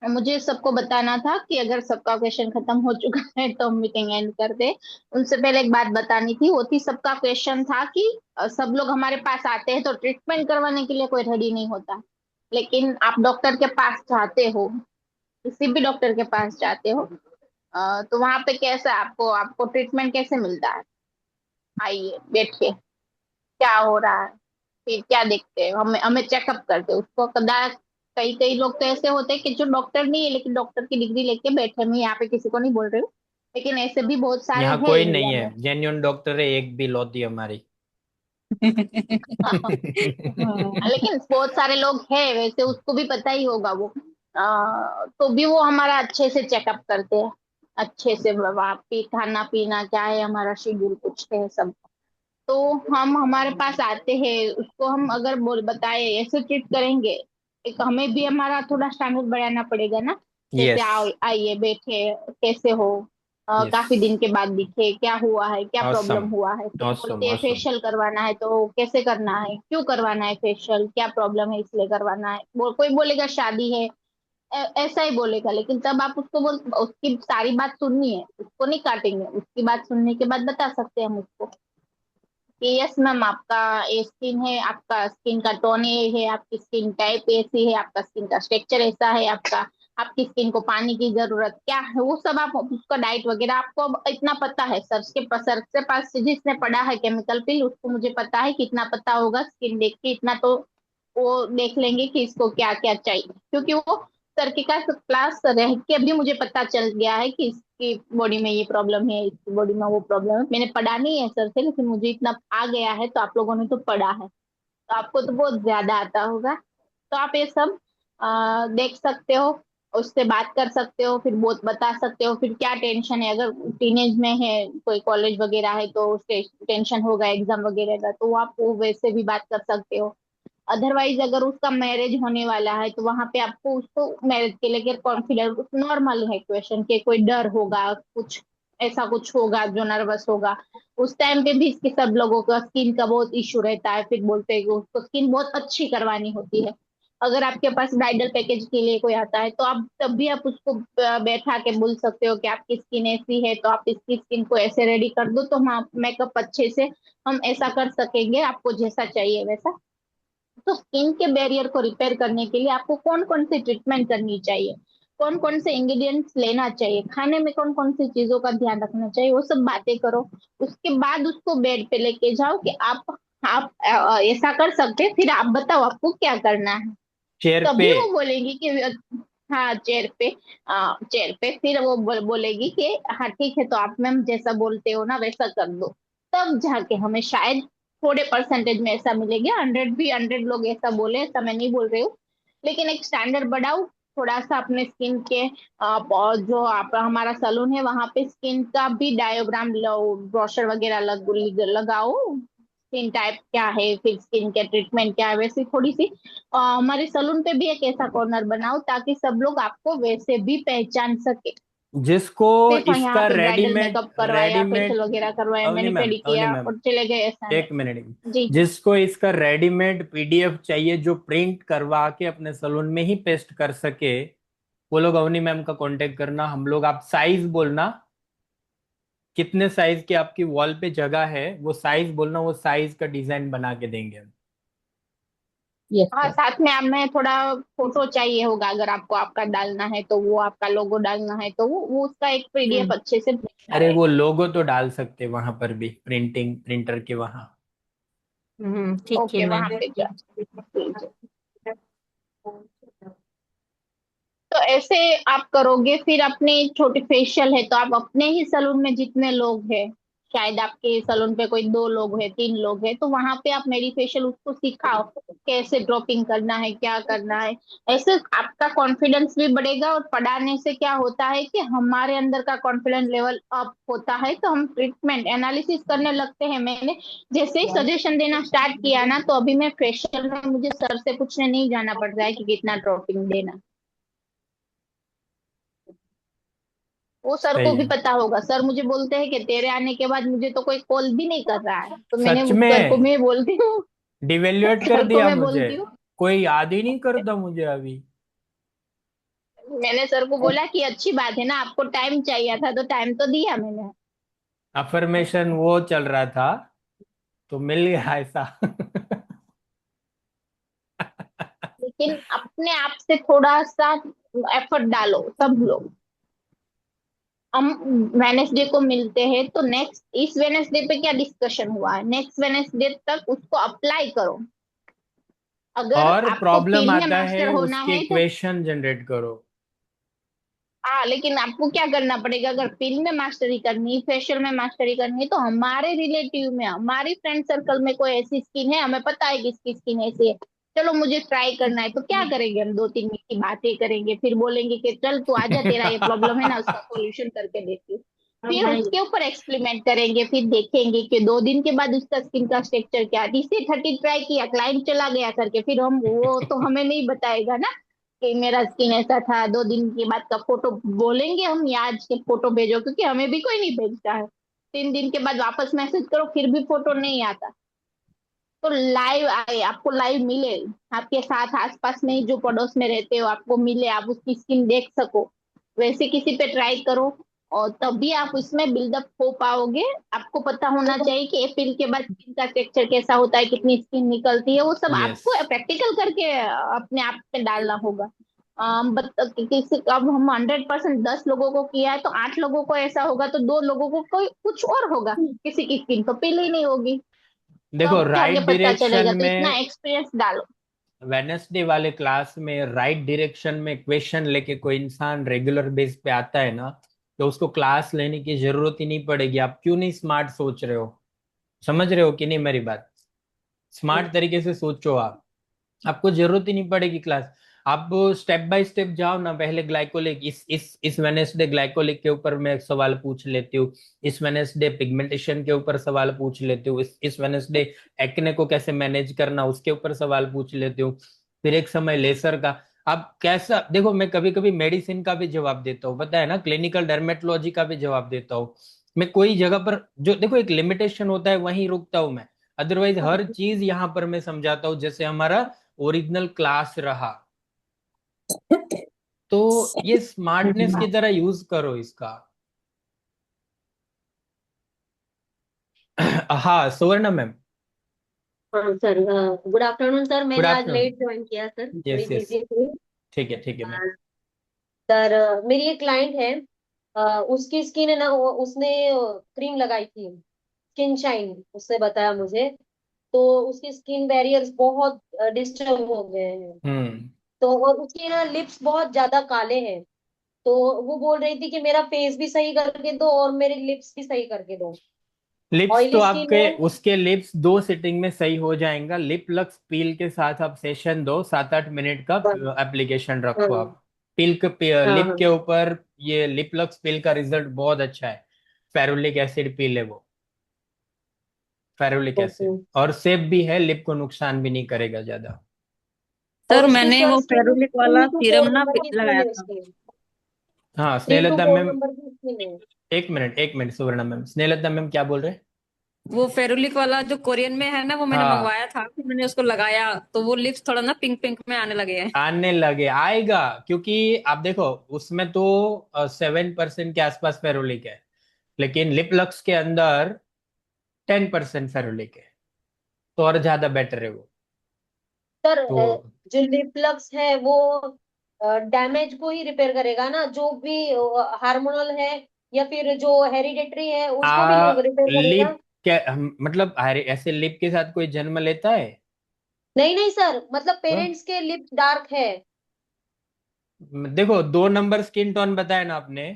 मुझे सबको बताना था कि अगर सबका क्वेश्चन खत्म हो चुका है तो हम मीटिंग एंड कर दे। उनसे पहले एक बात बतानी थी, वो थी सबका क्वेश्चन था कि सब लोग हमारे पास आते हैं तो ट्रीटमेंट करवाने के लिए कोई रेडी नहीं होता, लेकिन आप डॉक्टर के पास जाते हो, किसी भी डॉक्टर के पास जाते हो, तो वहां पे कैसा आपको आपको ट्रीटमेंट कैसे मिलता है? आइए बैठिए, क्या हो रहा है, फिर क्या देखते हैं, हमें हमें चेकअप करते हैं उसको। कदाच कई कई लोग तो ऐसे होते हैं कि जो डॉक्टर नहीं है लेकिन डॉक्टर की डिग्री लेके बैठे हैं, मैं यहाँ पे किसी को नहीं बोल रही हूँ, लेकिन ऐसे भी बहुत सारे यहाँ हैं कोई नहीं इंडिया है में। जेन्युइन डॉक्टर है, एक भी लौती हमारी। लेकिन बहुत सारे लोग हैं वैसे, उसको भी पता ही होगा वो। तो भी वो हमारा अच्छे से चेकअप करते हैं, अच्छे से वहाँ पे खाना पीना क्या है, हमारा शेड्यूल पूछते हैं सब। तो हम हमारे पास आते हैं, उसको हम अगर बोल बताए ऐसे ट्रीट करेंगे, एक हमें भी हमारा थोड़ा स्टैंडर्ड बढ़ाना पड़ेगा ना। जैसे यस। आओ आइए बैठे, कैसे हो, यस। काफी दिन के बाद दिखे, क्या हुआ है, क्या प्रॉब्लम ऑसम। हुआ है, फिर ऑसम। बोलते हैं ऑसम। फेशियल करवाना है तो कैसे करना है, क्यों करवाना है फेशियल, क्या प्रॉब्लम है इसलिए करवाना है। कोई बोलेगा शादी है, ऐसा ही बोलेगा, लेकिन तब आप उसको बोल, उसकी सारी बात सुननी है, उसको नहीं काटेंगे, उसकी बात सुनने के बाद बता सकते हैं हम उसको कि यस मैम आपका ये स्किन है, आपका स्किन का टोन ये है, आपकी स्किन टाइप ऐसी है, आपका स्किन का स्ट्रक्चर ऐसा है, आपका आपकी स्किन को पानी की जरूरत क्या है, वो सब आप उसका डाइट वगैरह आपको अब इतना पता है। सर के पास जिसने पढ़ा है केमिकल पिल, उसको मुझे पता है कितना पता होगा, स्किन देख के इतना तो वो देख लेंगे कि इसको क्या क्या चाहिए, क्योंकि वो सर के का क्लास रह के भी मुझे पता चल गया है कि इसकी बॉडी में ये प्रॉब्लम है, इसकी बॉडी में वो प्रॉब्लम है। मैंने पढ़ा नहीं है सर से, लेकिन मुझे इतना आ गया है, तो आप लोगों ने तो पढ़ा है, तो आपको तो बहुत ज्यादा आता होगा। तो आप ये सब देख सकते हो, उससे बात कर सकते हो, फिर बहुत बता सकते हो फिर क्या टेंशन है, अगर टीनेज में है, कोई कॉलेज वगैरह है तो उसके टेंशन होगा एग्जाम वगैरह का, तो आप वो वैसे भी बात कर सकते हो। अदरवाइज अगर उसका मैरिज होने वाला है तो वहां पे आपको उसको मैरिज के लिए कॉन्फिडेंस नॉर्मल है क्वेश्चन के कोई डर होगा कुछ ऐसा कुछ होगा जो नर्वस होगा। उस टाइम पे भी इसके सब लोगों का स्किन का बहुत इशू रहता है, फिर बोलते हैं कि उसको स्किन बहुत अच्छी करवानी होती है। अगर आपके पास ब्राइडल पैकेज के लिए कोई आता है तो आप तब भी आप उसको बैठा के बोल सकते हो कि आपकी स्किन ऐसी है तो आप इसकी स्किन को ऐसे रेडी कर दो तो हम मेकअप अच्छे से हम ऐसा कर सकेंगे आपको जैसा चाहिए वैसा। तो स्किन के बैरियर को रिपेयर करने के लिए आपको कौन कौन सी ट्रीटमेंट करनी चाहिए, कौन कौन से इंग्रेडिएंट्स लेना चाहिए, खाने में कौन कौन सी चीजों का ध्यान रखना चाहिए, वो सब बातें करो। उसके बाद उसको बेड पे लेके जाओ कि आप ऐसा कर सकते हैं, फिर आप बताओ आपको क्या करना है। चेयर पे। तभी वो बोलेगी कि हाँ चेयर पे, चेयर पे फिर वो बोलेगी कि हाँ ठीक है तो आप मैम जैसा बोलते हो ना वैसा कर दो। तब जाके हमें शायद थोड़े परसेंटेज में ऐसा मिलेगा, 100 भी 100 लोग ऐसा बोले ऐसा मैं नहीं बोल रही हूँ, लेकिन एक स्टैंडर्ड बढ़ाओ थोड़ा सा अपने स्किन के। और जो आप हमारा सलून है वहां पे स्किन का भी डायोग्राम लो, ब्रोशर वगैरह लगाओ, स्किन टाइप क्या है फिर स्किन के ट्रीटमेंट क्या है वैसे थोड़ी सी हमारे सलून पे भी एक ऐसा कॉर्नर बनाओ ताकि सब लोग आपको वैसे भी पहचान सके। जिसको सिर्फ यहाँ इसका पे ब्राइडल रेडीमेड मेकअप करवाया रेडीमेड फेशियल वगैरह करवाया अवनी मैंने मैम, अवनी पेडिकिया मैम, और चले गए ऐसा एक नहीं। मिनट। जी जिसको इसका रेडीमेड पीडीएफ चाहिए जो प्रिंट करवा के अपने सलून में ही पेस्ट कर सके, वो लोग अवनी मैम का कांटेक्ट करना। हम लोग, आप साइज बोलना कितने साइज की आपकी वॉल पे जगह है, वो साइज बोलना, वो साइज का डिजाइन बना के देंगे हम। यस हाँ सर। साथ में आप में थोड़ा फोटो चाहिए होगा अगर आपको आपका डालना है तो वो आपका लोगो डालना है तो वो उसका एक पीडीएफ हम्म अच्छे से बनता अरे वो रहेगा। लोगो तो डाल सकते वहां पर भी, प्रिंटिंग प्रिंटर के वहां। ठीक है ओके मैम। वहां पे जा तो ऐसे आप करोगे। फिर अपने छोटे फेशियल है तो आप अपने ही सलून में जितने लोग हैं, शायद आपके सलून पे कोई 2 लोग हैं 3 लोग हैं तो वहां पे आप मेरी फेशियल उसको सिखाओ कैसे ड्रॉपिंग करना है क्या करना है। ऐसे आपका कॉन्फिडेंस भी बढ़ेगा और पढ़ाने से क्या होता है कि हमारे अंदर का कॉन्फिडेंस लेवल अप होता है तो हम ट्रीटमेंट एनालिसिस करने लगते हैं। मैंने जैसे ही सजेशन देना स्टार्ट किया ना तो अभी मैं फेशियल में मुझे सर से पूछने नहीं जाना पड़ रहा है कि कितना ड्रॉपिंग देना। वो सर को सही भी है। पता होगा, सर मुझे बोलते हैं कि तेरे आने के बाद मुझे तो कोई कॉल भी नहीं कर रहा है तो मैंने सच उस सर को में मैं बोलती हूँ डिवेल्यूएट कर सर को दिया मैं मुझे। बोलती हूँ कोई याद ही नहीं करता मुझे अभी। मैंने सर को बोला कि अच्छी बात है ना आपको टाइम चाहिए था तो टाइम तो दिया मैंने। अफर्मेशन वो चल रहा था तो मिल गया ऐसा। लेकिन अपने आप से थोड़ा सा एफर्ट डालो सब लोग। हम वेनेसडे को मिलते हैं तो नेक्स्ट इस वेनेसडे पे क्या डिस्कशन हुआ है नेक्स्ट वेनेसडे तक उसको अप्लाई करो। अगर और आपको प्रॉब्लम फील्ड में आता है मास्टर होना उसके है तो इक्वेशन जनरेट करो। हाँ लेकिन आपको क्या करना पड़ेगा, अगर फिल्म में मास्टरी करनी फेशियल में मास्टरी करनी है तो हमारे रिलेटिव में हमारी फ्रेंड सर्कल में कोई ऐसी स्किन है हमें पता है कि इसकी स्किन ऐसी है, चलो मुझे ट्राई करना है तो क्या करेंगे हम 2-3 मिनट की बातें करेंगे फिर बोलेंगे कि चल तू आजा तेरा ये प्रॉब्लम है ना उसका सोल्यूशन करके देती हूँ। फिर उसके ऊपर एक्सपेरिमेंट करेंगे फिर देखेंगे कि 2 दिन के बाद उसका स्किन का स्ट्रक्चर क्या है। 30 से 30 ट्राई किया क्लाइंट चला गया करके फिर हम वो तो हमें नहीं बताएगा ना कि मेरा स्किन ऐसा था। 2 दिन के बाद का फोटो बोलेंगे हम या आज के फोटो भेजो क्योंकि हमें भी कोई नहीं भेजता है। 3 दिन के बाद वापस मैसेज करो फिर भी फोटो नहीं आता। तो लाइव आए आपको लाइव मिले, आपके साथ आसपास में ही जो पड़ोस में रहते हो आपको मिले आप उसकी स्किन देख सको, वैसे किसी पे ट्राई करो और तभी आप उसमें बिल्डअप हो पाओगे। आपको पता होना चाहिए कि अप्रैल के बाद स्किन का टेक्सचर कैसा होता है कितनी स्किन निकलती है वो सब यस। आपको प्रैक्टिकल करके अपने आप पे डालना होगा। किसी अब हम 100% 10 लोगों को किया है तो 8 लोगों को ऐसा होगा तो 2 लोगों को कोई कुछ और होगा, किसी की स्किन तो पीली नहीं होगी। तो देखो अब जाके राइट पता डायरेक्शन चलेगा तो इतना में, एक्सपीरियंस डालो। वेनेसडे वाले क्लास में राइट डायरेक्शन में क्वेश्चन लेके कोई इंसान रेगुलर बेस पे आता है ना, तो उसको क्लास लेने की जरूरत ही नहीं पड़ेगी। आप क्यों नहीं स्मार्ट सोच रहे हो? समझ रहे हो कि नहीं मेरी बात? स्मार्ट तरीके से सोचो आप, आपको जरूरत ही नहीं पड़ेगी क्लास। आप स्टेप बाय स्टेप जाओ ना। पहले ग्लाइकोलिक, इस वेनेसडे ग्लाइकोलिक के ऊपर मैं एक सवाल पूछ लेती हूँ। इस वेनेसडे पिगमेंटेशन के ऊपर सवाल पूछ लेती हूँ। इस वेनेसडे एक्ने को कैसे मैनेज करना उसके ऊपर सवाल पूछ लेती हूँ। फिर एक समय लेसर का। अब कैसा देखो, मैं कभी कभी मेडिसिन का भी जवाब देता हूँ, पता है ना, क्लिनिकल डर्मेटोलॉजी का भी जवाब देता हूँ। मैं कोई जगह पर जो देखो एक लिमिटेशन होता है वहीं रुकता हूँ मैं। अदरवाइज हर चीज यहाँ पर मैं समझाता हूँ जैसे हमारा ओरिजिनल क्लास रहा। तो ये स्मार्टनेस की तरह यूज करो इसका। हाँ सुवर्णा मैम। हाँ sir, good afternoon sir. Good मैंने आज आफ्टरनून। लेट ज्वाइन किया सर, थोड़ी यस यस। बिजी थी। ठीक है मैम। सर, मेरी एक क्लाइंट है, उसकी स्किन है ना, उसने क्रीम लगाई थी, स्किन शाइन, उसने बताया मुझे। तो उसकी स्किन बैरियर्स बहुत डिस्टर्ब हो गए हैं। हम्म। तो और उसके ना लिप्स बहुत ज्यादा काले हैं। तो वो बोल रही थी कि मेरा फेस भी सही करके दो और मेरे लिप्स भी सही करके दो। लिप्स तो ऑयली स्किन आपके, है। उसके लिप्स 2 सिटिंग में सही हो जाएगा। लिप लक्स पील के साथ आप सेशन दो, 7-8 मिनट का हाँ एप्लीकेशन रखो हाँ आप। पिल के हाँ लिप हाँ। के ऊपर ये लिप लक्स पील का रिजल्ट बहुत अच्छा है। फेरुलिक एसिड पील है वो, फेरुलिक ओके। एसिड। और सेफ भी है, लिप को नुकसान भी नहीं करेगा ज्यादा। और सर उसकी मैंने सर वो स्किन फेरुलिक वाला 3 to 4 सीरम ना नंबर की स्किन लगाया है था। उसकी। हाँ three two Snehlata four ma'am. Number की स्किन है। एक minute Suvarna ma'am, Snehlata ma'am क्या बोल रहे हैं? वो फेरुलिक वाला जो कोरियन में है ना, वो मैंने हाँ मंगवाया था, फिर मैंने उसको लगाया तो वो लिप्स थोड़ा ना पिंक पिंक में आने लगे हैं। आने लगे, आएगा। क्योंकि आप देखो उसमें तो 7% के आसपास फेरुलिक है, लेकिन लिप लक्स के अंदर 10% फेरुलिक है। तो और ज्यादा बेटर है वो। सर, तो जो लिप लक्स है वो डैमेज को ही रिपेयर करेगा ना, जो भी हार्मोनल है या फिर जो हेरिडेटरी है उसको भी आ रिपेयर करेगा। लिप क्या मतलब, अरे ऐसे लिप के साथ कोई जन्म लेता है? नहीं नहीं सर, मतलब तो पेरेंट्स के लिप्स डार्क है। देखो 2 नंबर स्किन टोन बताया ना आपने।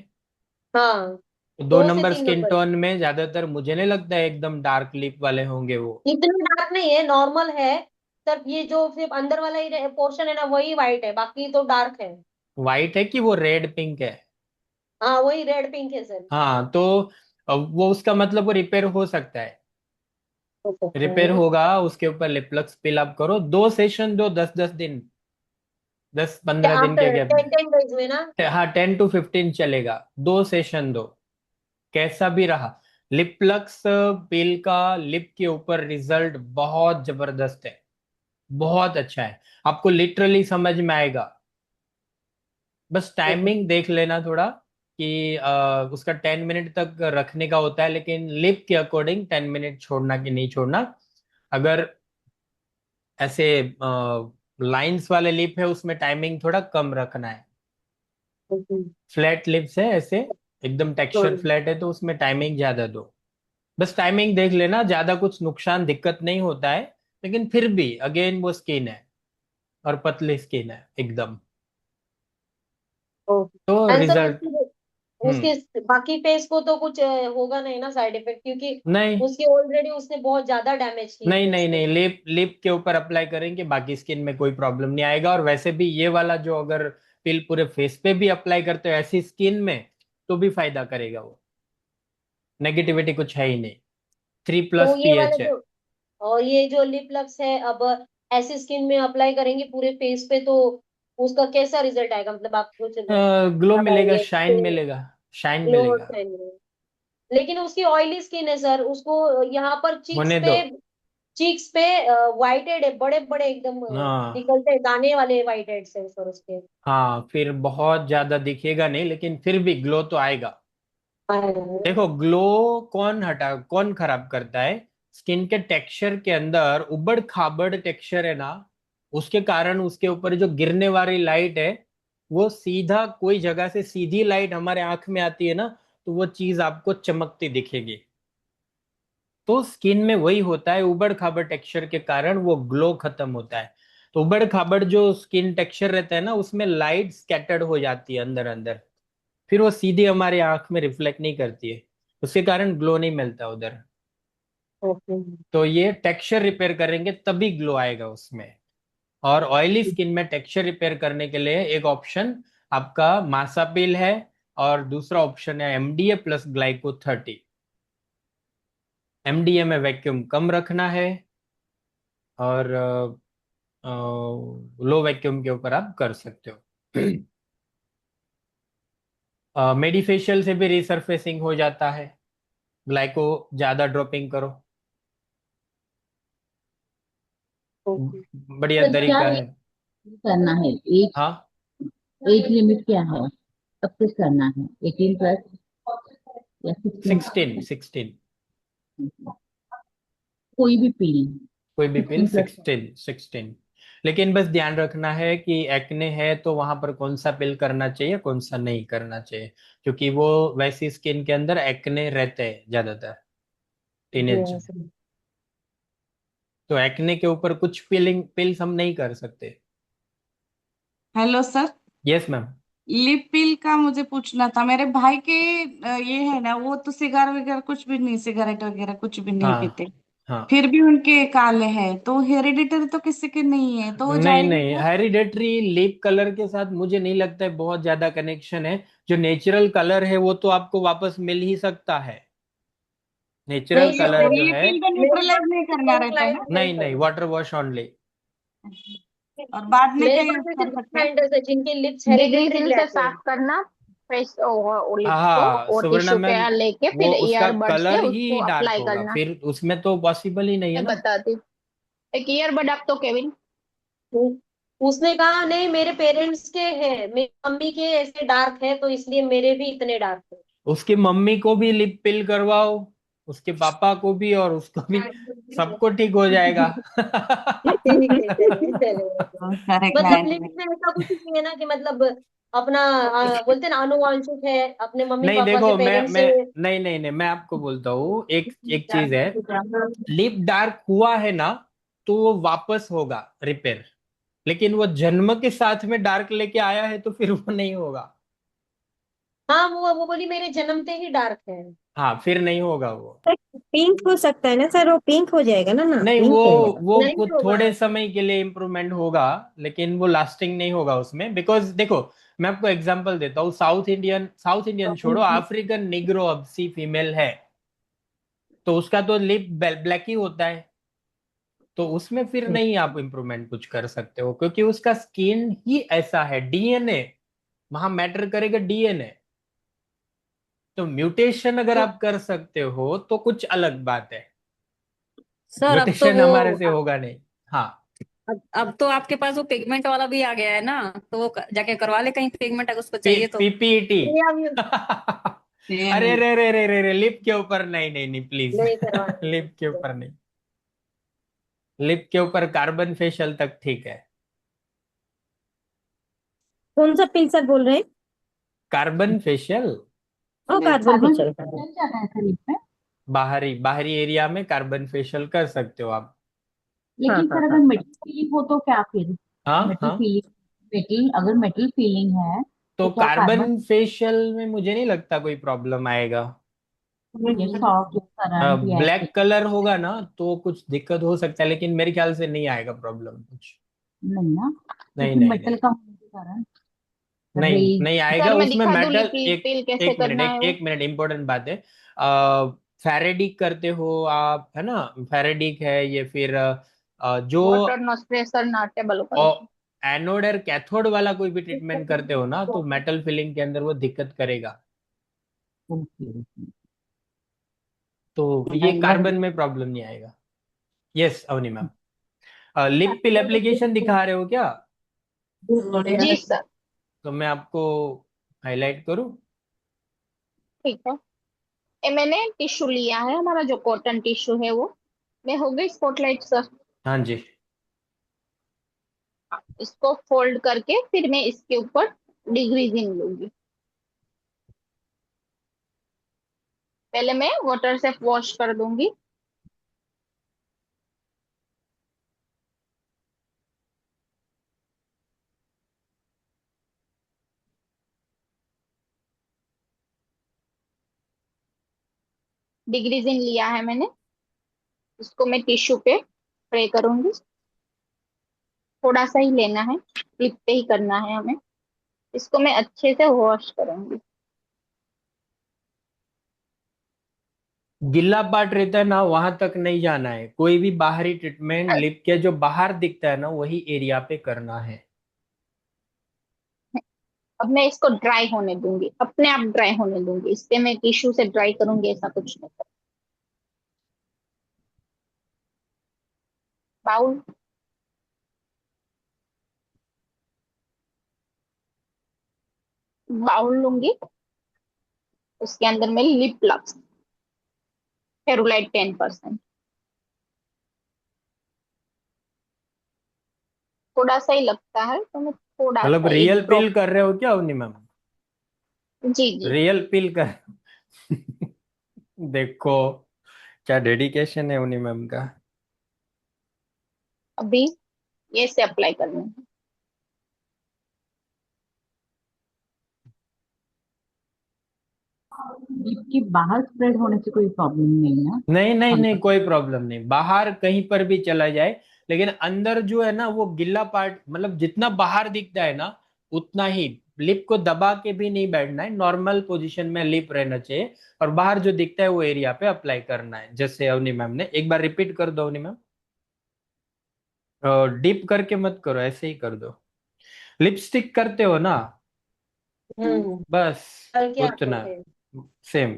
हाँ, तो दो दो से नंबर तीन स्किन नंबर टोन में ज्यादातर मुझे नहीं लगता है एकदम डार्क लिप वाले होंगे वो। इतनी डार्क नहीं है, नॉर्मल है। सिर्फ ये जो सिर्फ अंदर वाला ही पोर्शन है ना वही वाइट है, बाकी तो डार्क है। वाइट है कि वो रेड पिंक है? हाँ, वही रेड पिंक है सर। हाँ तो वो उसका मतलब वो रिपेयर हो सकता है। हो सकता रिपेयर है। होगा, उसके ऊपर लिपलक्स फिल अप करो, 2 सेशन दो, 10-10 दिन, 10-15 दिन के आफ्टर गैप 10 10 डेज में ना। में। हाँ 10 to 15 चलेगा। 2 सेशन दो, कैसा भी रहा। लिपलक्स पिल का लिप के ऊपर रिजल्ट बहुत जबरदस्त है, बहुत अच्छा है। आपको लिटरली समझ में आएगा। बस टाइमिंग देख लेना थोड़ा कि उसका 10 मिनट तक रखने का होता है, लेकिन लिप के अकॉर्डिंग 10 मिनट छोड़ना कि नहीं छोड़ना। अगर ऐसे लाइंस वाले लिप है उसमें टाइमिंग थोड़ा कम रखना है। फ्लैट लिप्स है ऐसे, एकदम टेक्सचर फ्लैट है तो उसमें टाइमिंग ज्यादा दो। बस टाइमिंग देख लेना, ज्यादा कुछ नुकसान दिक्कत नहीं होता है। लेकिन फिर भी अगेन वो स्किन है और पतली स्किन है एकदम। तो आंसर रिजल्ट। उसकी हम्म। उसके बाकी फेस को तो कुछ होगा नहीं ना साइड इफेक्ट, क्योंकि नहीं उसकी ऑलरेडी उसने बहुत ज्यादा डैमेज की है नहीं फेस नहीं को। नहीं, लिप लिप के ऊपर अप्लाई करेंगे, बाकी स्किन में कोई प्रॉब्लम नहीं आएगा। और वैसे भी ये वाला जो अगर पिल पूरे फेस पे भी अप्लाई करते हो ऐसी स्किन में, तो भी फायदा करेगा वो। नेगेटिविटी कुछ है ही नहीं। थ्री तो प्लस ये वाला पीएच है। जो और ये जो लिप लक्स है, अब ऐसी स्किन में अप्लाई करेंगे पूरे फेस पे तो उसका कैसा रिजल्ट आएगा, मतलब आप कुछ ग्लो मिलेगा, बताएंगे शाइन तो। मिलेगा, शाइन ग्लो और मिलेगा। शाइन। लेकिन उसकी ऑयली स्किन है सर, उसको यहाँ पर होने दो। चीक्स पे व्हाइट हेड है, बड़े बड़े एकदम हाँ निकलते हैं दाने वाले व्हाइट हेड्स है सर उसके। हाँ, फिर बहुत ज्यादा दिखेगा नहीं, लेकिन फिर भी ग्लो तो आएगा। हाँ, देखो ग्लो कौन खराब करता है? स्किन के टेक्सचर के अंदर उबड़ खाबड़ टेक्सचर है ना, उसके कारण उसके ऊपर जो गिरने वाली लाइट है, वो सीधा कोई जगह से सीधी लाइट हमारे आंख में आती है ना, तो वो चीज आपको चमकती दिखेगी। तो स्किन में वही होता है, उबड़ खाबड़ टेक्सचर के कारण वो ग्लो खत्म होता है। तो उबड़ खाबड़ जो स्किन टेक्सचर रहता है ना, उसमें लाइट स्कैटर्ड हो जाती है अंदर अंदर, फिर वो सीधी हमारी आंख में रिफ्लेक्ट नहीं करती है, उसके कारण ग्लो नहीं मिलता उधर। ओके। तो ये टेक्सचर रिपेयर करेंगे तभी ग्लो आएगा उसमें। और ऑयली स्किन में टेक्सचर रिपेयर करने के लिए एक ऑप्शन आपका मासापिल है, और दूसरा ऑप्शन है एमडीए प्लस ग्लाइको 30। एमडीए में वैक्यूम कम रखना है, और लो वैक्यूम के ऊपर आप कर सकते हो। मेडिफेशियल से भी रिसरफेसिंग हो जाता है, ग्लाइको ज्यादा ड्रॉपिंग करो, ओके। बढ़िया सर क्या तरीका है। करना है? एज हाँ, एज लिमिट क्या है? कब से करना है? 18 प्लस या 16? 16। कोई भी पील कोई भी पिल 16 प्लस? 16। लेकिन बस ध्यान रखना है कि एक्ने है तो वहां पर कौन सा पिल करना चाहिए, कौन सा नहीं करना चाहिए, क्योंकि वो वैसी स्किन के अंदर एक्ने रहते हैं ज्यादातर टीनेज में। यस। तो एक्ने के ऊपर कुछ पिल्स हम नहीं कर सकते। Hello sir. Yes ma'am. Lip peel का मुझे पूछना था। मेरे भाई के ये है ना, वो तो सिगार वगैरह कुछ भी नहीं, सिगरेट वगैरह कुछ भी नहीं हाँ, पीते। हाँ। फिर भी उनके काले हैं, तो हेरिडिटरी तो किसी के नहीं है, तो हो नहीं जाएगा नहीं, क्या? हेरिडेटरी लिप कलर के साथ मुझे नहीं लगता है बहुत ज्यादा कनेक्शन है। जो नेचुरल कलर है वो तो आपको वापस मिल ही सकता है। नेचुरल नहीं, कलर जो ये है। पिल तो मेरे न्यूट्रलाइज पास नहीं करना दो रहता है ना? क्लाइंट है नहीं नहीं, सर। Water wash only. और बाद में मेरे क्या पास यूज ऐसे कर दो सकते हैं? क्लाइंट है जिनके लिप्स हेरिडिटरी डिग्रीजिंग से ब्लैक है। साफ करना फेस वो लिप्स को, हाँ और सुवर्णा टिश्यू मैम, पे लेके वो फिर उसका ईयरबड से कलर ही उसको डार्क अप्लाई होगा, करना। फिर उसमें तो पॉसिबल ही नहीं है मैं ना। बताती हूँ, एक ईयरबड आप तो केविन। उ- उसने कहा नहीं, मेरे पेरेंट्स के हैं, मेरी मम्मी के ऐसे डार्क है, तो इसलिए मेरे भी इतने डार्क है। उसकी मम्मी को भी लिप पिल करवाओ, उसके पापा को भी और उसको भी, सबको ठीक हो जाएगा। ठीक है, चलिए चलेगा। बहुत सारे मतलब क्लाइंट लिप्स में। में ऐसा कुछ नहीं है ना कि मतलब अपना बोलते हैं ना, आनुवांशिक है, अपने मम्मी नहीं पापा से, देखो, मैं पेरेंट्स मैं से। नहीं नहीं नहीं, मैं आपको बोलता हूँ, एक एक चीज है। लिप डार्क हुआ है ना, तो वो वापस होगा रिपेयर। लेकिन वो जन्म के साथ में डार्क लेके आया है तो फिर वो नहीं होगा। हाँ, वो बोली मेरे जन्मते ही डार्क है। हाँ, फिर नहीं होगा वो। पिंक हो सकता है ना सर, वो पिंक हो जाएगा ना, ना नहीं, वो पिंक रहेगा। वो नहीं कुछ होगा। थोड़े समय के लिए इम्प्रूवमेंट होगा, लेकिन वो लास्टिंग नहीं होगा उसमें। बिकॉज देखो, मैं आपको एग्जांपल देता हूँ, साउथ इंडियन छोड़ो, अफ्रीकन निग्रो अब सी फीमेल है, तो उसका तो लिप ब्लैक ही होता है। तो उसमें फिर नहीं आप इम्प्रूवमेंट कुछ कर सकते हो, क्योंकि उसका स्किन ही ऐसा है, डीएनए वहां मैटर करेगा, डीएनए। तो म्यूटेशन अगर तो आप कर सकते हो तो कुछ अलग बात है। सर अब तो म्यूटेशन वो, हमारे से होगा नहीं। हाँ। अब तो आपके पास वो पिगमेंट वाला भी आ गया है ना, तो वो जाके करवा ले कहीं, पिगमेंट अगर उसको चाहिए तो। पीपीटी। ये अब ये अरे नहीं। रे रे रे रे रे, लिप के ऊपर नहीं नहीं नहीं, प्लीज। नहीं करवाना लिप के है। ऊपर नहीं। लिप के ऊपर कार्बन फेशियल तक ठीक है। कौन सा पिल सर बोल रहे हैं? कार्बन फेशियल और कार्बन कार्बन फेशियल का है। चल जाता है शरीर पे? बाहरी बाहरी एरिया में कार्बन फेशियल कर सकते हो आप। हाँ लेकिन हाँ सर हाँ अगर मेटल फीलिंग हो तो क्या फिर? हाँ, मेटल हाँ। फीलिंग, अगर मेटल फीलिंग है तो तो क्या कार्बन कार्बन फेशियल में मुझे नहीं लगता कोई प्रॉब्लम आएगा। या सॉफ्ट या करंट या ऐसे? ब्लैक कलर होगा ना तो कुछ दिक्कत हो सकता है, लेकिन मेरे ख्याल से नहीं आएगा प्रॉब्लम कुछ। नहीं ना, नहीं क्योंकि नहीं मेटल नहीं का होने के कारण नहीं रेज। नहीं आएगा सर मैं उसमें दिखा दूँ मेटल। लिप एक पिल कैसे एक मिनट, करना है वो। एक मिनट, इंपॉर्टेंट बात है। फेरेडिक करते हो आप, है ना? फेरेडिक है, ये फिर जो वाटर नॉस्प्रेसर ना टेबल ऊपर। एनोड और कैथोड वाला कोई भी ट्रीटमेंट करते हो ना, तो मेटल फिलिंग के अंदर वो दिक्कत करेगा। तो ये कार्बन में प्रॉब्लम नहीं आएगा। Yes Avni ma'am. Lip peel application दिखा रहे हो क्या? जी सर। तो मैं आपको हाईलाइट करूं? ठीक है, ये मैंने टिश्यू लिया है, हमारा जो कॉटन टिश्यू है वो। मैं हो गई स्पॉटलाइट सर। हाँ जी। इसको फोल्ड करके फिर मैं इसके ऊपर डिग्रीजिंग लूंगी। पहले मैं वाटर से वॉश कर दूंगी। डिग्रीजिंग लिया है मैंने, इसको मैं टिश्यू पे स्प्रे करूंगी। थोड़ा सा ही लेना है, लिप पे ही करना है हमें। इसको मैं अच्छे से वॉश करूंगी। गिल्ला पार्ट रहता है ना, वहां तक नहीं जाना है। कोई भी बाहरी ट्रीटमेंट लिप के जो बाहर दिखता है ना, वही एरिया पे करना है। अब मैं इसको ड्राई होने दूंगी, अपने आप ड्राई होने दूंगी। इससे मैं टिश्यू से ड्राई करूंगी ऐसा कुछ नहीं। बाउल, बाउल लूंगी, उसके अंदर मैं लिप लक्स फेरुलाइट 10%, थोड़ा सा ही लगता है तो मैं थोड़ा मतलब सा एक रियल ड्रॉप। पील कर रहे हो क्या अवनी मैम? जी जी। रियल पील कर देखो क्या डेडिकेशन है अवनी मैम का। अभी ये से अप्लाई करना है। इसके बाहर स्प्रेड होने से कोई प्रॉब्लम नहीं है। नहीं नहीं हम नहीं, कोई प्रॉब्लम नहीं, बाहर कहीं पर भी चला जाए। लेकिन अंदर जो है ना वो गिल्ला पार्ट, मतलब जितना बाहर दिखता है ना उतना ही। लिप को दबा के भी नहीं बैठना है, नॉर्मल पोजीशन में लिप रहना चाहिए। और बाहर जो दिखता है वो एरिया पे अप्लाई करना है, जैसे अवनी मैम ने। एक बार रिपीट कर दो अवनी मैम। डिप करके मत करो, ऐसे ही कर दो। लिपस्टिक करते हो ना, हम्म। बस हल्के हाथों उतना। से। सेम।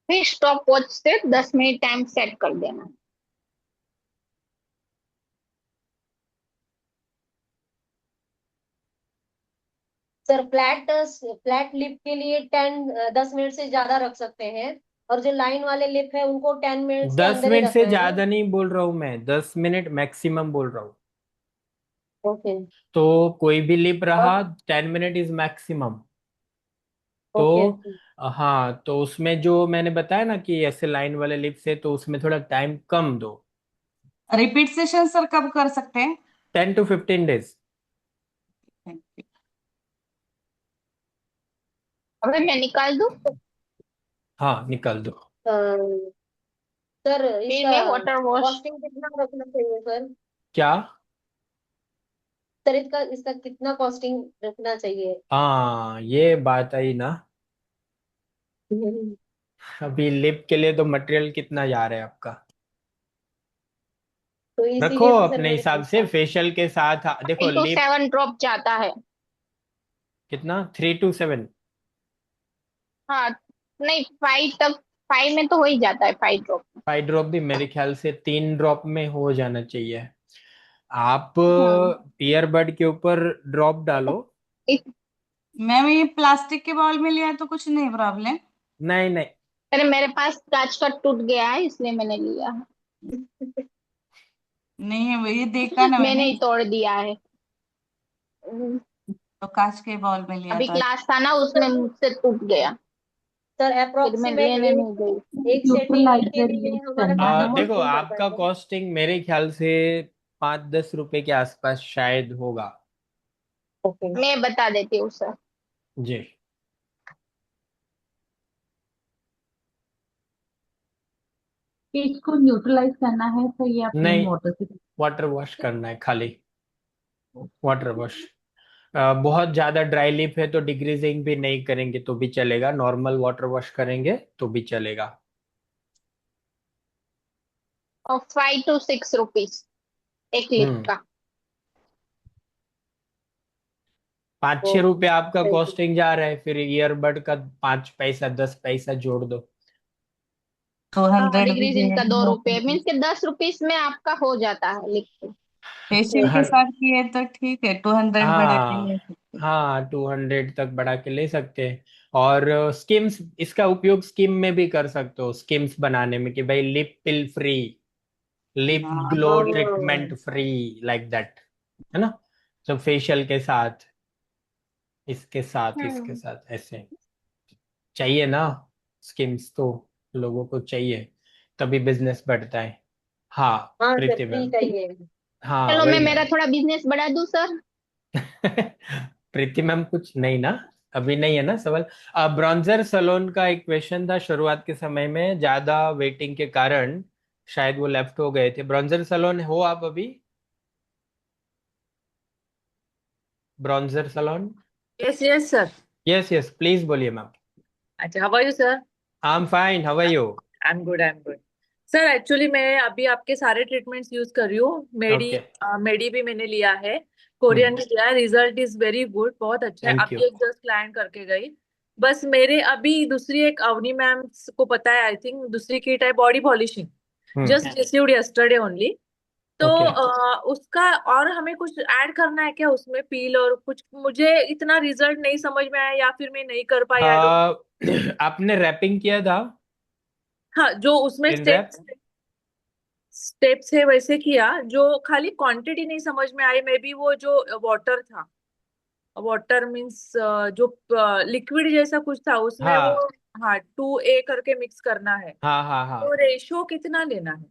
फिर स्टॉप वॉच से 10 मिनट टाइम सेट कर देना। सर फ्लैट लिप के लिए 10 मिनट से ज्यादा रख सकते हैं, और जो लाइन वाले लिप है उनको 10 मिनट से दस अंदर ही मिनट से रखना है ना? ज्यादा नहीं बोल रहा हूं मैं, 10 मिनट मैक्सिमम बोल रहा हूँ। ओके। तो कोई भी लिप और रहा, 10 मिनट इज मैक्सिमम। ओके तो ओके। हाँ, तो उसमें जो मैंने बताया ना कि ऐसे लाइन वाले लिप्स है, तो उसमें थोड़ा टाइम कम दो। रिपीट सेशन सर कब कर सकते हैं? 10 to 15 days। अभी मैं निकाल दूं? हाँ निकाल दो। सर फिर इसका मैं वाटर वॉश। कॉस्टिंग कितना रखना चाहिए सर? क्या? सर इसका इसका कितना कॉस्टिंग रखना चाहिए? हाँ ये बात आई ना। अभी लिप के लिए तो मटेरियल कितना जा रहा है आपका? तो रखो इसीलिए तो सर अपने मैंने हिसाब से, पूछा। फेशियल के साथ। देखो 5 to 7 लिप ड्रॉप जाता है। कितना, 3 to 7? हाँ, नहीं 5 तक, 5 में तो हो ही जाता है, 5 ड्रॉप। 5 ड्रॉप भी मेरे ख्याल से 3 ड्रॉप में हो जाना चाहिए। आप हम्म। ईयरबड के ऊपर ड्रॉप डालो। मैम ये प्लास्टिक के बाउल में लिया तो कुछ नहीं प्रॉब्लम? नहीं नहीं। अरे मेरे पास कांच का टूट गया है इसलिए मैंने लिया है। नहीं है, ये देखा ना मैंने मैंने। ही तोड़ दिया है। तो कांच के बाउल में लिया अभी तो क्लास था ना, तो उसमें सर मुझसे टूट गया, सर फिर मैं अप्रोक्सीमेट लेने नहीं गई। एक सेंटीमीटर के न्यूट्रलाइजर लिए यूज हमारा करना कितना है। देखो कॉस्टिंग पड़ आपका पाएगा? कॉस्टिंग मेरे ख्याल से 5-10 रुपए के आसपास शायद होगा। ओके। मैं बता देती हूँ सर। जी। कि इसको न्यूट्रलाइज करना है तो या प्लेन नहीं, वाटर से? वाटर वॉश करना है खाली। Water wash. बहुत ज्यादा ड्राई लिप है तो डिग्रीजिंग भी नहीं करेंगे तो भी चलेगा, नॉर्मल वाटर वॉश करेंगे तो भी चलेगा। और 5 to 6 रुपीज एक लिप हम्म। का। 5-6 रुपए आपका थैंक यू। कॉस्टिंग जा रहा है, फिर ईयरबड का 5 पैसा 10 पैसा जोड़ दो। टू हाँ, हंड्रेड भी डिग्रीजिंग का 2 रुपए, मीन्स के 10 रुपीज में आपका हो जाता है लिप पे। फेशियल के हर साथ किए तो ठीक है, 200 बढ़ा के ले हाँ सकते। हाँ, 200 तक बढ़ा के ले सकते हैं। और स्किम्स, इसका उपयोग स्किम में भी कर सकते हो, स्किम्स बनाने में कि भाई लिप पिल फ्री, लिप हाँ ग्लो ये ट्रीटमेंट फ्री, लाइक दैट, है ना? तो फेशियल के साथ, इसके हम्म। साथ ऐसे चाहिए ना स्किम्स तो, लोगों को चाहिए, तभी बिजनेस बढ़ता है। हाँ हाँ सर प्रीति फ्री मैम। चाहिए। हाँ चलो मैं वही मेरा ना। थोड़ा बिजनेस बढ़ा दूं सर। प्रीति मैम कुछ नहीं ना, अभी नहीं है ना सवाल। ब्रॉन्जर सलोन का एक क्वेश्चन था शुरुआत के समय में, ज्यादा वेटिंग के कारण शायद वो लेफ्ट हो गए थे। ब्रॉन्जर सलोन हो आप अभी? Bronzer salon? Yes, yes, sir. Yes yes, please बोलिए मैम। अच्छा, how are you, sir? I am fine, how are you? I'm good, I'm good. Sir actually मैं अभी आपके सारे ट्रीटमेंट्स यूज कर रही हूँ। ओके, मेडी भी मैंने लिया है, कोरियन भी लिया है। रिजल्ट इज वेरी गुड, बहुत अच्छा है। Thank you. अभी एक जस्ट क्लाइंट करके गई। बस मेरे अभी दूसरी एक अवनी मैम को पता है, आई थिंक दूसरी किट है body polishing, just received yesterday only. तो ओके, उसका और हमें कुछ ऐड करना है क्या उसमें, पील और कुछ? मुझे इतना रिजल्ट नहीं समझ में आया या फिर मैं नहीं कर पाई, आई डोंट। आपने रैपिंग किया था? हाँ, जो उसमें इन रैप? स्टेप्स है वैसे किया, जो खाली क्वांटिटी नहीं समझ में आई। मे बी वो जो वाटर था, वाटर मीन्स जो लिक्विड जैसा कुछ था उसमें वो, हाँ हाँ 2A करके मिक्स करना है। हाँ हाँ हाँ। तो रेशो कितना लेना है?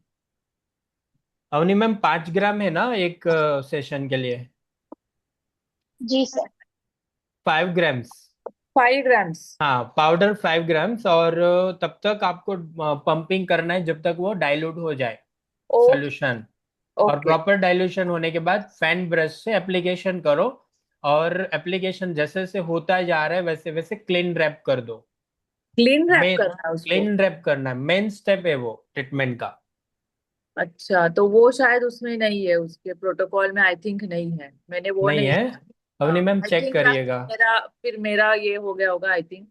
अवनी मैम 5 ग्राम है ना एक सेशन के लिए? जी सर। 5 ग्राम्स। 5 ग्राम्स। हाँ, पाउडर 5 ग्राम्स, और तब तक आपको पंपिंग करना है जब तक वो डाइल्यूट हो जाए ओके सोल्यूशन। और ओके। प्रॉपर डाइल्यूशन होने के बाद फैन ब्रश से एप्लीकेशन करो, और एप्लीकेशन जैसे जैसे होता जा रहा है वैसे वैसे क्लीन रैप कर दो। क्लीन रैप मेन करना है उसको? क्लीन रैप करना है, मेन स्टेप है वो ट्रीटमेंट का। अच्छा, तो वो शायद उसमें नहीं है, उसके प्रोटोकॉल में आई थिंक नहीं है, मैंने वो नहीं नहीं। है? हाँ, Avni ma'am I check think करिएगा। मेरा ये हो गया होगा आई थिंक,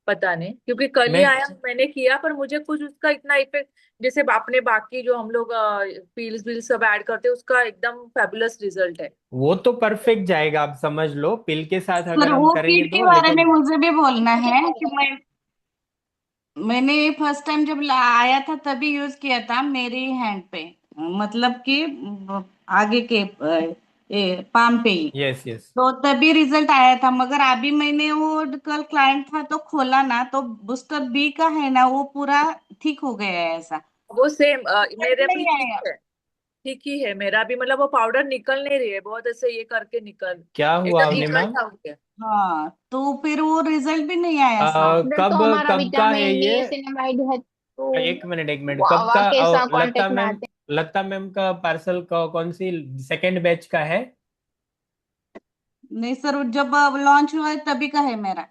पता नहीं, क्योंकि कल ही मैं आया मैंने किया, पर मुझे कुछ उसका इतना इफेक्ट, जैसे आपने बाकी जो हम लोग पील्स विल सब ऐड करते हैं उसका एकदम फैबुलस रिजल्ट है। वो तो परफेक्ट जाएगा, आप समझ लो, पिल के साथ सर अगर हम वो करेंगे किट के तो। बारे में लेकिन मुझे भी बोलना है कि मैंने फर्स्ट टाइम जब आया था तभी यूज किया था मेरे हैंड पे, मतलब कि आगे के पाम पे ही। Yes yes. तो तभी रिजल्ट आया था, मगर अभी मैंने वो कल क्लाइंट था तो खोला ना, तो बूस्टर बी का है ना वो पूरा ठीक हो गया है ऐसा। वो सेम रिजल्ट मेरा भी नहीं ठीक आया। है, ठीक ही है मेरा भी, मतलब वो पाउडर निकल नहीं रही है, बहुत ऐसे ये करके क्या हुआ एकदम अवनी मैम? इकट्ठा हो गया। हाँ, तो फिर वो रिजल्ट भी नहीं आया साफ। इधर तो कब हमारा कब का है विटामिन ये? नियासिनामाइड है, तो एक मिनट, वो कब हवा का? के साथ लता कांटेक्ट में मैम, आते लता मैम का पार्सल का कौन सी सेकंड बैच का है? नहीं सर, जब लॉन्च हुआ है तभी का है मेरा।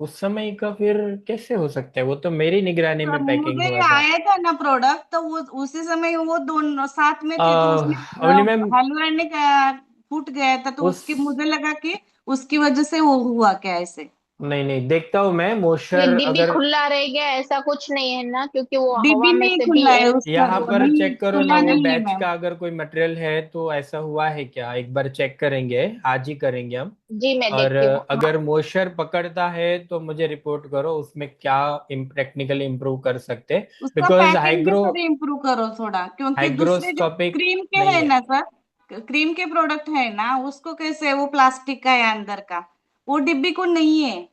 उस समय का फिर कैसे हो सकता है? वो तो मेरी निगरानी सर में पैकिंग मुझे हुआ था। आया था ना प्रोडक्ट, तो वो उसी समय वो दोनों साथ में थे, तो उसमें अवनी मैम, हेलोरन फूट गया था, तो उस उसकी मुझे लगा कि उसकी वजह से वो हुआ क्या ऐसे। नहीं नहीं, देखता हूँ मैं हैं। ये मोशर डिब्बी अगर खुला रह गया ऐसा कुछ नहीं है ना, क्योंकि वो डिब्बी हवा में नहीं से भी खुला है एयर उसका, यहाँ वो पर नहीं चेक करो ना, खुला वो नहीं है बैच मैम। का अगर कोई मटेरियल है तो ऐसा हुआ है क्या, एक बार चेक करेंगे, आज ही करेंगे हम। जी मैं और देखती हूँ। अगर मोशर पकड़ता है तो मुझे रिपोर्ट करो, उसमें क्या टेक्निकली इम्प्रूव कर सकते, उसका बिकॉज पैकिंग भी सर इम्प्रूव करो थोड़ा, क्योंकि दूसरे जो हाइग्रोस्कोपिक क्रीम के नहीं है है। ना सर, क्रीम के प्रोडक्ट है ना, उसको कैसे वो प्लास्टिक का है अंदर का, वो डिब्बी को नहीं है,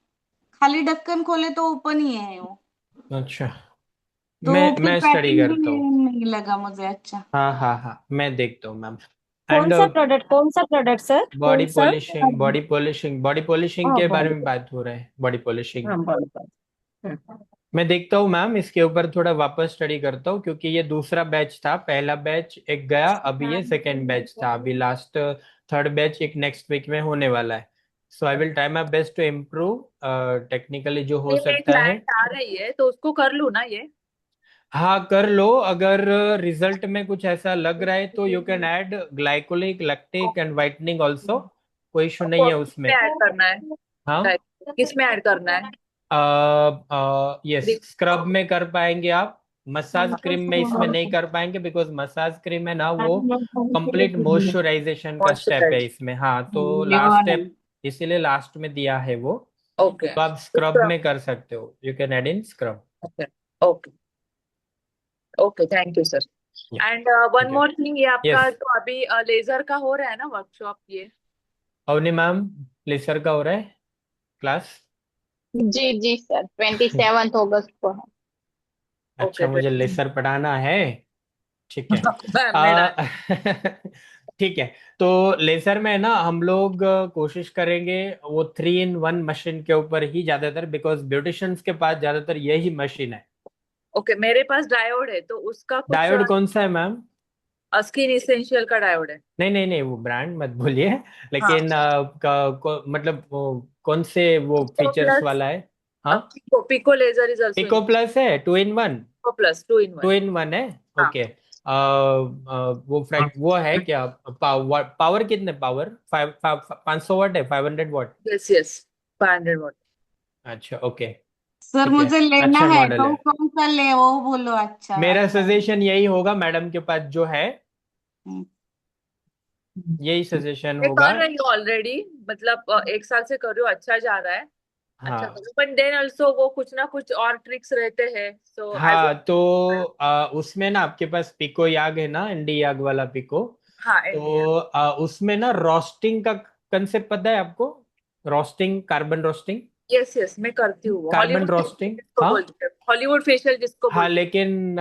खाली ढक्कन खोले तो ओपन ही है वो। अच्छा, तो फिर मैं स्टडी पैकिंग भी करता हूँ। नहीं लगा मुझे अच्छा। हाँ हाँ हाँ, मैं देखता हूँ मैम। कौन एंड सा प्रोडक्ट, कौन सा प्रोडक्ट सर, बॉडी कौन सा? पॉलिशिंग, बॉडी पॉलिशिंग हाँ के बारे बॉडी में पर। बात हो रहा है, बॉडी पॉलिशिंग। हाँ बॉडी पर। मैं देखता हूँ मैम, इसके ऊपर थोड़ा वापस स्टडी करता हूँ, क्योंकि ये दूसरा बैच था, पहला बैच एक गया, अभी ये सेकेंड बैच था, अभी लास्ट थर्ड बैच एक नेक्स्ट वीक में होने वाला है। So I will try my best to improve technically जो हो नहीं, मेरी सकता है। क्लाइंट आ रही है तो उसको कर लूँ ना ये? हाँ कर लो, अगर रिजल्ट में कुछ ऐसा लग रहा है तो you can add glycolic, lactic and whitening also, कोई इशू नहीं है किस में उसमें। ऐड करना है? हाँ, किस में ऐड करना है? यस, स्क्रब में कर पाएंगे आप, मसाज क्रीम में इसमें नहीं कर पाएंगे, बिकॉज मसाज क्रीम है ना वो कंप्लीट मॉइस्चराइजेशन का स्टेप है मॉइस्चराइज। इसमें। हाँ, तो लास्ट लियोन। स्टेप इसीलिए लास्ट में दिया है वो। ओके। तो आप स्क्रब में कर सकते हो, you can add in scrub. Okay okay okay, thank you sir. And one ठीक है। मोर थिंग, ये आपका यस, तो अभी लेजर का हो रहा है ना वर्कशॉप ये? अवनी मैम, लेसर का हो रहा है क्लास? जी जी सर, 27 अगस्त को है। अच्छा, ओके मुझे लेसर पढ़ाना है, ठीक है। मैम मेरा। आ, ठीक है। तो लेसर में ना हम लोग कोशिश करेंगे वो 3 in 1 मशीन के ऊपर ही ज्यादातर, बिकॉज ब्यूटिशियंस के पास ज्यादातर यही मशीन है। ओके, मेरे पास डायोड है तो उसका कुछ डायोड कौन सा है मैम? स्किन इसेंशियल का डायोड है। नहीं नहीं नहीं, वो ब्रांड मत बोलिए, हाँ, लेकिन मतलब कौन से वो पिको फीचर्स प्लस, वाला है? हाँ, pico pico laser is also pico in, plus है, 2 in 1। Pico plus 2 in 1। 2 in 1 है। हाँ, ओके। वो है क्या? पावर कितने? पावर 500 वाट है, 500 वाट? Yes yes, 500 watt. अच्छा, ओके। सर ठीक है, मुझे लेना अच्छा है मॉडल तो है। कौन सा ले, वो बोलो। अच्छा मेरा अच्छा। सजेशन यही होगा, मैडम के पास जो है हम्म। यही सजेशन मैं होगा। कर रही हूँ ऑलरेडी, मतलब 1 साल से कर रही हूँ, अच्छा जा रहा है। अच्छा कर हाँ रही हूँ, बट देन ऑल्सो वो कुछ ना कुछ और ट्रिक्स रहते हैं, सो आई हाँ, वुड। तो उसमें ना आपके पास पिको याग है ना, इंडी याग वाला पिको? हाँ, इंडिया। तो उसमें ना रोस्टिंग का कंसेप्ट पता है आपको? Roasting, carbon roasting. Yes yes, मैं करती हूँ वो कार्बन हॉलीवुड फेशियल रोस्टिंग, जिसको हाँ। बोलते हैं, हॉलीवुड फेशियल जिसको हाँ, बोलते लेकिन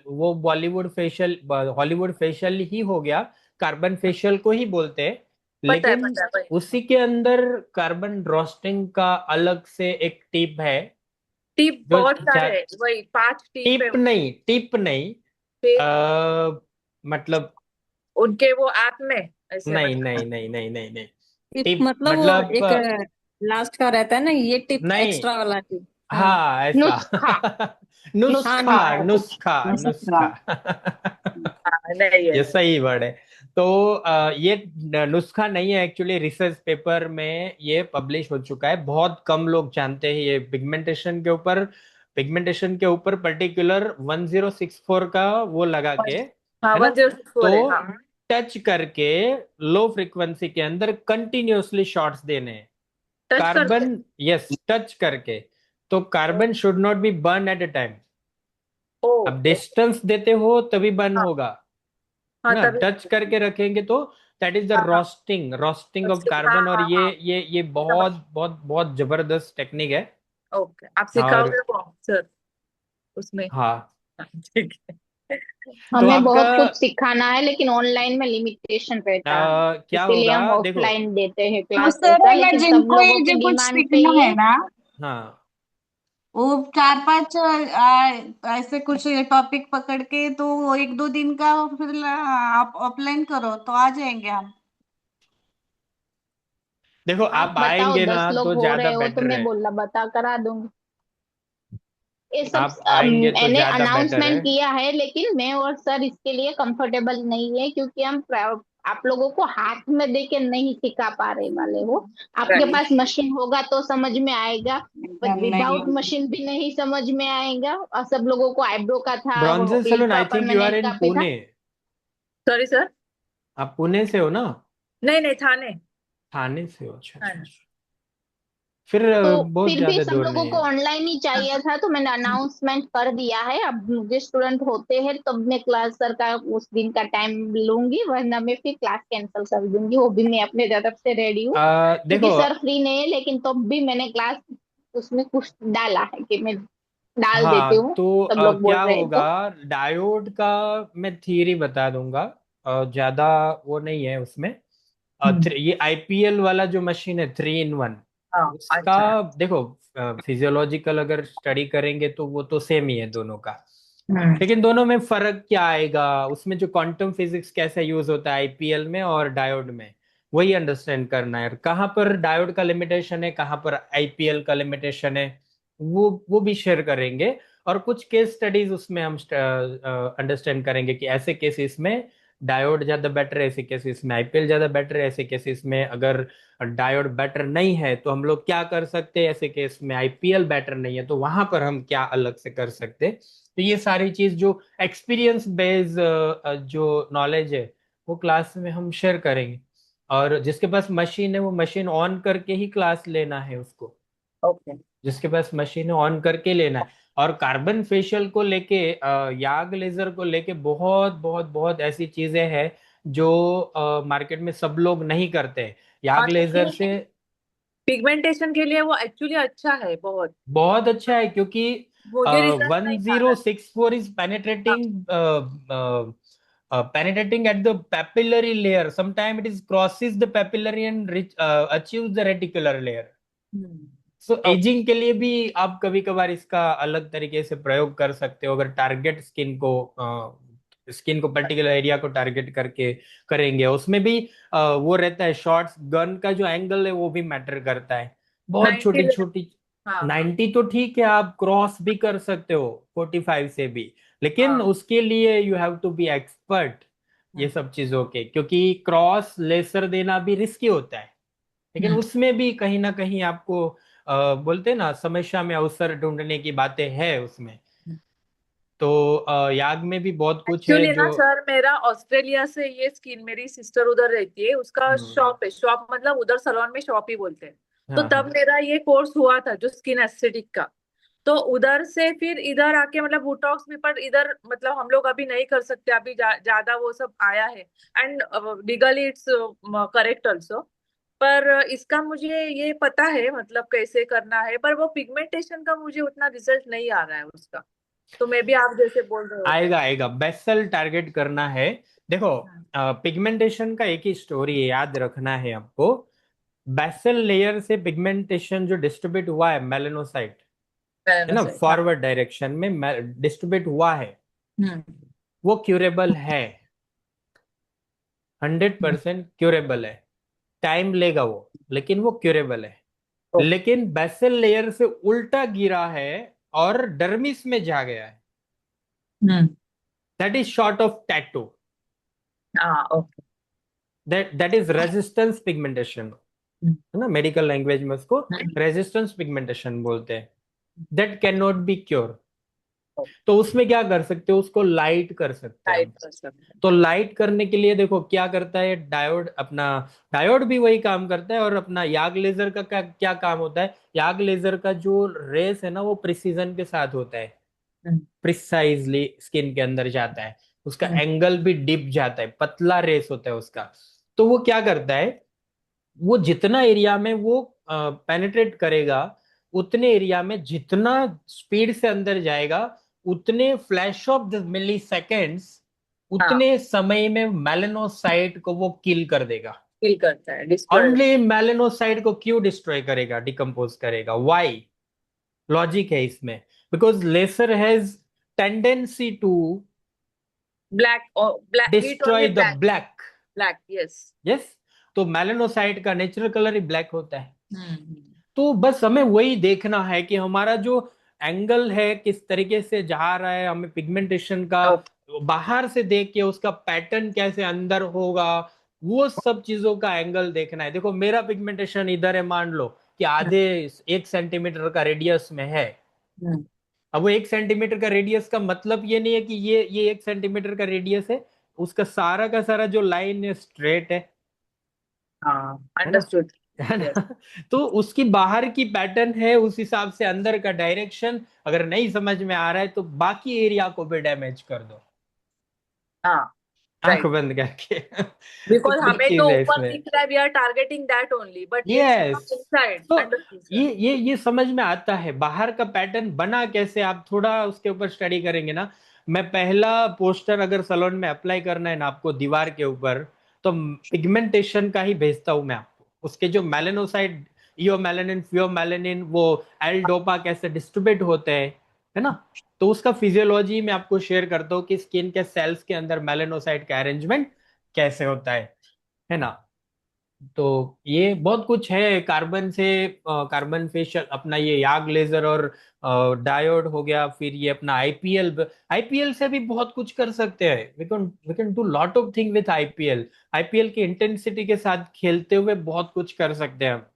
वो हॉलीवुड फेशियल ही हो गया। कार्बन फेशियल को ही बोलते हैं। हैं। पता है लेकिन पता है भाई। उसी के अंदर कार्बन रोस्टिंग का अलग से एक टिप है। टिप जो बहुत सारे हैं, वही 5 टिप है। टिप नहीं, फिर आ, मतलब उनके वो ऐप में ऐसे नहीं मतलब। नहीं नहीं नहीं नहीं नहीं। टिप टिप मतलब वो मतलब एक लास्ट का रहता है ना, ये टिप नहीं। एक्स्ट्रा वाला टिप। हाँ। हाँ, ऐसा। नुस्खा, हाँ, नुस्खा नुस्खा है कुछ। नुस्खा दूसरा। नुस्खा। हाँ, नहीं है ये नहीं। सही वर्ड है। तो ये नुस्खा नहीं है, एक्चुअली रिसर्च पेपर में ये पब्लिश हो चुका है, बहुत कम लोग जानते हैं ये पिगमेंटेशन के ऊपर पर्टिकुलर 1064 का वो लगा के, हाँ, है ना? 1064 है, तो हाँ। टच करके लो फ्रीक्वेंसी के अंदर कंटिन्यूअसली शॉट्स देने हैं। टच करके। कार्बन, यस, टच करके। तो carbon should not be burn at a time. ओ अब ओ, डिस्टेंस देते हो तभी बर्न हाँ होगा हाँ, ना, तभी। टच करके रखेंगे तो। दैट इज द हाँ हाँ, रोस्टिंग ऑफ हाँ कार्बन। और हाँ ये हाँ, ये समझ। बहुत बहुत बहुत जबरदस्त टेक्निक है। ओके, आप और सिखाओगे वो सर उसमें? हाँ, हाँ, ठीक है। तो हमें आपका बहुत कुछ सिखाना है, लेकिन ऑनलाइन में लिमिटेशन रहता है, क्या इसीलिए होगा, हम देखो। ऑफलाइन देते हैं तो क्लास सर ऐसा, है ना, लेकिन सब जिनको ये लोगों की जो कुछ डिमांड पे सीखना है ये। ना, हाँ, वो 4-5 ऐसे कुछ टॉपिक पकड़ के तो वो 1-2 दिन का फिर आप ऑफलाइन करो तो आ जाएंगे हम। देखो आप आप बताओ, आएंगे ना 10 लोग तो हो ज्यादा रहे हो तो बेटर मैं है। बोला बता करा दूंगी। ये सब आप आएंगे तो मैंने ज्यादा बेटर है। अनाउंसमेंट किया है, लेकिन मैं और सर इसके लिए कंफर्टेबल नहीं है, क्योंकि हम आप लोगों को हाथ में देके नहीं सिखा पा रहे वाले हो। आपके राइट। पास मशीन होगा तो समझ में आएगा, बट नहीं। विदाउट मशीन भी नहीं समझ में आएगा। और सब लोगों को आईब्रो का था, वो ब्रॉन्जन salon, I think you are permanent in का भी था। पुणे। Sorry sir. आप पुणे से हो ना? नहीं नहीं, थाने। थाने से हो? अच्छा अच्छा थाने। अच्छा। फिर तो बहुत फिर भी ज्यादा सब दूर लोगों नहीं को है। ऑनलाइन ही चाहिए था, तो मैंने अनाउंसमेंट कर दिया है। अब मुझे स्टूडेंट होते हैं तब मैं क्लास सर का उस दिन का टाइम लूंगी, वरना मैं फिर क्लास कैंसिल कर दूंगी। वो भी मैं अपने तरफ से रेडी हूँ, क्योंकि देखो, सर फ्री नहीं है, लेकिन तब भी मैंने क्लास उसमें कुछ डाला है कि मैं डाल देती हाँ हूँ। तो सब लोग क्या बोल रहे हैं होगा, तो। डायोड का मैं थियरी बता दूंगा। ज्यादा वो नहीं है उसमें। ये आईपीएल वाला जो मशीन है, 3 in 1, हाँ, उसका अच्छा। देखो, फिजियोलॉजिकल अगर स्टडी करेंगे तो वो तो सेम ही है दोनों का। हम्म। लेकिन दोनों में फर्क क्या आएगा, उसमें जो क्वांटम फिजिक्स कैसे यूज होता है आईपीएल में और डायोड में, वही अंडरस्टैंड करना है। और कहाँ पर डायोड का लिमिटेशन है, कहाँ पर आईपीएल का लिमिटेशन है, वो भी शेयर करेंगे। और कुछ केस स्टडीज उसमें हम अंडरस्टैंड करेंगे कि ऐसे केसेस में डायोड ज्यादा बेटर है, ऐसे केसेस में आईपीएल ज्यादा बेटर है, ऐसे केसेस में अगर डायोड बेटर नहीं है तो हम लोग क्या कर सकते हैं, ऐसे केस में आईपीएल बेटर नहीं है तो वहां पर हम क्या अलग से कर सकते हैं। तो ये सारी चीज जो एक्सपीरियंस बेस्ड जो नॉलेज है, वो क्लास में हम शेयर करेंगे। और जिसके पास मशीन है वो मशीन ऑन करके ही क्लास लेना है उसको। ओके। जिसके पास मशीन है ऑन करके लेना है। और कार्बन फेशियल को लेके, याग लेजर को लेके बहुत बहुत बहुत ऐसी चीजें हैं जो मार्केट में सब लोग नहीं करते हैं। हाँ, याग लेजर लेकिन से पिगमेंटेशन के लिए वो एक्चुअली अच्छा है बहुत। बहुत अच्छा है, क्योंकि मुझे रिजल्ट नहीं वन था जीरो ना। Six four is penetrating at the papillary layer. Sometime it is crosses the papillary and achieves the reticular layer. Hmm. So okay. Ageing के लिए भी आप कभी कभार इसका अलग तरीके से प्रयोग कर सकते हो, अगर टारगेट स्किन को स्किन को पर्टिकुलर एरिया को टारगेट करके करेंगे। उसमें भी वो रहता है, शॉर्ट्स गन का जो एंगल है वो भी मैटर करता है। बहुत 90 छोटी छोटी। हाँ हाँ 90 तो ठीक है, आप क्रॉस भी कर सकते हो 45 से भी, लेकिन हाँ। उसके लिए you have to be expert ये हम्म, सब चीजों के, क्योंकि क्रॉस लेसर देना भी रिस्की होता है। लेकिन हम्म, उसमें भी कहीं ना कहीं आपको बोलते हैं ना, समस्या में अवसर ढूंढने की बातें हैं उसमें। तो याग में भी बहुत कुछ है एक्चुअली ना जो। सर, मेरा ऑस्ट्रेलिया से ये स्किन, मेरी सिस्टर उधर रहती है, उसका हम्म, शॉप है, शॉप मतलब उधर सलोन में शॉप ही बोलते हैं। तो हाँ तब हाँ मेरा ये कोर्स हुआ था जो स्किन एस्थेटिक का। तो उधर से फिर इधर आके मतलब बोटॉक्स भी, पर इधर मतलब हम लोग अभी नहीं कर सकते, अभी ज्यादा वो सब आया है। And legally it's correct also. पर इसका मुझे ये पता है मतलब कैसे करना है, पर वो पिगमेंटेशन का मुझे उतना रिजल्ट नहीं आ रहा है उसका। तो मे भी आप जैसे बोल रहे होते हैं। आएगा आएगा, बेसल टारगेट करना है। देखो, पिगमेंटेशन का एक ही स्टोरी है, याद रखना है आपको। बेसल लेयर से पिगमेंटेशन जो डिस्ट्रीब्यूट हुआ है, मेलेनोसाइट है ना, मेलानोसाइट, हाँ। फॉरवर्ड डायरेक्शन में डिस्ट्रीब्यूट हुआ है, हम्म वो क्यूरेबल है। 100% क्यूरेबल है। टाइम लेगा वो, लेकिन वो क्यूरेबल है। ओके। लेकिन बेसल लेयर से उल्टा गिरा है और डर्मिस में जा गया है, hmm that is short of tattoo. हाँ okay. That is resistance pigmentation, है ना, मेडिकल लैंग्वेज में उसको रेजिस्टेंस पिगमेंटेशन बोलते हैं। That can not be cure. तो उसमें क्या कर सकते हो, उसको लाइट कर सकते हैं टाइप हम। कर सकते तो लाइट करने के लिए देखो क्या करता है डायोड अपना। डायोड भी वही काम करता है, और अपना याग लेजर का क्या क्या काम होता है। याग लेजर का जो रेस है ना, वो प्रिसीजन के साथ होता है, हैं। प्रिसाइजली स्किन के अंदर जाता है। उसका हम्म, एंगल भी डिप जाता है, पतला रेस होता है उसका। तो वो क्या करता है, वो जितना एरिया में वो पेनिट्रेट करेगा, उतने एरिया में जितना स्पीड से अंदर जाएगा, उतने flash of the milliseconds, हाँ। उतने समय में मेलेनोसाइट को वो किल कर देगा। फील करता है डिस्ट्रॉय। ओनली मेलेनोसाइट को क्यों डिस्ट्रॉय करेगा, डिकम्पोज करेगा, वाई? लॉजिक है इसमें, because laser has tendency to black, black heat only destroy the black. Black. Black, yes. Yes. तो मेलेनोसाइट का नेचुरल कलर ही ब्लैक होता है। हम्म तो बस हमें वही देखना है कि हमारा जो एंगल है किस तरीके से जा रहा है, हमें पिगमेंटेशन का ओके। बाहर से देख के उसका पैटर्न कैसे अंदर होगा, वो सब चीजों का एंगल देखना है। देखो मेरा पिगमेंटेशन इधर है, मान लो कि आधे 1 सेंटीमीटर का रेडियस में है। अब वो 1 सेंटीमीटर का रेडियस का मतलब ये नहीं है कि ये 1 सेंटीमीटर का रेडियस है, उसका सारा का सारा जो लाइन है स्ट्रेट हाँ है ना, अंडरस्टूड। है यस। ना। तो उसकी बाहर की पैटर्न है, उस हिसाब से अंदर का डायरेक्शन अगर नहीं समझ में आ रहा है तो बाकी एरिया को भी डैमेज कर दो, हाँ आंख राइट। बंद करके। तो बिकॉज कुछ हमें तो चीज है ऊपर इसमें। दिख रहा है, we are targeting that only, but it's yes. From inside. तो अंडरस्टूड सर। ये समझ में आता है, बाहर का पैटर्न बना कैसे, आप थोड़ा उसके ऊपर स्टडी करेंगे ना। मैं पहला पोस्टर अगर सलोन में अप्लाई करना है ना आपको दीवार के ऊपर, तो पिगमेंटेशन का ही भेजता हूं मैं आपको, उसके जो मेलेनोसाइट, इयोमेलेनिन, फियोमेलेनिन, वो एल डोपा कैसे डिस्ट्रीब्यूट होते हैं, है ना। तो उसका फिजियोलॉजी मैं आपको शेयर करता हूँ कि स्किन के सेल्स के अंदर मेलेनोसाइट का अरेंजमेंट कैसे होता है ना। तो ये बहुत कुछ है कार्बन से, कार्बन फेशियल अपना ये याग लेजर और डायोड हो गया, फिर ये अपना आईपीएल। आईपीएल से भी बहुत कुछ कर सकते हैं, we can do lot of thing with IPL. IPL की इंटेंसिटी के साथ खेलते हुए बहुत कुछ कर सकते हैं हम।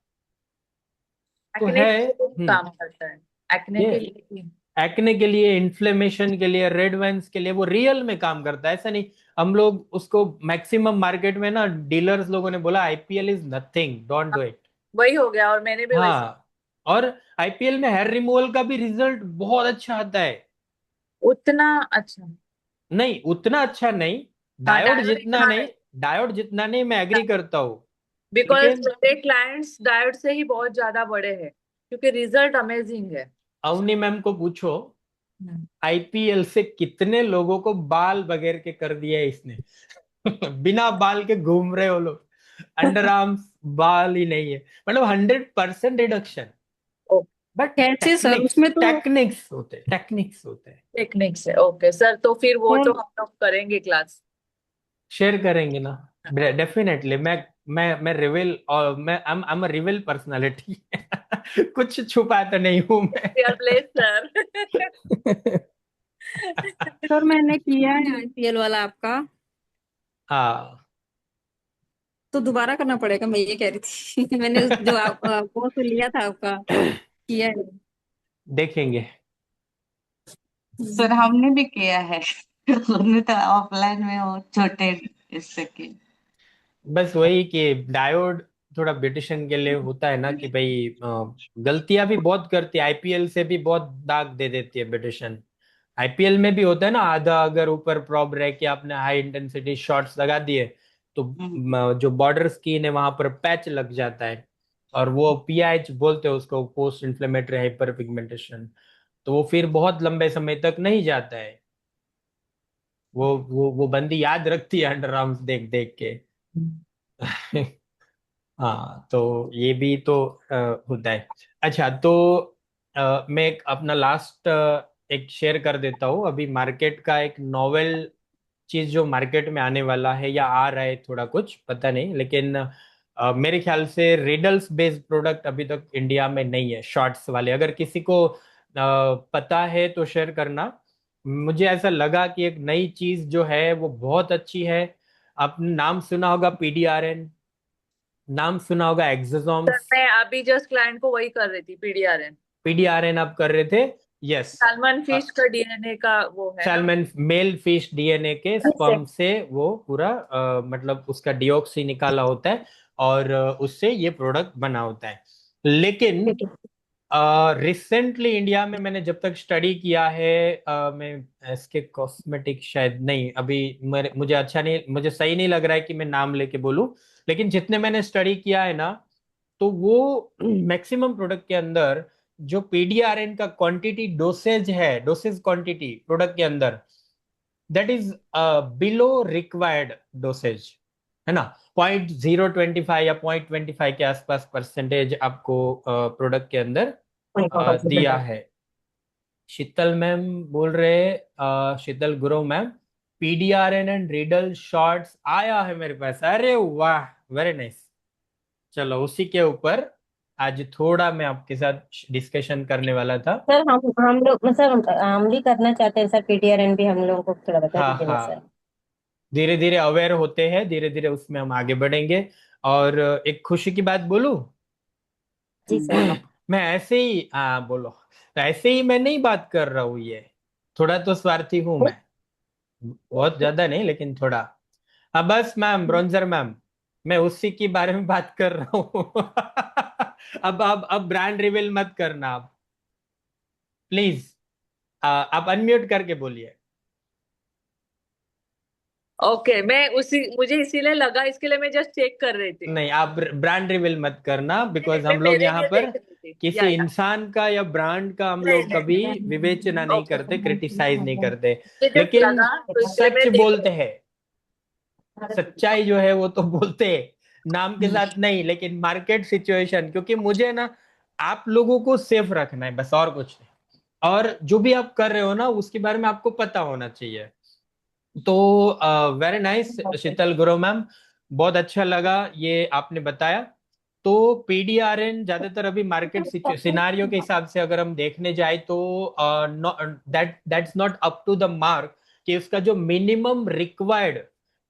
तो एक्ने है। के लिए भी हम्म। काम करता है। एक्ने ये के लिए भी। एक्ने के लिए, इन्फ्लेमेशन के लिए, रेड वाइन्स के लिए वो रियल में काम करता है, ऐसा नहीं। हम लोग उसको मैक्सिमम मार्केट में ना, डीलर्स लोगों ने बोला IPL is nothing, don't do it. वही हो गया, और मैंने भी वैसे। हाँ। और आईपीएल में हेयर रिमूवल का भी रिजल्ट बहुत अच्छा आता है। उतना अच्छा। नहीं उतना अच्छा नहीं, हाँ डायोड डायोड जितना इतना नहीं, डायोड जितना नहीं, मैं एग्री करता हूँ। बिकॉज लेकिन मेरे क्लाइंट्स डायोड से ही बहुत ज्यादा बड़े हैं, क्योंकि रिजल्ट अमेजिंग है। अवनी मैम को पूछो, हम्म। आईपीएल से कितने लोगों को बाल बगैर के कर दिया है इसने। बिना बाल के घूम रहे हो लोग, अंडर आर्म्स बाल ही नहीं है, मतलब 100% रिडक्शन। बट कैसे सर, उसमें तो टेक्निक्स होते हैं। टेक्निक्स है, ओके सर, तो फिर वो तो कौन हम लोग करेंगे क्लास। शेयर करेंगे ना, डेफिनेटली। मैं रिवील, और मैं I am a reveal personality. कुछ छुपा तो नहीं हूं मैं। We are blessed sir. Sir मैंने किया है आईपीएल वाला आपका, हाँ, तो दोबारा करना पड़ेगा, मैं ये कह रही थी। मैंने जो आप वो तो लिया था आपका, किया है। देखेंगे। सर हमने भी किया है। हमने तो ऑफलाइन में वो छोटे इससे की। बस वही कि डायोड थोड़ा ब्यूटिशियन के लिए होता है ना कि भाई गलतियां भी बहुत करती है, आईपीएल से भी बहुत दाग दे देती है ब्यूटिशियन। आईपीएल में भी होता है ना, आधा अगर ऊपर प्रॉब रह के आपने हाई इंटेंसिटी शॉट्स लगा दिए तो जो बॉर्डर स्किन है वहां पर पैच लग जाता है, और वो पीआईएच बोलते हैं उसको, पोस्ट इन्फ्लेमेटरी हाइपर पिगमेंटेशन। तो वो फिर बहुत लंबे समय तक नहीं जाता है। वो बंदी याद रखती है अंडर आर्म्स देख देख के। हाँ, तो ये भी तो होता है। अच्छा, तो मैं एक अपना लास्ट एक शेयर कर देता हूँ। अभी मार्केट का एक नॉवेल चीज जो मार्केट में आने वाला है या आ रहा है, थोड़ा कुछ पता नहीं, लेकिन मेरे ख्याल से रिडल्स बेस्ड प्रोडक्ट अभी तक इंडिया में नहीं है, शॉर्ट्स वाले। अगर किसी को पता है तो शेयर करना। मुझे ऐसा लगा कि एक नई चीज जो है वो बहुत अच्छी है। आपने नाम सुना होगा पीडीआरएन, नाम सुना होगा सर एक्सोसोम्स। मैं अभी जस्ट क्लाइंट को वही कर रही थी, पीडीआरएन। पीडीआरएन आप कर रहे थे? यस। सैल्मन फिश का डीएनए का वो है ना। सैल्मन मेल फिश डीएनए के स्पर्म से वो पूरा मतलब उसका डिऑक्सी निकाला होता है, और उससे ये प्रोडक्ट बना होता है। लेकिन रिसेंटली इंडिया में मैंने जब तक स्टडी किया है, मैं इसके कॉस्मेटिक शायद नहीं, अभी मुझे अच्छा नहीं, मुझे सही नहीं लग रहा है कि मैं नाम लेके बोलूं। लेकिन जितने मैंने स्टडी किया है ना, तो वो मैक्सिमम प्रोडक्ट के अंदर जो पीडीआरएन का क्वांटिटी डोसेज है, डोसेज क्वांटिटी प्रोडक्ट के अंदर, that is below required dosage, है ना। 0.025 या 0.25 के आसपास परसेंटेज आपको प्रोडक्ट के अंदर दिया है। शीतल मैम बोल रहे, शीतल गुरु मैम, पीडीआरएन एंड रीडल शॉर्ट्स आया है मेरे पास। अरे वाह, वेरी नाइस। चलो, उसी के ऊपर आज थोड़ा मैं आपके साथ डिस्कशन करने वाला था। सर हम लोग मतलब हम भी करना चाहते हैं सर, पीटीआरएन भी हम लोगों को थोड़ा बता हाँ दीजिए ना सर। हाँ, धीरे धीरे अवेयर होते हैं, धीरे धीरे उसमें हम आगे बढ़ेंगे। और एक खुशी की बात बोलूं। जी सर। मैं ऐसे ही, हाँ बोलो, तो ऐसे ही मैं नहीं बात कर रहा हूँ ये, थोड़ा तो स्वार्थी हूं मैं, बहुत ज्यादा नहीं लेकिन थोड़ा। हाँ बस मैम, ब्रॉन्जर मैम, मैं उसी के बारे में बात कर रहा हूँ। अब ब्रांड रिवील मत करना आप, प्लीज। आप अनम्यूट करके बोलिए। ओके, मैं उसी मुझे इसीलिए लगा, इसके लिए मैं जस्ट चेक कर रही थी। नहीं, आप ब्रांड रिवील मत करना, नहीं, बिकॉज मैं हम लोग मेरे यहाँ लिए पर देख रही थी, किसी या इंसान का या ब्रांड का हम नहीं लोग नहीं कभी नहीं, विवेचना नहीं ओके, करते, क्रिटिसाइज नहीं करते। मुझे जस्ट लेकिन लगा तो इसलिए सच मैं देख बोलते रही हैं, सच्चाई जो है वो तो बोलते हैं, नाम के साथ नहीं, लेकिन मार्केट सिचुएशन, क्योंकि मुझे ना आप लोगों को सेफ रखना है, बस, और कुछ नहीं। और जो भी आप कर रहे हो ना, उसके बारे में आपको पता होना चाहिए। तो वेरी नाइस शीतल गुरु मैम, बहुत अच्छा लगा ये आपने बताया। तो पीडीआरएन ज्यादातर अभी मार्केट सिनारियो के हिसाब से अगर हम देखने जाए तो that's not up to the mark, कि उसका जो मिनिमम रिक्वायर्ड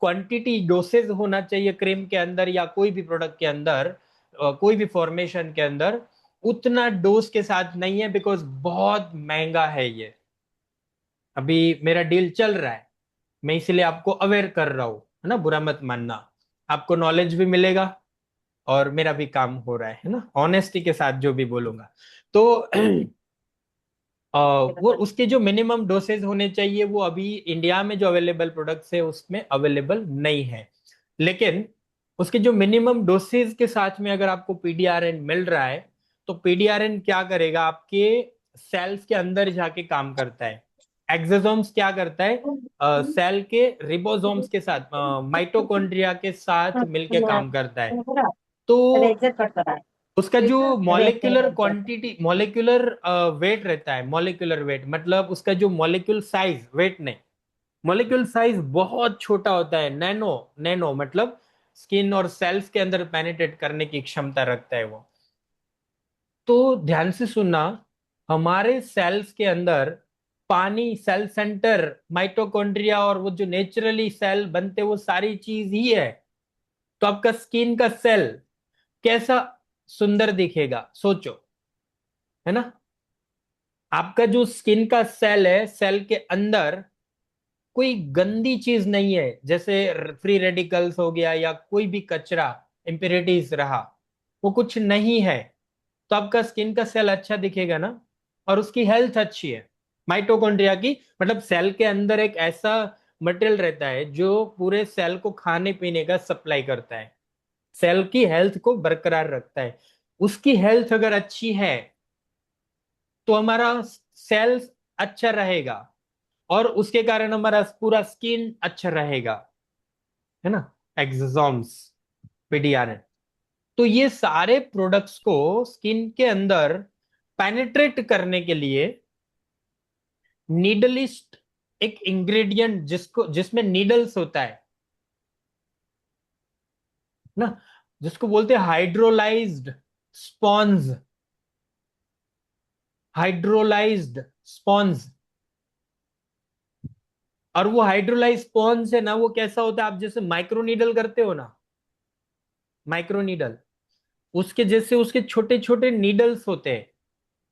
क्वांटिटी डोसेज होना चाहिए क्रीम के अंदर या कोई भी प्रोडक्ट के अंदर, कोई भी फॉर्मेशन के अंदर, उतना डोज के साथ नहीं है, बिकॉज बहुत महंगा है ये। अभी मेरा डील चल रहा है, मैं इसलिए आपको अवेयर कर रहा हूँ, है ना, बुरा मत मानना। आपको नॉलेज भी मिलेगा और मेरा भी काम हो रहा है ना, ऑनेस्टी के साथ जो भी बोलूंगा। तो वो उसके जो मिनिमम डोसेज होने चाहिए वो अभी इंडिया में जो अवेलेबल प्रोडक्ट्स है उसमें अवेलेबल नहीं है। लेकिन उसके जो मिनिमम डोसेज के साथ में अगर आपको पीडीआरएन मिल रहा है, तो पीडीआरएन क्या करेगा, आपके सेल्स के अंदर जाके काम करता है। एक्सोसोम्स क्या करता है, सेल के रिबोसोम्स के साथ, माइटोकॉन्ड्रिया के साथ मिलके काम करता है। तो उसका जो रहते मॉलिक्यूलर हैं क्वांटिटी, मॉलिक्यूलर वेट रहता है, मॉलिक्यूलर वेट मतलब उसका जो मॉलिक्यूल साइज, वेट नहीं, मॉलिक्यूल साइज बहुत छोटा होता है, नैनो, नैनो मतलब स्किन और सेल्स के अंदर पेनिट्रेट करने की क्षमता रखता है वो। तो ध्यान से सुनना, हमारे सेल्स के अंदर पानी, सेल सेंटर, माइटोकॉन्ड्रिया और वो जो नेचुरली सेल बनते वो सारी चीज ही है। तो आपका स्किन का सेल कैसा सुंदर दिखेगा सोचो, है ना। आपका जो स्किन का सेल है, सेल के अंदर कोई गंदी चीज नहीं है, जैसे फ्री रेडिकल्स हो गया या कोई भी कचरा, इम्प्योरिटीज रहा, वो कुछ नहीं है। तो आपका स्किन का सेल अच्छा दिखेगा ना, और उसकी हेल्थ अच्छी है। माइटोकॉन्ड्रिया की मतलब सेल के अंदर एक ऐसा मटेरियल रहता है जो पूरे सेल को खाने पीने का सप्लाई करता है, सेल की हेल्थ को बरकरार रखता है। उसकी हेल्थ अगर अच्छी है तो हमारा सेल्स अच्छा रहेगा, और उसके कारण हमारा पूरा स्किन अच्छा रहेगा, है ना। एक्सोसोम्स, पीडीआरएन। तो ये सारे प्रोडक्ट्स को स्किन के अंदर पेनिट्रेट करने के लिए नीडलिस्ट एक इंग्रेडिएंट, जिसमें नीडल्स होता है ना, जिसको बोलते हैं हाइड्रोलाइज्ड स्पॉन्ज, हाइड्रोलाइज्ड स्पॉन्ज। और वो हाइड्रोलाइज स्पॉन्ज है ना, वो कैसा होता है, आप जैसे माइक्रो नीडल करते हो ना, माइक्रो नीडल, उसके जैसे उसके छोटे छोटे नीडल्स होते हैं।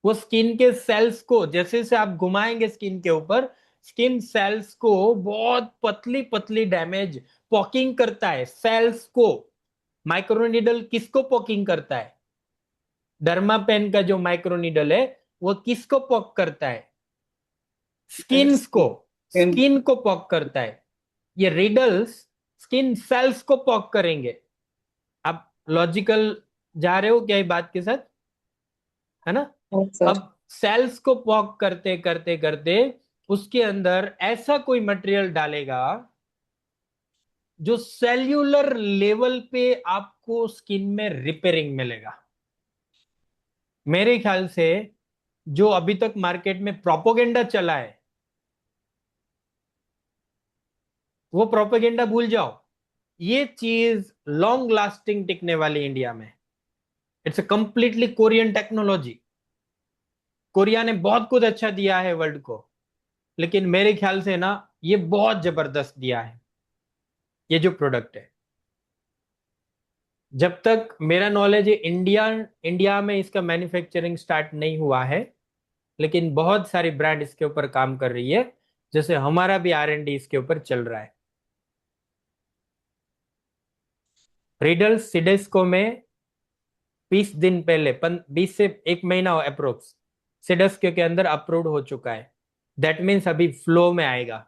वो स्किन के सेल्स को जैसे जैसे आप घुमाएंगे स्किन के ऊपर, स्किन सेल्स को बहुत पतली पतली डैमेज, पॉकिंग करता है सेल्स को। माइक्रो नीडल किसको पॉकिंग करता है? डर्मा पेन का जो माइक्रो नीडल है वो किसको पॉक करता है? स्किन्स को, स्किन को पॉक करता है। ये रिडल्स स्किन सेल्स को पॉक करेंगे। आप लॉजिकल जा रहे हो क्या ये बात के साथ, है ना। सर। अब सेल्स को पॉक करते करते करते उसके अंदर ऐसा कोई मटेरियल डालेगा जो सेल्यूलर लेवल पे आपको स्किन में रिपेयरिंग मिलेगा। मेरे ख्याल से जो अभी तक मार्केट में प्रोपोगेंडा चला है, वो प्रोपेगेंडा भूल जाओ। ये चीज लॉन्ग लास्टिंग टिकने वाली इंडिया में। It's a completely Korean technology. Korea ने बहुत कुछ अच्छा दिया है वर्ल्ड को, लेकिन मेरे ख्याल से ना ये बहुत जबरदस्त दिया है ये जो प्रोडक्ट है। जब तक मेरा नॉलेज है, इंडिया इंडिया में इसका मैन्युफैक्चरिंग स्टार्ट नहीं हुआ है, लेकिन बहुत सारी ब्रांड इसके ऊपर काम कर रही है, जैसे हमारा भी R&D इसके ऊपर चल रहा है। रिडल सिडेस्को में 20 दिन पहले, 20 से 1 महीना अप्रोक्स, सिडेस्को के अंदर अप्रूव हो चुका है। दैट मीन्स अभी फ्लो में आएगा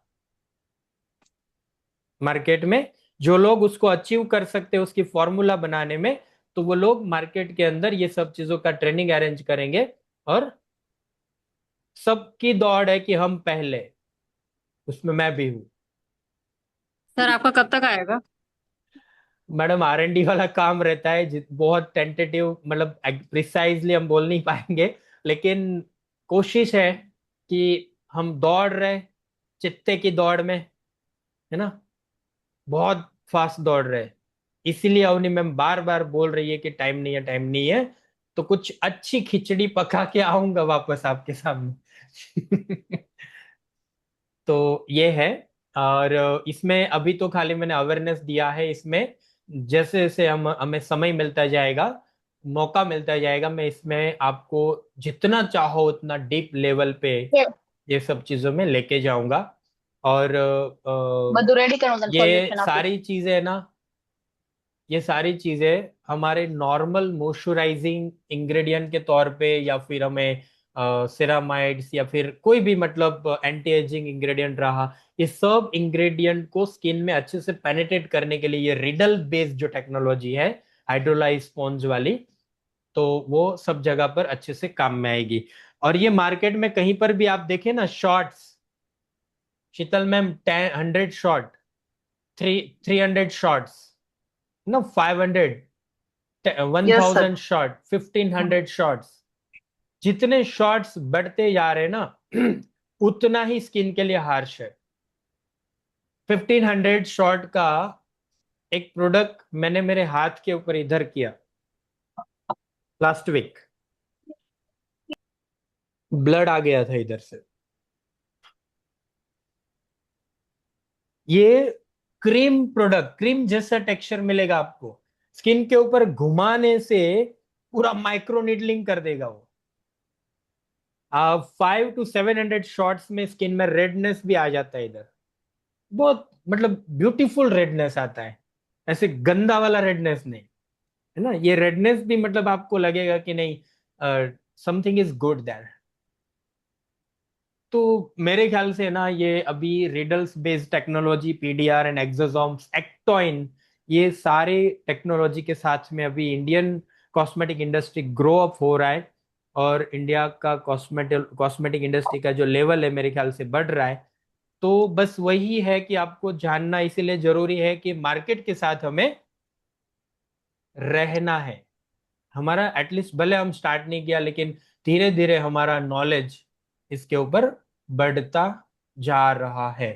मार्केट में। जो लोग उसको अचीव कर सकते हैं उसकी फॉर्मूला बनाने में, तो वो लोग मार्केट के अंदर ये सब चीजों का ट्रेनिंग अरेंज करेंगे, और सबकी दौड़ है कि हम पहले, उसमें मैं भी हूं। सर आपका कब तक आएगा? मैडम R&D वाला काम रहता है, बहुत टेंटेटिव, मतलब प्रिसाइजली हम बोल नहीं पाएंगे, लेकिन कोशिश है कि हम दौड़ रहे चित्ते की दौड़ में, है ना, बहुत फास्ट दौड़ रहे। इसीलिए अवनी मैम बार बार बोल रही है कि टाइम नहीं है, टाइम नहीं है। तो कुछ अच्छी खिचड़ी पका के आऊंगा वापस आपके सामने। तो ये है। और इसमें अभी तो खाली मैंने अवेयरनेस दिया है। इसमें जैसे जैसे हमें समय मिलता जाएगा, मौका मिलता जाएगा, मैं इसमें आपको जितना चाहो उतना डीप लेवल पे ये सब चीजों में लेके जाऊंगा। और ये सारी चीजें ना, ये सारी चीजें हमारे नॉर्मल मॉइस्चराइजिंग इंग्रेडिएंट के तौर पे, या फिर हमें सिरामाइड्स या फिर कोई भी मतलब एंटी एजिंग इंग्रेडिएंट रहा, ये सब इंग्रेडिएंट को स्किन में अच्छे से पेनिट्रेट करने के लिए ये रिडल बेस्ड जो टेक्नोलॉजी है, हाइड्रोलाइज स्पॉन्ज वाली, तो वो सब जगह पर अच्छे से काम में आएगी। और ये मार्केट में कहीं पर भी आप देखें ना, शॉर्ट्स, शीतल मैम 100 शॉर्ट, 300 शॉर्ट्स ना, 500, यस सर। 1000 शॉट, 1500 शॉट्स, जितने शॉट्स बढ़ते जा रहे हैं ना उतना ही स्किन के लिए हार्श है। 1500 शॉट का एक प्रोडक्ट मैंने मेरे हाथ के ऊपर इधर किया लास्ट वीक, ब्लड आ गया था इधर से। ये क्रीम प्रोडक्ट, क्रीम जैसा टेक्सचर मिलेगा आपको, स्किन के ऊपर घुमाने से पूरा माइक्रो नीडलिंग कर देगा वो। 500 to 700 शॉट्स में स्किन में रेडनेस भी आ जाता है इधर, बहुत मतलब ब्यूटीफुल रेडनेस आता है, ऐसे गंदा वाला रेडनेस नहीं है ना। ये रेडनेस भी मतलब आपको लगेगा कि नहीं समथिंग इज गुड देयर। तो मेरे ख्याल से ना ये अभी riddles based technology, PDR and exosomes, ectoine, ये सारे टेक्नोलॉजी के साथ में अभी Indian cosmetic industry grow up हो रहा है, और इंडिया का कॉस्मेटिक इंडस्ट्री का जो लेवल है मेरे ख्याल से बढ़ रहा है। तो बस वही है कि आपको जानना इसीलिए जरूरी है कि मार्केट के साथ हमें रहना है। हमारा एटलीस्ट, भले हम स्टार्ट नहीं किया, लेकिन धीरे धीरे हमारा नॉलेज इसके ऊपर बढ़ता जा रहा है,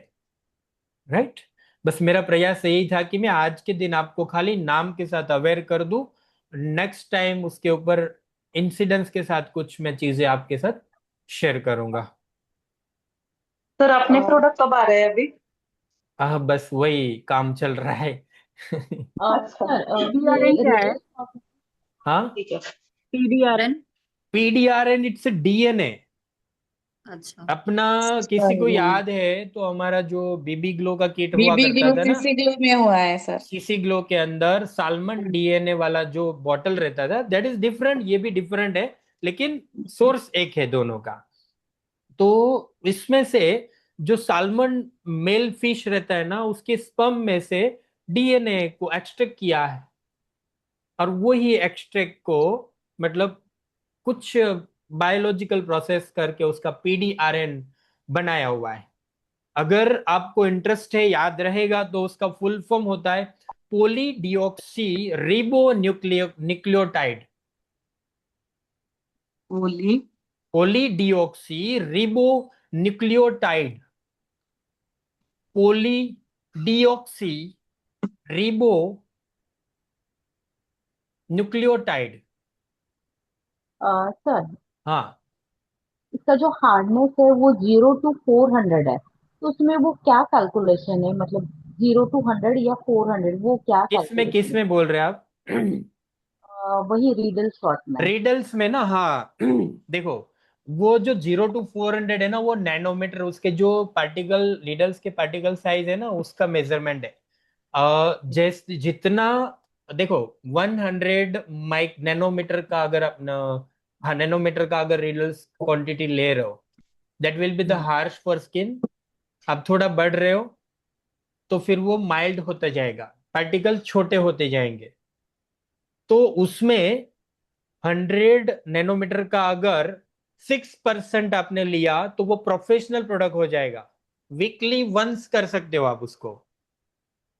राइट। बस मेरा प्रयास यही था कि मैं आज के दिन आपको खाली नाम के साथ अवेयर कर दूं, नेक्स्ट टाइम उसके ऊपर इंसिडेंट्स के साथ कुछ मैं चीजें आपके साथ शेयर करूंगा। सर अपने प्रोडक्ट कब आ रहे हैं अभी? बस वही काम चल रहा है। अच्छा सर पीडीआरएन क्या है? हाँ, ठीक है। पीडीआरएन। पीडीआरएन इट्स डीएनए अच्छा। अपना। किसी को याद है तो हमारा जो बीबी ग्लो का किट हुआ बीबी करता ग्लो था ना, सीसी ग्लो में हुआ है सर। सीसी ग्लो के अंदर साल्मन डीएनए वाला जो बॉटल रहता था, दैट इज डिफरेंट, ये भी डिफरेंट है, लेकिन सोर्स एक है दोनों का। तो इसमें से जो साल्मन मेल फिश रहता है ना, उसके स्पर्म में से डीएनए को एक्सट्रैक्ट किया है, और वही एक्सट्रैक्ट को मतलब कुछ बायोलॉजिकल प्रोसेस करके उसका पीडीआरएन बनाया हुआ है। अगर आपको इंटरेस्ट है, याद रहेगा, तो उसका फुल फॉर्म होता है पोली डिऑक्सी रिबो न्यूक्लियोटाइड। बोली पोली डिऑक्सी रिबो न्यूक्लियोटाइड, पोली डिऑक्सी रिबो न्यूक्लियोटाइड। सर हाँ, इसका जो हार्डनेस है वो 0 to 400 है, तो उसमें वो क्या कैलकुलेशन है, मतलब 0 to 100 या 400, वो क्या किसमें कैलकुलेशन है? किसमें बोल रहे हैं आप? वही रीडल शॉट में। रिडल्स में ना, हाँ। देखो, वो जो 0 to 400 है ना, वो नैनोमीटर, उसके जो पार्टिकल, रिडल्स के पार्टिकल साइज है ना, उसका मेजरमेंट है। जैसे जितना, देखो, 100 नैनोमीटर का अगर अपना, हाँ, नैनोमीटर का अगर रिडल्स क्वांटिटी ले रहे हो, that will be the harsh for skin. आप थोड़ा बढ़ रहे हो तो फिर वो माइल्ड होता जाएगा, पार्टिकल छोटे होते जाएंगे। तो उसमें 100 नैनोमीटर का अगर 6% आपने लिया तो वो प्रोफेशनल प्रोडक्ट हो जाएगा। वीकली वंस कर सकते हो आप उसको,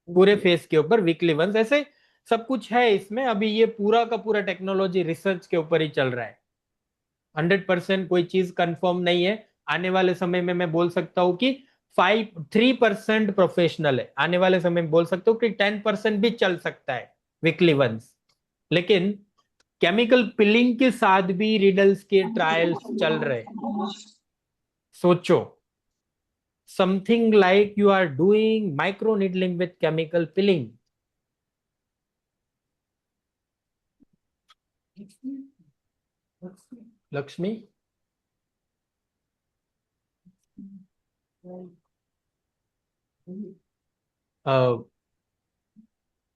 पूरे फेस के ऊपर वीकली वंस, ऐसे सब कुछ है इसमें। अभी ये पूरा का पूरा टेक्नोलॉजी रिसर्च के ऊपर ही चल रहा है, 100% कोई चीज कंफर्म नहीं है। आने वाले समय में मैं बोल सकता हूँ कि 3% प्रोफेशनल है, आने वाले समय में बोल सकता हूँ कि 10% भी चल सकता है वीकली वंस। लेकिन केमिकल पिलिंग के साथ भी रिडल्स के ट्रायल्स चल रहे हैं। सोचो, something like you are doing micro needling with chemical peeling. Lakshmi,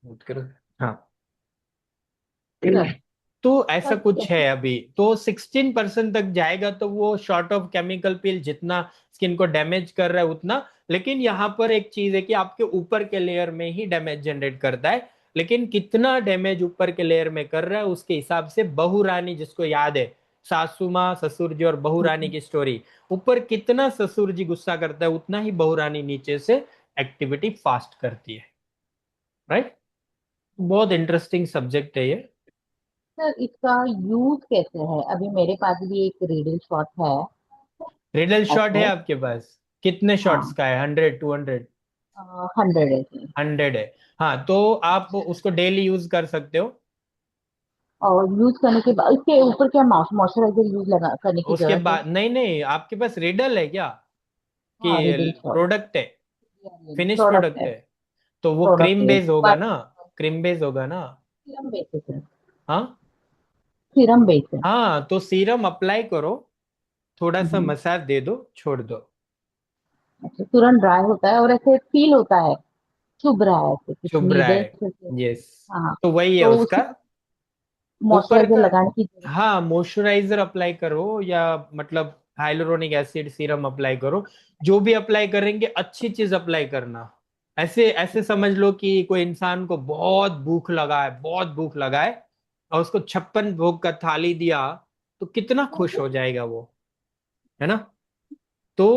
note करो। हाँ, तो ऐसा कुछ है अभी। तो 16% तक जाएगा तो वो शॉर्ट ऑफ केमिकल पिल जितना स्किन को डैमेज कर रहा है उतना। लेकिन यहाँ पर एक चीज है कि आपके ऊपर के लेयर में ही डैमेज जनरेट करता है, लेकिन कितना डैमेज ऊपर के लेयर में कर रहा है उसके हिसाब से बहू रानी, जिसको याद है सासू माँ ससुर जी और बहू रानी की स्टोरी, ऊपर कितना ससुर जी गुस्सा करता है उतना ही बहू रानी नीचे से एक्टिविटी फास्ट करती है, राइट। बहुत इंटरेस्टिंग सब्जेक्ट है ये। सर इसका यूज कैसे है? अभी मेरे पास भी एक रिडल शॉट है रिडल शॉट है ऐसे। आपके पास? कितने शॉट्स हाँ, का है? 100, 200? 100 है इसमें। 100 है। हाँ, तो आप उसको डेली यूज कर सकते हो। और यूज करने के बाद इसके ऊपर क्या मॉइस्चराइजर यूज लगा करने की उसके जरूरत है? बाद नहीं नहीं, आपके पास रिडल है क्या हाँ, रिडल कि शॉट प्रोडक्ट है? फिनिश प्रोडक्ट प्रोडक्ट है। है? तो वो प्रोडक्ट क्रीम है बेस होगा पर ना? क्रीम बेस होगा ना? सीरम बेसिस है। हाँ। सीरम बेस है। हाँ, तो सीरम अप्लाई करो, थोड़ा सा हम्म। मसाज दे दो, छोड़ दो। अच्छा, तुरंत ड्राई होता है और ऐसे फील होता है, चुभ रहा है ऐसे कुछ चुभ रहा नीडल है। से। यस। हाँ, तो वही है तो उसका। उसमें ऊपर मॉइस्चराइजर का। लगाने की जरूरत हाँ, मॉइस्चराइजर अप्लाई करो, या मतलब हाइलुरोनिक एसिड सीरम अप्लाई करो। जो भी अप्लाई करेंगे अच्छी चीज अप्लाई करना। ऐसे ऐसे समझ लो कि कोई इंसान को बहुत भूख लगा है, बहुत भूख लगा है, और उसको 56 भोग का थाली दिया, तो कितना खुश हो जाएगा वो, है ना? तो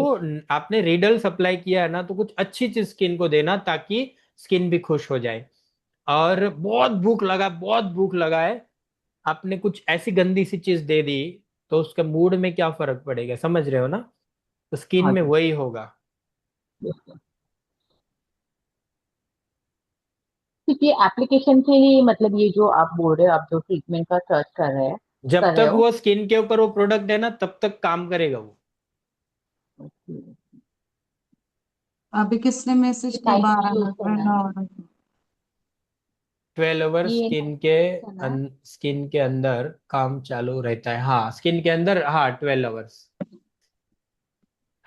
आपने रिडल्स अप्लाई किया है ना, तो कुछ अच्छी चीज स्किन को देना ताकि स्किन भी खुश हो जाए। और बहुत भूख लगा, बहुत भूख लगा है, आपने कुछ ऐसी गंदी सी चीज दे दी, तो उसके मूड में क्या फर्क पड़ेगा, समझ रहे हो ना? तो स्किन हाँ में जी। वही होगा। क्योंकि एप्लीकेशन के लिए मतलब ये जो आप बोल रहे हो, आप जो ट्रीटमेंट का सर्च जब कर रहे तक हो। वो स्किन के ऊपर वो प्रोडक्ट है ना, तब तक काम करेगा वो। अभी किसने मैसेज किया? नाइट में 12 यूज मिनट करना में है 9 12 आवर ये, नाइट में यूज करना है। स्किन के अंदर काम चालू रहता है। हाँ, स्किन के अंदर, हाँ, 12 आवर्स। और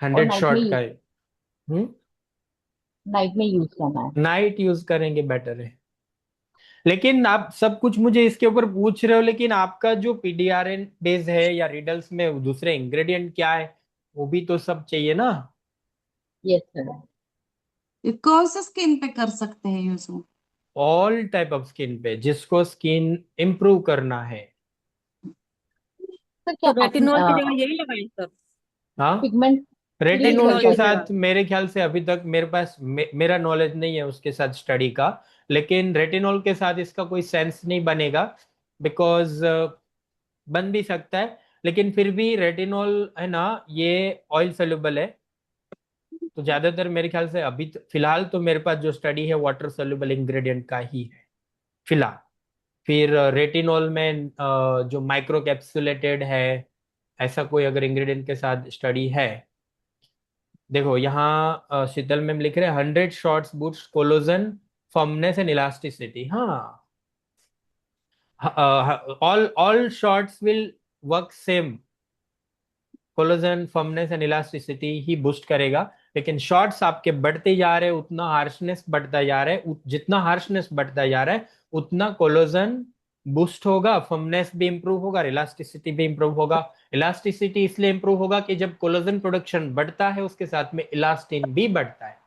100 नाइट में शॉट का यूज है। हम्म। नाइट में यूज करना है। नाइट यूज करेंगे बेटर है। लेकिन आप सब कुछ मुझे इसके ऊपर पूछ रहे हो, लेकिन आपका जो पीडीआरएन बेस है या रिडल्स में दूसरे इंग्रेडिएंट क्या है, वो भी तो सब चाहिए ना। Yes sir. ये कौन से स्किन पे कर सकते हैं use? All type of skin पे, जिसको स्किन इम्प्रूव करना है। सर तो क्या रेटिनॉल की जगह यही लगाएं सर? हाँ। पिगमेंट क्लियर रेटिनॉल करता के रेटिनॉल है की क्या? जगह। साथ मेरे ख्याल से अभी तक मेरे पास मेरा नॉलेज नहीं है उसके साथ स्टडी का, लेकिन रेटिनॉल के साथ इसका कोई सेंस नहीं बनेगा, बिकॉज बन भी सकता है, लेकिन फिर भी रेटिनॉल है ना, ये ऑयल सोल्यूबल है। तो ज्यादातर मेरे ख्याल से अभी फिलहाल तो मेरे पास जो स्टडी है वाटर सोल्यूबल इंग्रेडिएंट का ही है फिलहाल। फिर रेटिनॉल में जो माइक्रो कैप्सुलेटेड है, ऐसा कोई अगर इंग्रेडिएंट के साथ स्टडी है। देखो यहाँ शीतल मैम लिख रहे हैं 100 shots boost collagen firmness and elasticity. हाँ, all shots will work same. Collagen firmness and elasticity ही बूस्ट करेगा, लेकिन शॉट्स आपके बढ़ते जा रहे हैं, उतना हार्शनेस बढ़ता जा रहा है, जितना हार्शनेस बढ़ता जा रहा है उतना कोलोजन बूस्ट होगा, फर्मनेस भी इंप्रूव होगा, इलास्टिसिटी भी इंप्रूव होगा। इलास्टिसिटी इसलिए इंप्रूव होगा कि जब कोलोजन प्रोडक्शन बढ़ता है, उसके साथ में इलास्टिन भी बढ़ता है।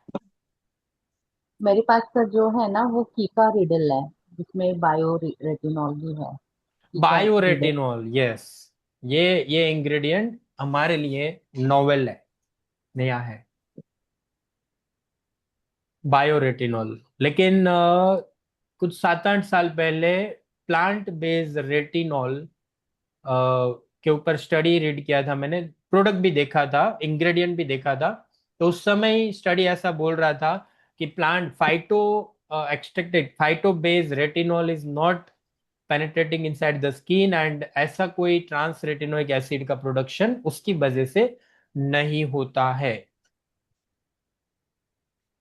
मेरे पास सर जो है ना वो कीका रिडल है, जिसमें बायो रेटिनॉल भी है। कीका रिडल। बायोरेटिनॉल, यस। ये इंग्रेडिएंट हमारे लिए नोवेल है, नया है, बायोरेटिनॉल। लेकिन कुछ 7-8 साल पहले प्लांट बेस्ड रेटिनॉल के ऊपर स्टडी रीड किया था मैंने, प्रोडक्ट भी देखा था, इंग्रेडिएंट भी देखा था। तो उस समय स्टडी ऐसा बोल रहा था कि plant phyto extracted phyto based retinol is not penetrating inside the skin, and ऐसा कोई ट्रांस रेटिनोइक एसिड का प्रोडक्शन उसकी वजह से नहीं होता है।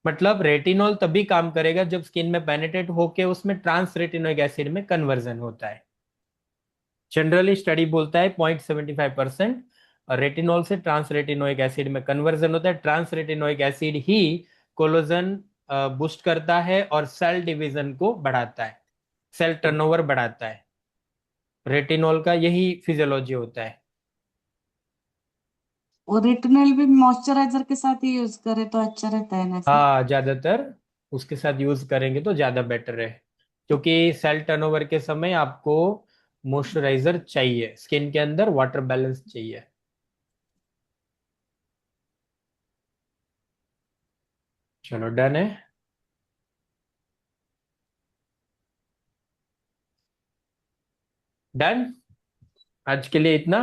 मतलब रेटिनॉल तभी काम करेगा जब स्किन में पेनिट्रेट होके उसमें ट्रांस रेटिनोइक एसिड में कन्वर्जन होता है। जनरली स्टडी बोलता है 0.75% रेटिनॉल से ट्रांस रेटिनोइक एसिड में कन्वर्जन होता है। ट्रांस रेटिनोइक एसिड ही कोलोजन बूस्ट करता है और सेल डिवीजन को बढ़ाता है, सेल टर्नओवर बढ़ाता है। रेटिनॉल का यही फिजियोलॉजी होता है। और रेटिनॉल भी मॉइस्चराइजर के साथ ही यूज करे तो अच्छा रहता है ना सर? हाँ, ज्यादातर उसके साथ यूज करेंगे तो ज्यादा बेटर है, क्योंकि सेल टर्नओवर के समय आपको मॉइस्चराइजर चाहिए, स्किन के अंदर वाटर बैलेंस चाहिए। चलो, डन है। डन, आज के लिए इतना।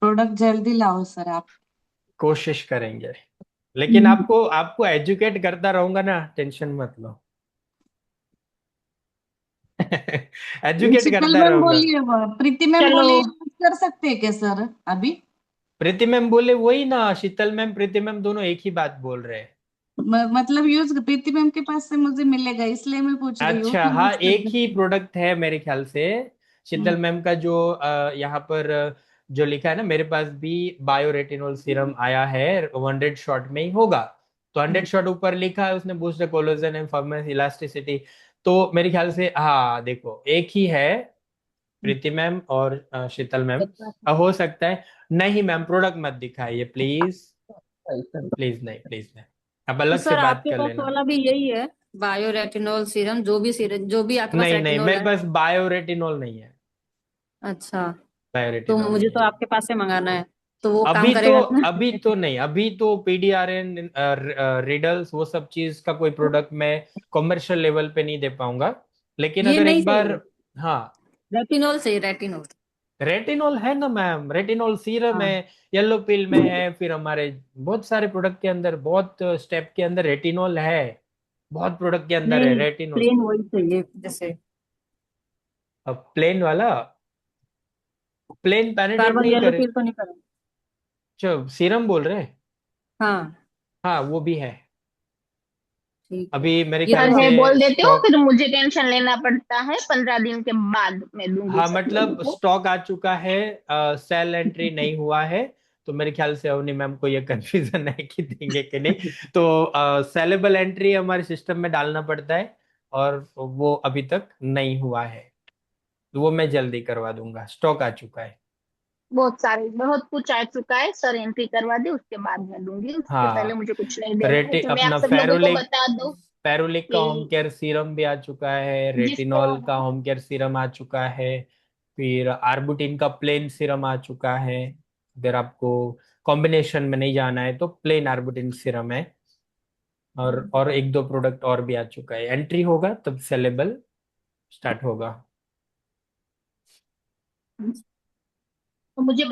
प्रोडक्ट जल्दी लाओ सर आप। कोशिश करेंगे, लेकिन आपको आपको एजुकेट करता रहूंगा ना, टेंशन मत लो। एजुकेट शीतल करता मैम रहूंगा। बोलिए, प्रीति मैम चलो बोले यूज कर सकते हैं क्या सर अभी? प्रीति मैम बोले वही ना, शीतल मैम प्रीति मैम दोनों एक ही बात बोल रहे हैं। मतलब यूज प्रीति मैम के पास से मुझे मिलेगा, इसलिए मैं पूछ रही हूँ अच्छा, कि हाँ यूज कर एक ही सकते प्रोडक्ट है मेरे ख्याल से। शीतल हैं। मैम का जो यहाँ पर जो लिखा है ना, मेरे पास भी बायो रेटिनॉल सीरम आया है, 100 शॉट में ही होगा। तो 100 शॉट ऊपर लिखा है उसने, boost the collagen and firmness elasticity. तो मेरे ख्याल से हाँ देखो एक ही है, प्रीति मैम और शीतल मैम। हो सकता है। नहीं मैम, प्रोडक्ट मत दिखाइए प्लीज, प्लीज नहीं, प्लीज नहीं, आप तो अलग से सर बात आपके कर पास लेना। वाला भी यही है, बायो रेटिनॉल सीरम, जो भी आपके पास नहीं नहीं, रेटिनॉल मेरे है? पास बायो रेटिनॉल नहीं है, अच्छा, बायो तो रेटिनॉल मुझे नहीं तो है। आपके पास से मंगाना है, तो वो काम अभी तो, करेगा ना? अभी तो नहीं, अभी तो पीडीआरएन रिडल्स वो सब चीज का कोई प्रोडक्ट मैं कमर्शियल लेवल पे नहीं दे पाऊंगा। लेकिन ये अगर नहीं एक बार, चाहिए, हाँ रेटिनॉल चाहिए, रेटिनॉल। रेटिनॉल है ना मैम, रेटिनॉल सीरम है, हाँ, येलो पिल में है, फिर हमारे बहुत सारे प्रोडक्ट के अंदर, बहुत स्टेप के अंदर रेटिनॉल है, बहुत प्रोडक्ट के अंदर है नहीं, रेटिनॉल। प्लेन वही चाहिए जैसे अब प्लेन वाला, प्लेन पेनिट्रेट कार्बन नहीं येलो करे। पिल तो नहीं करेंगे? जो सीरम बोल रहे हैं, हाँ, हाँ वो भी है, ठीक है। अभी मेरे ये ख्याल सर तो है से बोल देते हो, स्टॉक। फिर मुझे टेंशन लेना पड़ता है, 15 दिन के बाद मैं दूंगी हाँ सब लोगों मतलब को। स्टॉक आ चुका है, सेल एंट्री नहीं हुआ है। तो मेरे ख्याल से अवनी मैम को ये कंफ्यूजन है कि देंगे कि नहीं। तो सेलेबल एंट्री हमारे सिस्टम में डालना पड़ता है, और वो अभी तक नहीं हुआ है, तो वो मैं जल्दी करवा दूंगा, स्टॉक आ चुका है। बहुत कुछ आ चुका है सर, एंट्री करवा दे उसके बाद मैं दूंगी, उसके पहले हाँ मुझे कुछ नहीं देना है, रेटि तो मैं आप अपना सब लोगों को फेरोलिक, बता दूं फेरोलिक का होम कि केयर सीरम भी आ चुका है, जिसको रेटिनॉल का होम केयर सीरम आ चुका है, फिर आर्बुटिन का प्लेन सीरम आ चुका है। अगर आपको कॉम्बिनेशन में नहीं जाना है तो प्लेन आर्बुटिन सीरम है, और एक दो प्रोडक्ट और भी आ चुका है। एंट्री होगा तब सेलेबल स्टार्ट होगा। मुझे